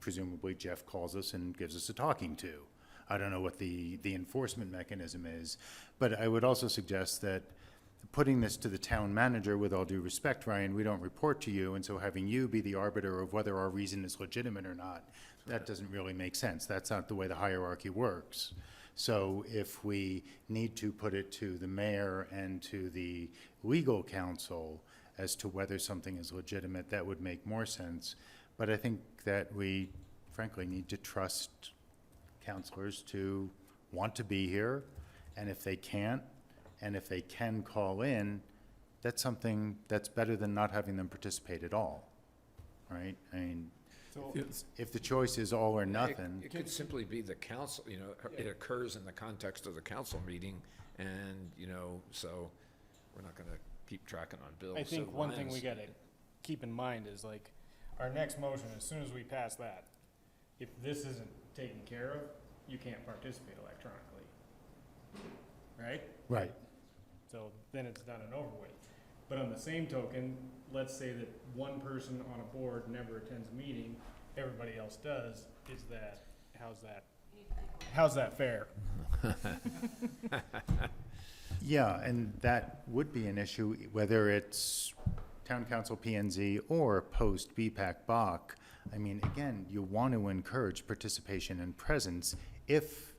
presumably Jeff calls us and gives us a talking to. I don't know what the enforcement mechanism is, but I would also suggest that putting this to the town manager, with all due respect, Ryan, we don't report to you, and so having you be the arbiter of whether our reason is legitimate or not, that doesn't really make sense. That's not the way the hierarchy works. So if we need to put it to the mayor and to the legal counsel as to whether something is legitimate, that would make more sense. But I think that we frankly need to trust counselors to want to be here, and if they can't, and if they can call in, that's something that's better than not having them participate at all, right? I mean, if the choice is all or nothing. It could simply be the council, you know, it occurs in the context of the council meeting, and, you know, so we're not gonna keep tracking on bills. I think So one thing we Ryan's- gotta keep in mind is like, our next motion, as soon as we pass that, if this isn't taken care of, you can't participate electronically. Right? Right. So then it's done and over with. But on the same token, let's say that one person on a board never attends a meeting, everybody else does, how's that fair? Yeah, and that would be an issue, whether it's town council P&Z or post BPAC Bach. I mean, again, you want to encourage participation and presence if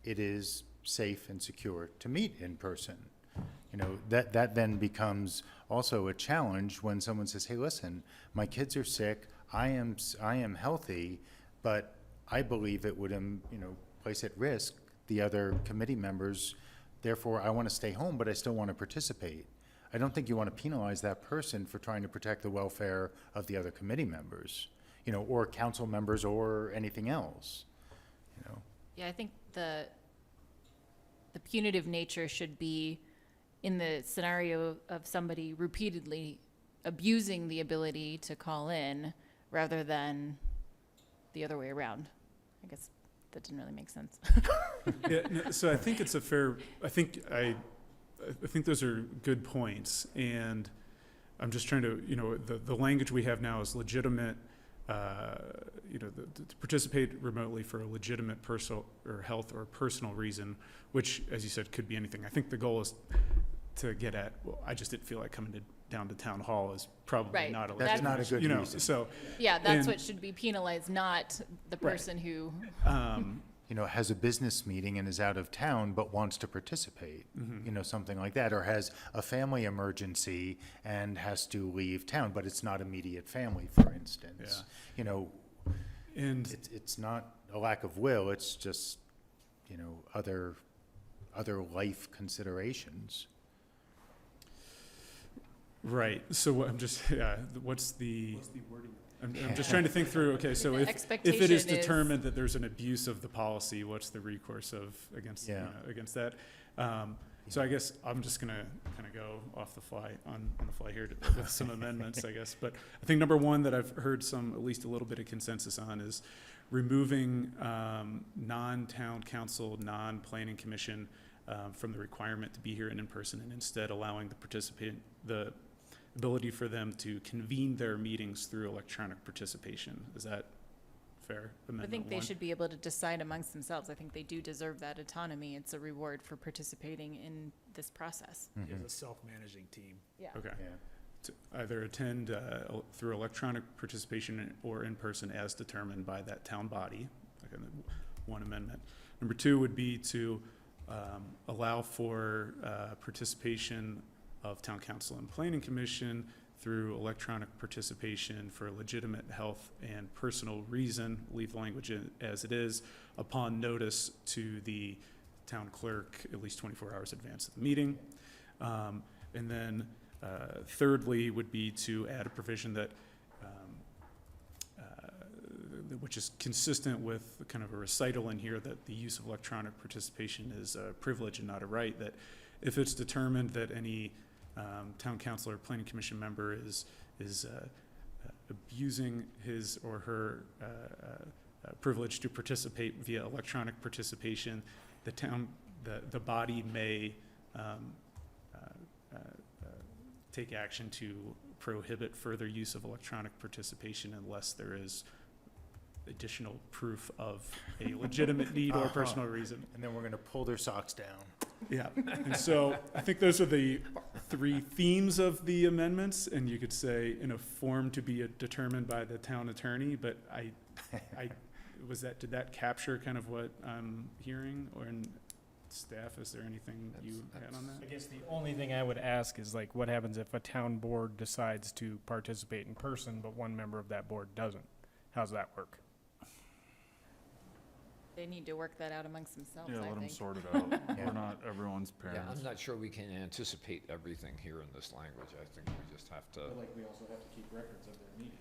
it is safe and secure to meet in person. You know, that then becomes also a challenge when someone says, hey, listen, my kids are sick, I am healthy, but I believe it would, place at risk the other committee members. Therefore, I want to stay home, but I still want to participate. I don't think you want to penalize that person for trying to protect the welfare of the other committee members, or council members or anything else, Yeah, I think the punitive nature should be in the scenario of somebody repeatedly abusing the ability to call in rather than the other way around. I guess that didn't really make sense. Yeah, no, so I think it's a fair, I think those are good points, and I'm just trying to, the language we have now is legitimate, to participate remotely for a legitimate personal or health or personal reason, which, as you said, could be anything. I think the goal is to get at, well, I just didn't feel like coming down to town hall is probably Right. not a That's legitimate not a good reason, reason. So, Yeah, that's and- what should be penalized, not the Right. person who, Has a business meeting and is out of town but wants to participate, something like that, or has a family emergency and has to leave town, but it's not immediate family, for instance. and It's not a lack of will, it's just, other life considerations. right. So what I'm just, what's the wording? I'm just trying to think through, okay, so The if it expectation is is- determined that there's an abuse of the policy, what's the recourse against that? So I guess I'm just gonna kind of go off the fly, on the fly here with some amendments, I guess. But I think number one that I've heard at least a little bit of consensus on is removing non-town council, non-planning commission from the requirement to be here and in person, and instead allowing the ability for them to convene their meetings through electronic participation. Is that fair? I Amendment think they one? should be able to decide amongst themselves. I think they do deserve that autonomy. It's a reward for participating in this process. As a self-managing team. Yeah. Okay. To either attend through electronic participation or in person as determined by that town body. Okay, one amendment. Number two would be to allow for participation of town council and planning commission through electronic participation for a legitimate health and personal reason, leave the language as it is, upon notice to the town clerk at least 24 hours advance of the meeting. And then thirdly would be to add a provision that which is consistent with kind of a recital in here that the use of electronic participation is a privilege and not a right, that if it's determined that any town council or planning commission member is abusing his or her privilege to participate via electronic participation, the body may take action to prohibit further use of electronic participation unless there is additional proof of a legitimate need or personal reason. And then we're gonna pull their socks down. Yeah, and so I think those are the three themes of the amendments, and you could say in a form to be determined by the town attorney, but did that capture kind of what I'm hearing, or in staff, is there anything you had on I that? guess the only thing I would ask is like, what happens if a town board decides to participate in person, but one member of that board doesn't? How's that work? They need to work that out amongst themselves, Yeah, I let them think. sort it out. We're not everyone's Yeah, parents. I'm not sure we can anticipate everything here in this language. I think we just have to. like we also have to keep records of their meetings.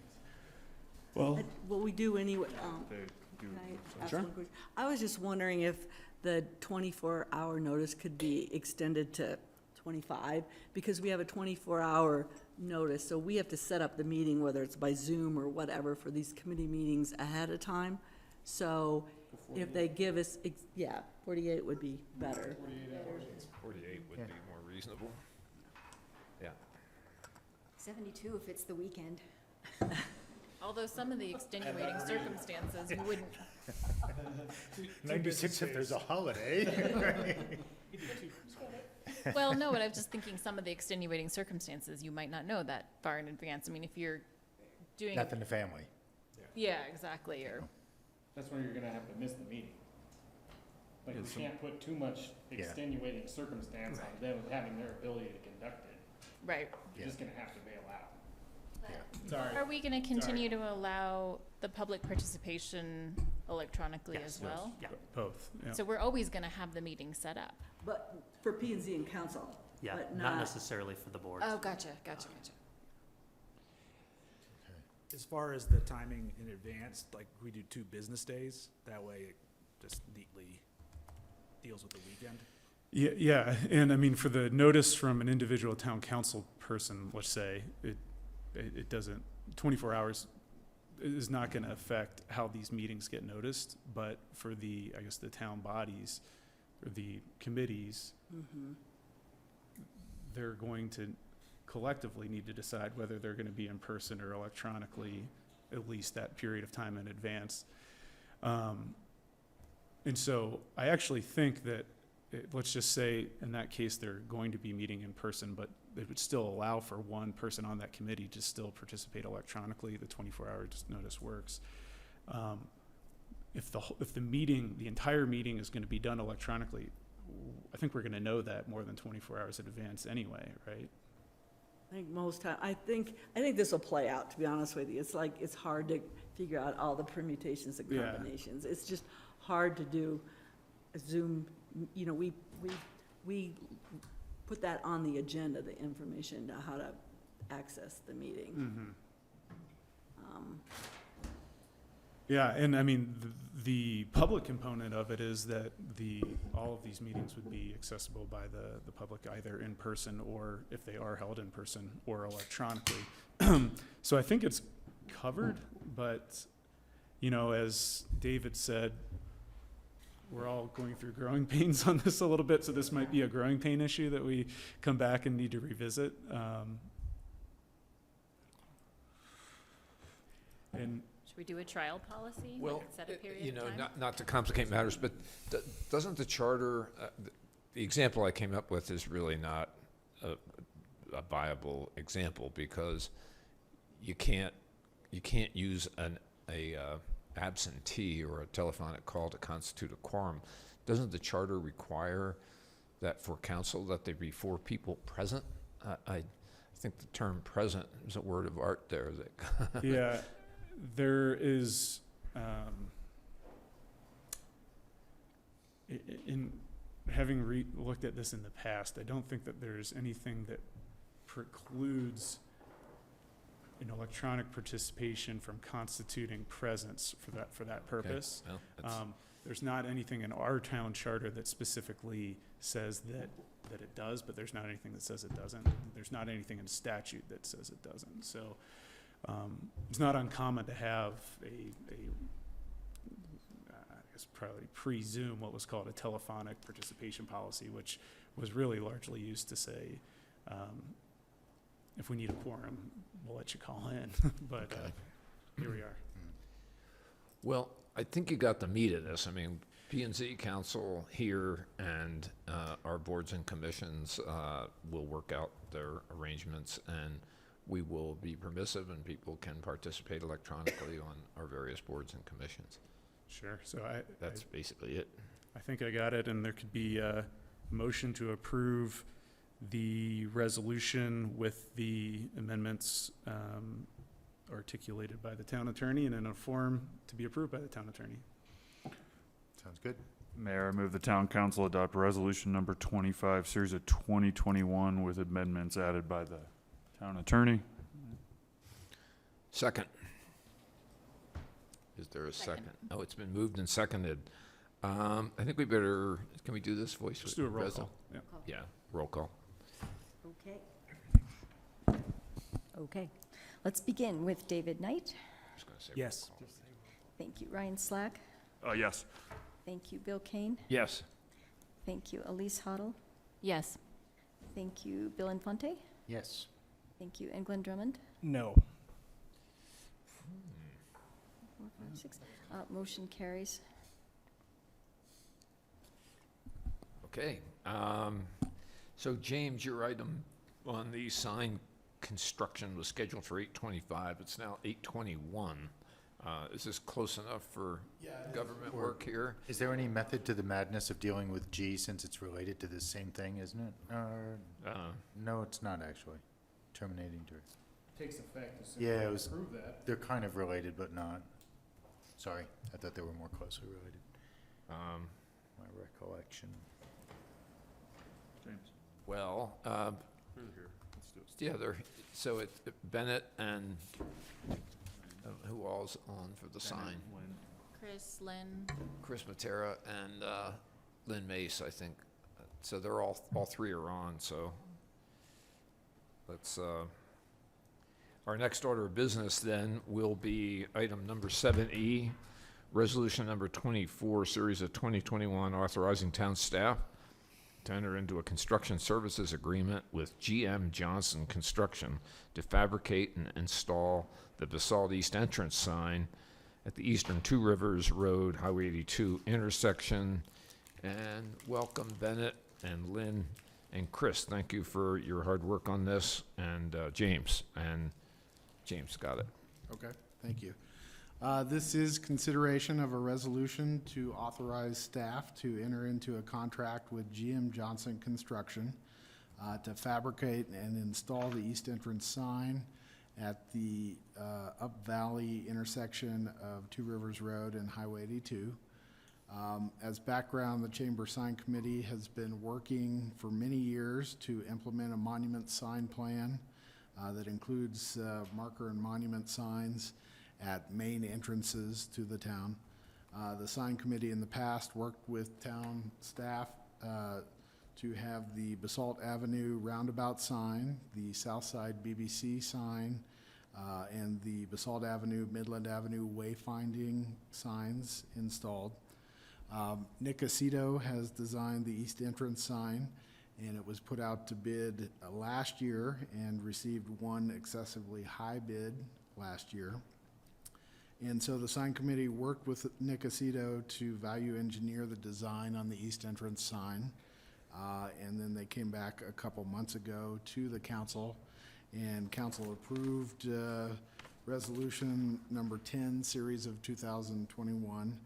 Well, What we do anyway, They do. can I ask Sure. one question? I was just wondering if the 24-hour notice could be extended to 25, because we have a 24-hour notice, so we have to set up the meeting, whether it's by Zoom or whatever, for these committee meetings ahead of time. So if they give us, 48 would be better. 48 would be more reasonable. Yeah. 72 if it's the weekend. Although some of the extenuating circumstances, you wouldn't, 96 if there's a holiday. well, no, but I was just thinking some of the extenuating circumstances, you might not know that far in advance. I mean, if you're doing, Death in the family. yeah, exactly, or, That's where you're gonna have to miss the meeting. Like, Yeah, we some- can't put too much extenuating circumstance on them having their ability to conduct it. right. You're just gonna have to bail out. Are we gonna continue to allow the public participation electronically as well? Yeah, both, yeah. So we're always gonna have the meeting set up? But for P and Z and council, yeah, but not not, necessarily for the boards. Oh, gotcha. As far as the timing in advance, like we do 2 business days, that way it just neatly deals with the weekend. Yeah, and I mean, for the notice from an individual town council person, let's say, it doesn't, 24 hours is not gonna affect how these meetings get noticed, but for the, I guess, the town bodies, or the committees, they're going to collectively need to decide whether they're gonna be in person or electronically, at least that period of time in advance. And so I actually think that, let's just say, in that case, they're going to be meeting in person, but it would still allow for one person on that committee to still participate electronically. The 24-hour notice works. If the meeting, the entire meeting is going to be done electronically, I think we're going to know that more than 24 hours in advance anyway, right? I think most time, I think this will play out, to be honest with you. It's like, it's hard to figure out all the permutations and Yeah. combinations. It's just hard to do a Zoom, you know, we put that on the agenda, the information to how to access the meeting. Yeah, and I mean, the public component of it is that all of these meetings would be accessible by the public, either in person, or if they are held in person, or electronically. So I think it's covered, but, you know, as David said, we're all going through growing pains on this a little bit, so this might be a growing pain issue that we come back and need to revisit. And Should we do a trial policy? Well, Like set a period you of know, time? not to complicate matters, but doesn't the charter, the example I came up with is really not a viable example, because you can't use a absentee or a telephonic call to constitute a quorum. Doesn't the charter require that for council that there be 4 people present? I think the term present is a word of art there. yeah, there is, in having looked at this in the past, I don't think that there's anything that precludes an electronic participation from constituting presence for that purpose. Okay. Well, There's not anything in our town charter that specifically says that it does, but there's not anything that says it doesn't. There's not anything in statute that says it doesn't. So it's not uncommon to have I guess probably pre-Zoom, what was called a telephonic participation policy, which was really largely used to say, if we need a quorum, we'll let you call in. But here we are. Well, I think you got the meat of this. I mean, P&Z Council here and our boards and commissions will work out their arrangements, and we will be permissive, and people can participate electronically on our various boards and commissions. Sure. So That's basically it. I think I got it, and there could be a motion to approve the resolution with the amendments articulated by the town attorney and in a form to be approved by the town attorney. Sounds good. Mayor, I move the town council adopt resolution number 25, series of 2021, with amendments added by the town attorney. Second. Is there a second? Oh, it's been moved and seconded. I think we better, can we do this voice? Just do a roll Reza? call. Yeah. Yeah, roll call. Okay, let's begin with David Knight. I was gonna say Yes. roll call. Thank you, Ryan Slack. Yes. Thank you, Bill Kane. Yes. Thank you, Elise Hoddle. Yes. Thank you, Bill Infante. Yes. Thank you, and Glenn Drummond. No. 4, 5, 6. Motion carries. Okay. So James, your item on the sign construction was scheduled for 8:25. It's now 8:21. Is this close enough for government work here? Is there any method to the madness of dealing with G, since it's related to the same thing, isn't it? No, it's not actually. Terminating to. Takes effect as soon Yeah, as it we was, approve that. they're kind of related, but not. Sorry, I thought they were more closely related. My recollection. James. Well, Through here. Let's do it. yeah, so it's Bennett and who all's on for the sign? Chris, Lynn, Chris Matera and Lynn Mace, I think. So they're all three are on, so let's, our next order of business then will be item number 7E, resolution number 24, series of 2021, authorizing town staff to enter into a construction services agreement with GM Johnson Construction to fabricate and install the Basalt East entrance sign at the Eastern Two Rivers Road, Highway 82 intersection. And welcome Bennett and Lynn and Chris. Thank you for your hard work on this. And James got it. Okay, thank you. This is consideration of a resolution to authorize staff to enter into a contract with GM Johnson Construction to fabricate and install the east entrance sign at the Up Valley intersection of Two Rivers Road and Highway 82. As background, the Chamber Sign Committee has been working for many years to implement a monument sign plan that includes marker and monument signs at main entrances to the town. The sign committee in the past worked with town staff to have the Basalt Avenue roundabout sign, the Southside BBC sign, and the Basalt Avenue, Midland Avenue wayfinding signs installed. Nick Aceto has designed the east entrance sign, and it was put out to bid last year and received one excessively high bid last year. And so the sign committee worked with Nick Aceto to value engineer the design on the east entrance sign. And then they came back a couple months ago to the council, and council approved resolution number 10, series of 2021.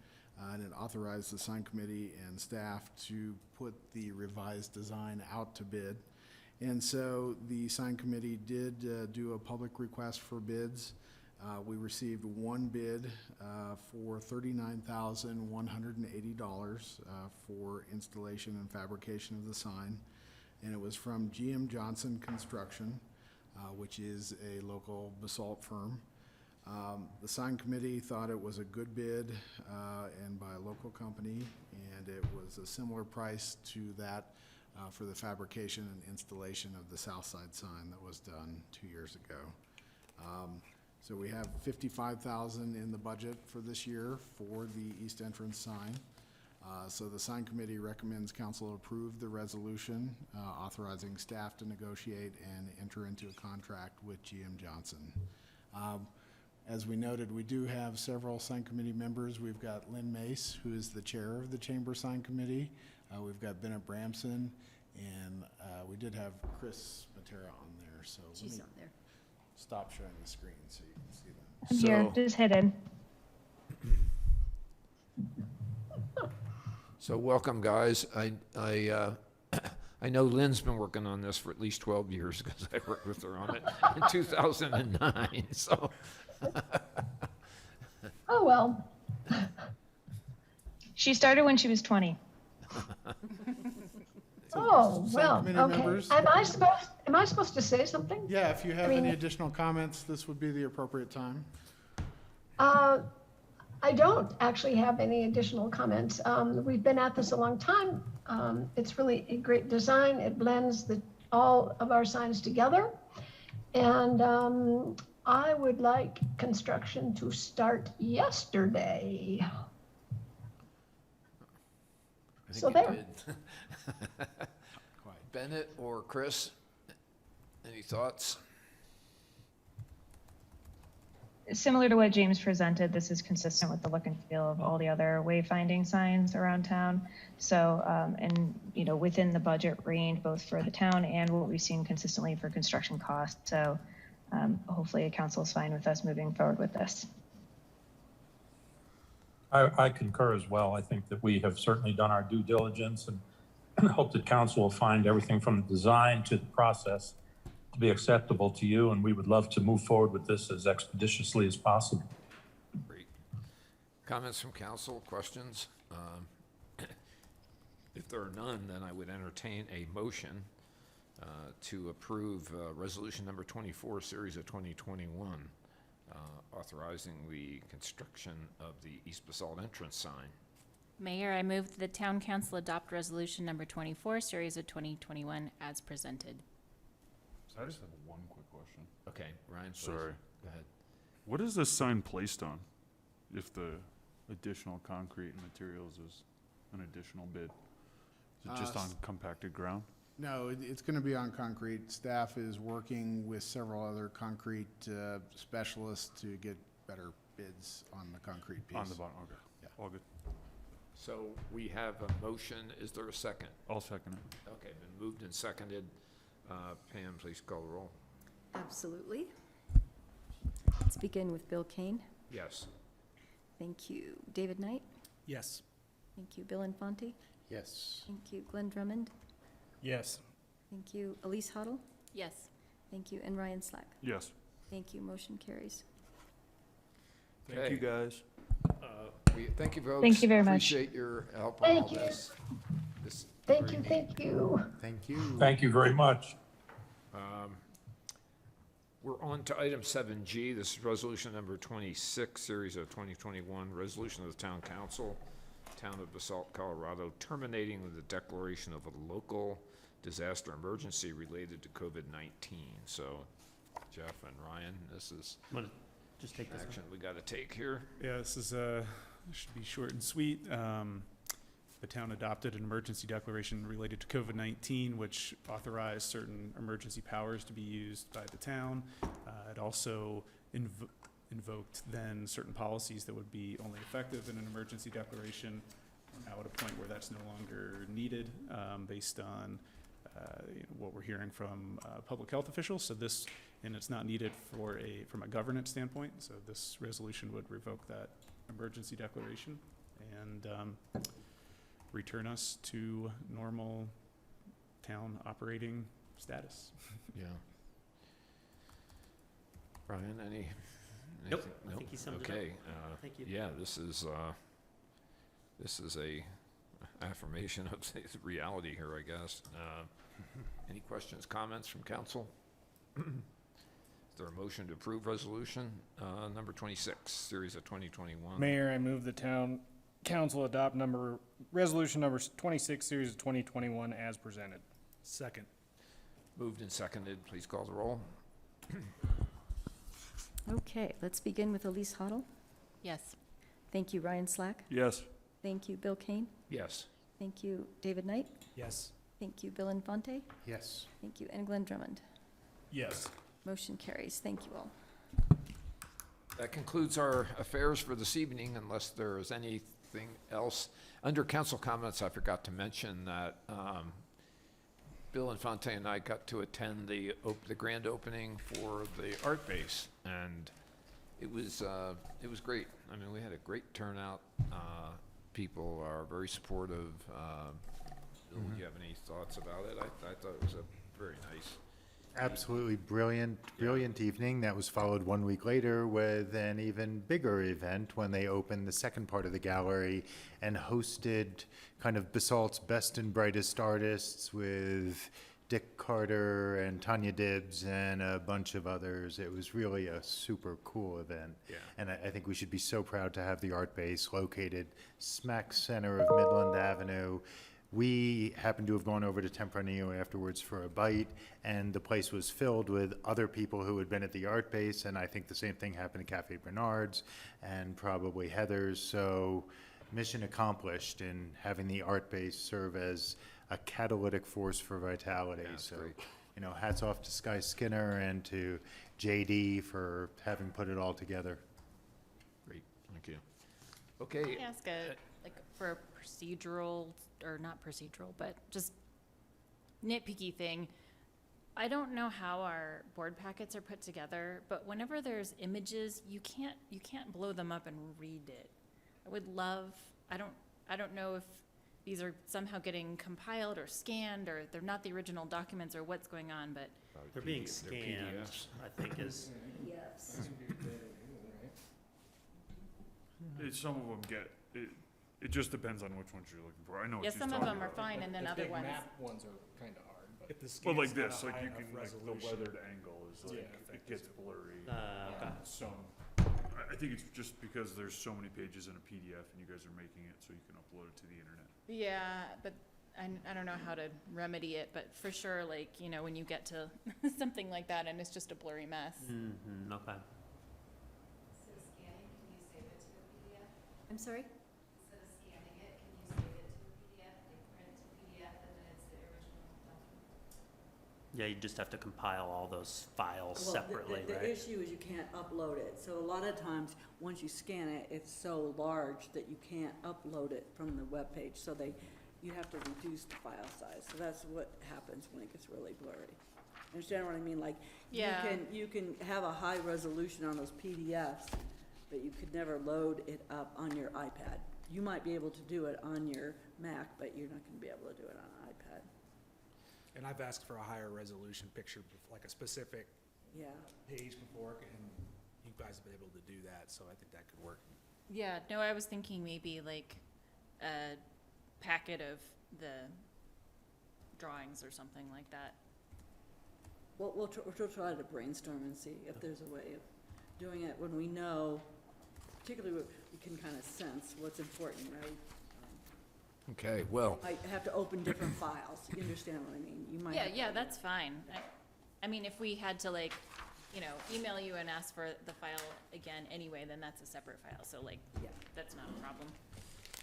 And it authorized the sign committee and staff to put the revised design out to bid. And so the sign committee did do a public request for bids. We received one bid for $39,180 for installation and fabrication of the sign. And it was from GM Johnson Construction, which is a local basalt firm. The sign committee thought it was a good bid and by a local company, and it was a similar price to that for the fabrication and installation of the south side sign that was done 2 years ago. So we have $55,000 in the budget for this year for the east entrance sign. So the sign committee recommends council approve the resolution authorizing staff to negotiate and enter into a contract with GM Johnson. As we noted, we do have several sign committee members. We've got Lynn Mace, who is the chair of the Chamber Sign Committee. We've got Bennett Bramson, and we did have Chris Matera on there. So She's on there. Stop showing the screen so you can see them. I'm here, just hidden. So welcome, guys. I know Lynn's been working on this for at least 12 years because I worked with her on it in 2009. So. Oh, well. She started when she was 20. Oh, well, okay. members. Am I supposed to say something? Yeah, if you have any additional comments, this would be the appropriate time. I don't actually have any additional comments. We've been at this a long time. It's really a great design. It blends all of our signs together. And I would like construction to start yesterday. So there. Bennett or Chris, any thoughts? Similar to what James presented, this is consistent with the look and feel of all the other wayfinding signs around town. So, and within the budget range, both for the town and what we've seen consistently for construction costs. So, hopefully, council is fine with us moving forward with this. I concur as well. I think that we have certainly done our due diligence and hope that council will find everything from the design to the process to be acceptable to you, and we would love to move forward with this as expeditiously as possible. Great. Comments from council, questions? If there are none, then I would entertain a motion to approve resolution number 24, series of 2021, authorizing the construction of the East Basalt entrance sign. Mayor, I move that the town council adopt resolution number 24, series of 2021 as presented. I just have one quick question. Okay, Ryan, please. Sorry. Go ahead. What is this sign placed on if the additional concrete and materials is an additional bid? Is it just on compacted ground? No, it's going to be on concrete. Staff is working with several other concrete specialists to get better bids on the concrete piece. On the bottom, okay. Yeah. All good. So we have a motion. Is there a second? I'll second it. Okay, been moved and seconded. Pam, please call the roll. Absolutely. Let's begin with Bill Kane. Yes. Thank you. David Knight. Yes. Thank you. Bill Infante. Yes. Thank you. Glenn Drummond. Yes. Thank you. Elise Huddle. Yes. Thank you. And Ryan Slack. Yes. Thank you. Motion carries. Thank you, guys. Thank you, folks. Thank you very much. Appreciate your help on all this. Thank you, thank you. Thank you. Thank you very much. We're on to item 7G. This is resolution number 26, series of 2021, resolution of the town council, town of Basalt, Colorado, terminating the declaration of a local disaster emergency related to COVID-19. So, Jeff and Ryan, this is Want to just take this one? action we got to take here. Yeah, this is, should be short and sweet. The town adopted an emergency declaration related to COVID-19, which authorized certain emergency powers to be used by the town. It also invoked then certain policies that would be only effective in an emergency declaration, now at a point where that's no longer needed, based on what we're hearing from public health officials. So this, and it's not needed from a governance standpoint. So this resolution would revoke that emergency declaration and return us to normal town operating status. Yeah. Ryan, any? Nope, anything? I think he summed it up. Okay. Thank you. Yeah, this is a affirmation of the reality here, I guess. Any questions, comments from council? Is there a motion to approve resolution number 26, series of 2021? Mayor, I move the town council adopt resolution number 26, series of 2021 as presented. Second. Moved and seconded. Please call the roll. Okay, let's begin with Elise Huddle. Yes. Thank you. Ryan Slack. Yes. Thank you. Bill Kane. Yes. Thank you. David Knight. Yes. Thank you. Bill Infante. Yes. Thank you. And Glenn Drummond. Yes. Motion carries. Thank you all. That concludes our affairs for this evening, unless there is anything else. Under council comments, I forgot to mention that Bill Infante and I got to attend the grand opening for the art base, and it was great. I mean, we had a great turnout. People are very supportive. Bill, do you have any thoughts about it? I thought it was a very nice. Absolutely brilliant evening. That was followed 1 week later with an even bigger event when they opened the second part of the gallery and hosted kind of Basalt's best and brightest artists with Dick Carter and Tanya Dibbs and a bunch of others. It was really a super cool event. Yeah. And I think we should be so proud to have the art base located smack center of Midland Avenue. We happened to have gone over to Tempranillo afterwards for a bite, and the place was filled with other people who had been at the art base, and I think the same thing happened at Cafe Bernard's and probably Heather's. So mission accomplished in having the art base serve as a catalytic force for vitality. Yeah, so, great. you know, hats off to Sky Skinner and to JD for having put it all together. Great, thank you. Okay. Can I ask for a procedural, or not procedural, but just nitpicky thing. I don't know how our board packets are put together, but whenever there's images, you can't blow them up and read it. I would love, I don't know if these are somehow getting compiled or scanned, or they're not the original documents, or what's going on, but They're being scanned, I think is. Yes. Some of them get, it just depends on which ones you're looking for. I know what yeah, you're some talking of them are about. fine, and then other ones. Map ones are kind of hard, but. If the Well, like scan's not this, a like high you enough can, like the resolution. weathered angle is like, Yeah, it gets blurry. Okay. Some I think it's just because there's so many pages in a PDF and you guys are making it so you can upload it to the internet. Yeah, but I don't know how to remedy it, but for sure, like, you know, when you get to something like that and it's just a blurry mess. Mm-hmm, okay. Instead of scanning, can you save it to a PDF? I'm sorry? Instead of scanning it, can you save it to a PDF, like print it to PDF, and then it's the original document? Yeah, you just have to compile all those files Well, separately, the right? issue is you can't upload it. So a lot of times, once you scan it, it's so large that you can't upload it from the webpage. So you have to reduce the file size. So that's what happens when it gets really blurry. Understand what I mean? Like, Yeah. you can have a high resolution on those PDFs, but you could never load it up on your iPad. You might be able to do it on your Mac, but you're not gonna be able to do it on an iPad. And I've asked for a higher resolution picture, like a specific Yeah. page before, and you guys have been able to do that, so I think that could work. Yeah, no, I was thinking maybe like a packet of the drawings or something like that. Well, we'll try to brainstorm and see if there's a way of doing it when we know, particularly we can kind of sense what's important, right? Okay, well, Might have to open different files. You understand what I mean? You might. Yeah, have to yeah, open- that's fine. I mean, if we had to like, you know, email you and ask for the file again anyway, then that's a separate file, so like, Yeah. that's not a problem.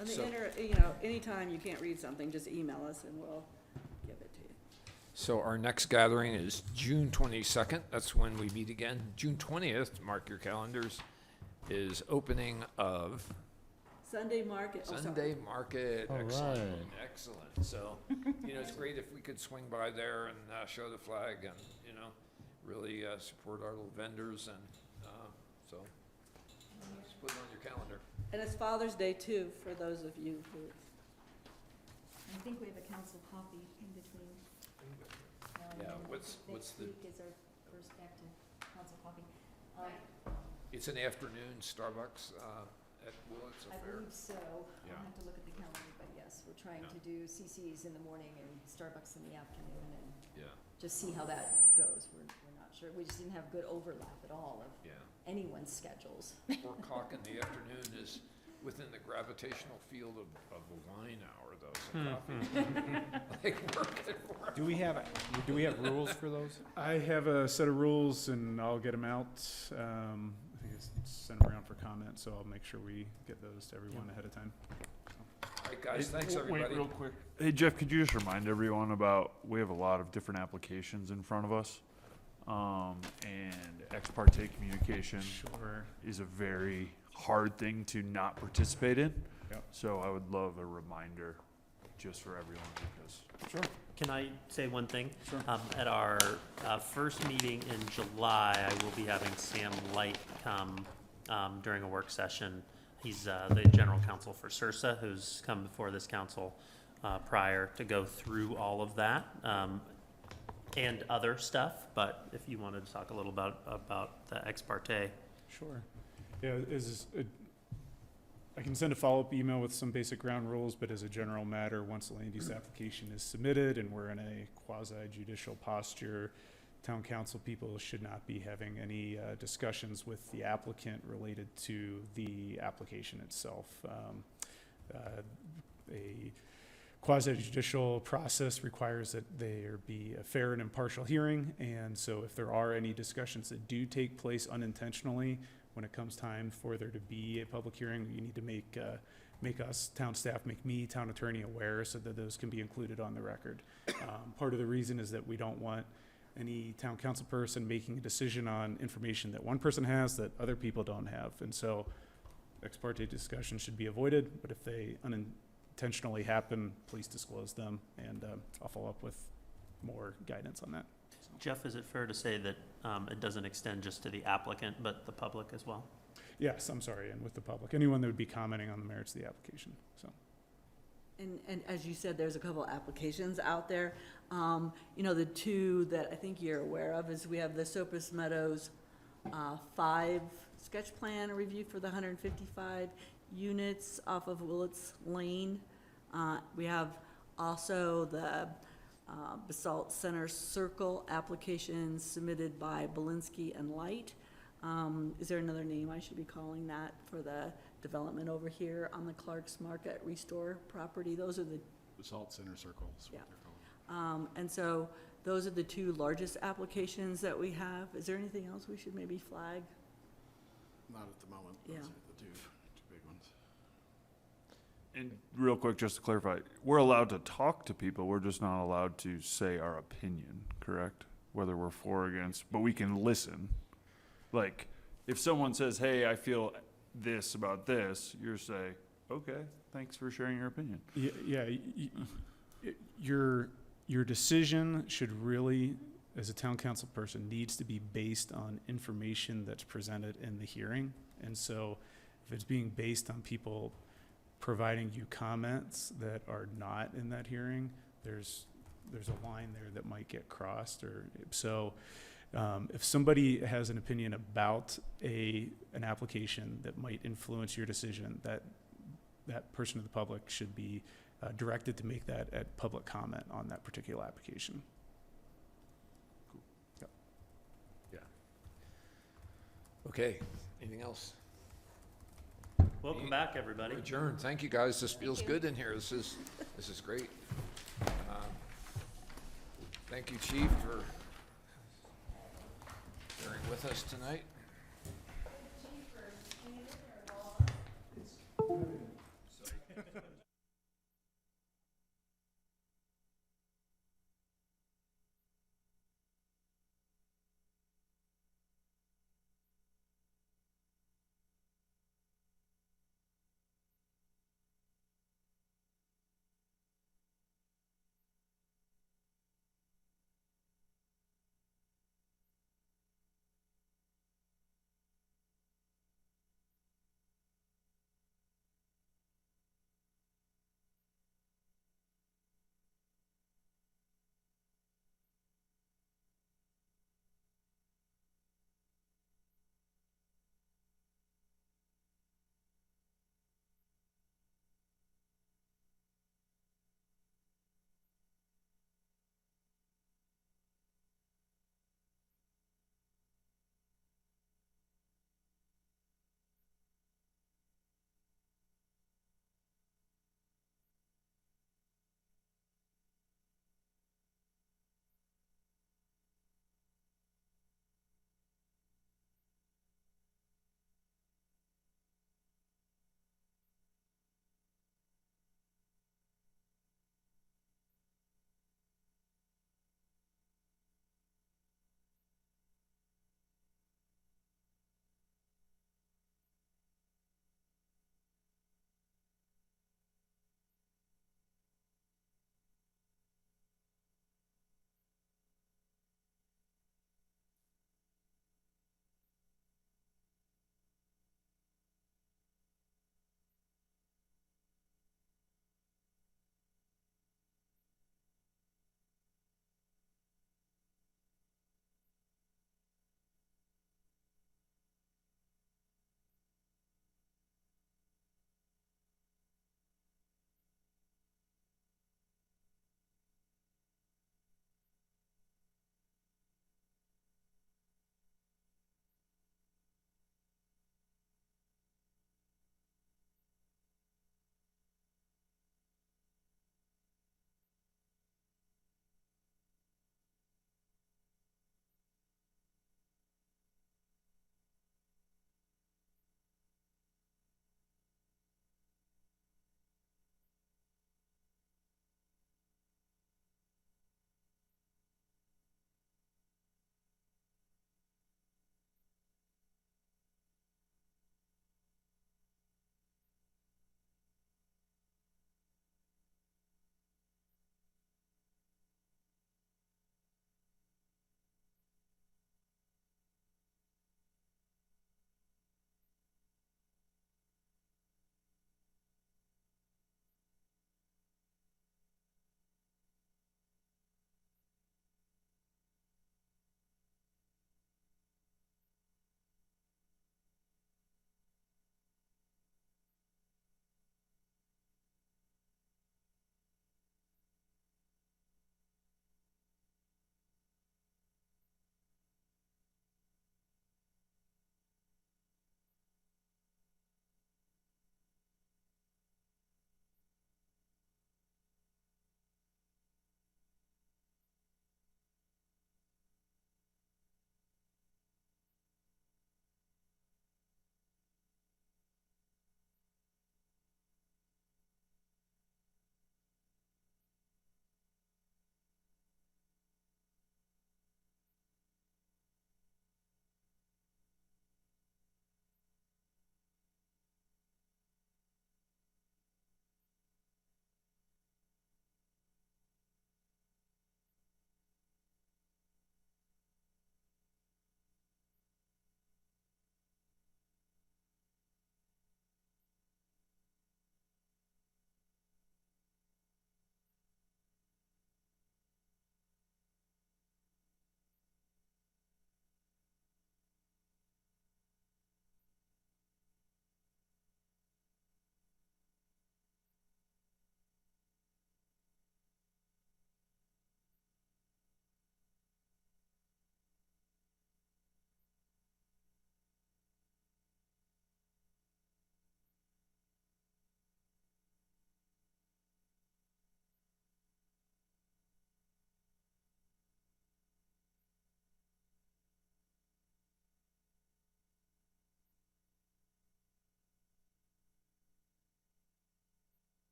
On the So- you know, anytime you can't read something, just email us and we'll give it to you. so our next gathering is June 22nd. That's when we meet again. June 20th, mark your calendars, is opening of Sunday market. Oh, sorry. Sunday Market. All Excellent, right. excellent. So, you know, it's great if we could swing by there and show the flag and, you know, really support our little vendors and so just put it on your calendar. And it's Father's Day too, for those of you who. I think we have a council coffee in between. Yeah, what's the- Next week is our first back to council coffee. It's an afternoon Starbucks at Willits I Affair. believe so. Yeah. I'll have to look at the calendar, but yes, we're trying Yeah. to do CC's in the morning and Starbucks in the afternoon and Yeah, just see how that goes. We're not sure. We just didn't have good overlap at all of yeah. anyone's schedules. 4 o'clock in the afternoon is within the gravitational field of the wine hour, though, so coffee. Like, working for us. Do we have rules for those? I have a set of rules and I'll get them out. I think it's sent around for comment, so I'll make sure we get those to everyone ahead of time. All right, guys, thanks, Wait, everybody. real quick. Hey, Jeff, could you just remind everyone about, we have a lot of different applications in front of us. And ex parte communication Sure. is a very hard thing to not participate in. Yep. So I would love a reminder just for everyone because. Sure. Can I say one thing? Sure. At our first meeting in July, I will be having Sam Light come during a work session. He's the general counsel for CIRSA, who's come before this council prior to go through all of that and other stuff. But if you wanted to talk a little about the ex parte. Sure. Yeah, I can send a follow-up email with some basic ground rules, but as a general matter, once the land use application is submitted and we're in a quasi-judicial posture, town council people should not be having any discussions with the applicant related to the application itself. A quasi-judicial process requires that there be a fair and impartial hearing, and so if there are any discussions that do take place unintentionally, when it comes time for there to be a public hearing, you need to make us, town staff, make me, town attorney, aware so that those can be included on the record. Part of the reason is that we don't want any town council person making a decision on information that one person has that other people don't have. And so ex parte discussions should be avoided, but if they unintentionally happen, please disclose them, and I'll follow up with more guidance on that. Jeff, is it fair to say that it doesn't extend just to the applicant, but the public as well? Yes, I'm sorry, and with the public, anyone that would be commenting on the merits of the application, so. And as you said, there's a couple applications out there. You know, the two that I think you're aware of is we have the Sopus Meadows 5 sketch plan review for the 155 units off of Willits Lane. We have also the Basalt Center Circle application submitted by Belinsky and Light. Is there another name I should be calling that for the development over here on the Clark's Market Restore property? Those are the, Basalt Center Circle is what Yeah. they're calling it. and so those are the two largest applications that we have. Is there anything else we should maybe flag? Not at the moment. Yeah. Those are the two big ones. And real quick, just to clarify, we're allowed to talk to people, we're just not allowed to say our opinion, correct? Whether we're for or against, but we can listen. Like, if someone says, hey, I feel this about this, you're say, okay, thanks for sharing your opinion. Your decision should really, as a town council person, needs to be based on information that's presented in the hearing. And so if it's being based on people providing you comments that are not in that hearing, there's a line there that might get crossed. Or so if somebody has an opinion about an application that might influence your decision, that person in the public should be directed to make that at public comment on that particular application. Okay, anything else? Welcome back, everybody. We're adjourned. Thank you, guys. This feels good in here. This is great. Thank you, Chief, for bearing with us tonight.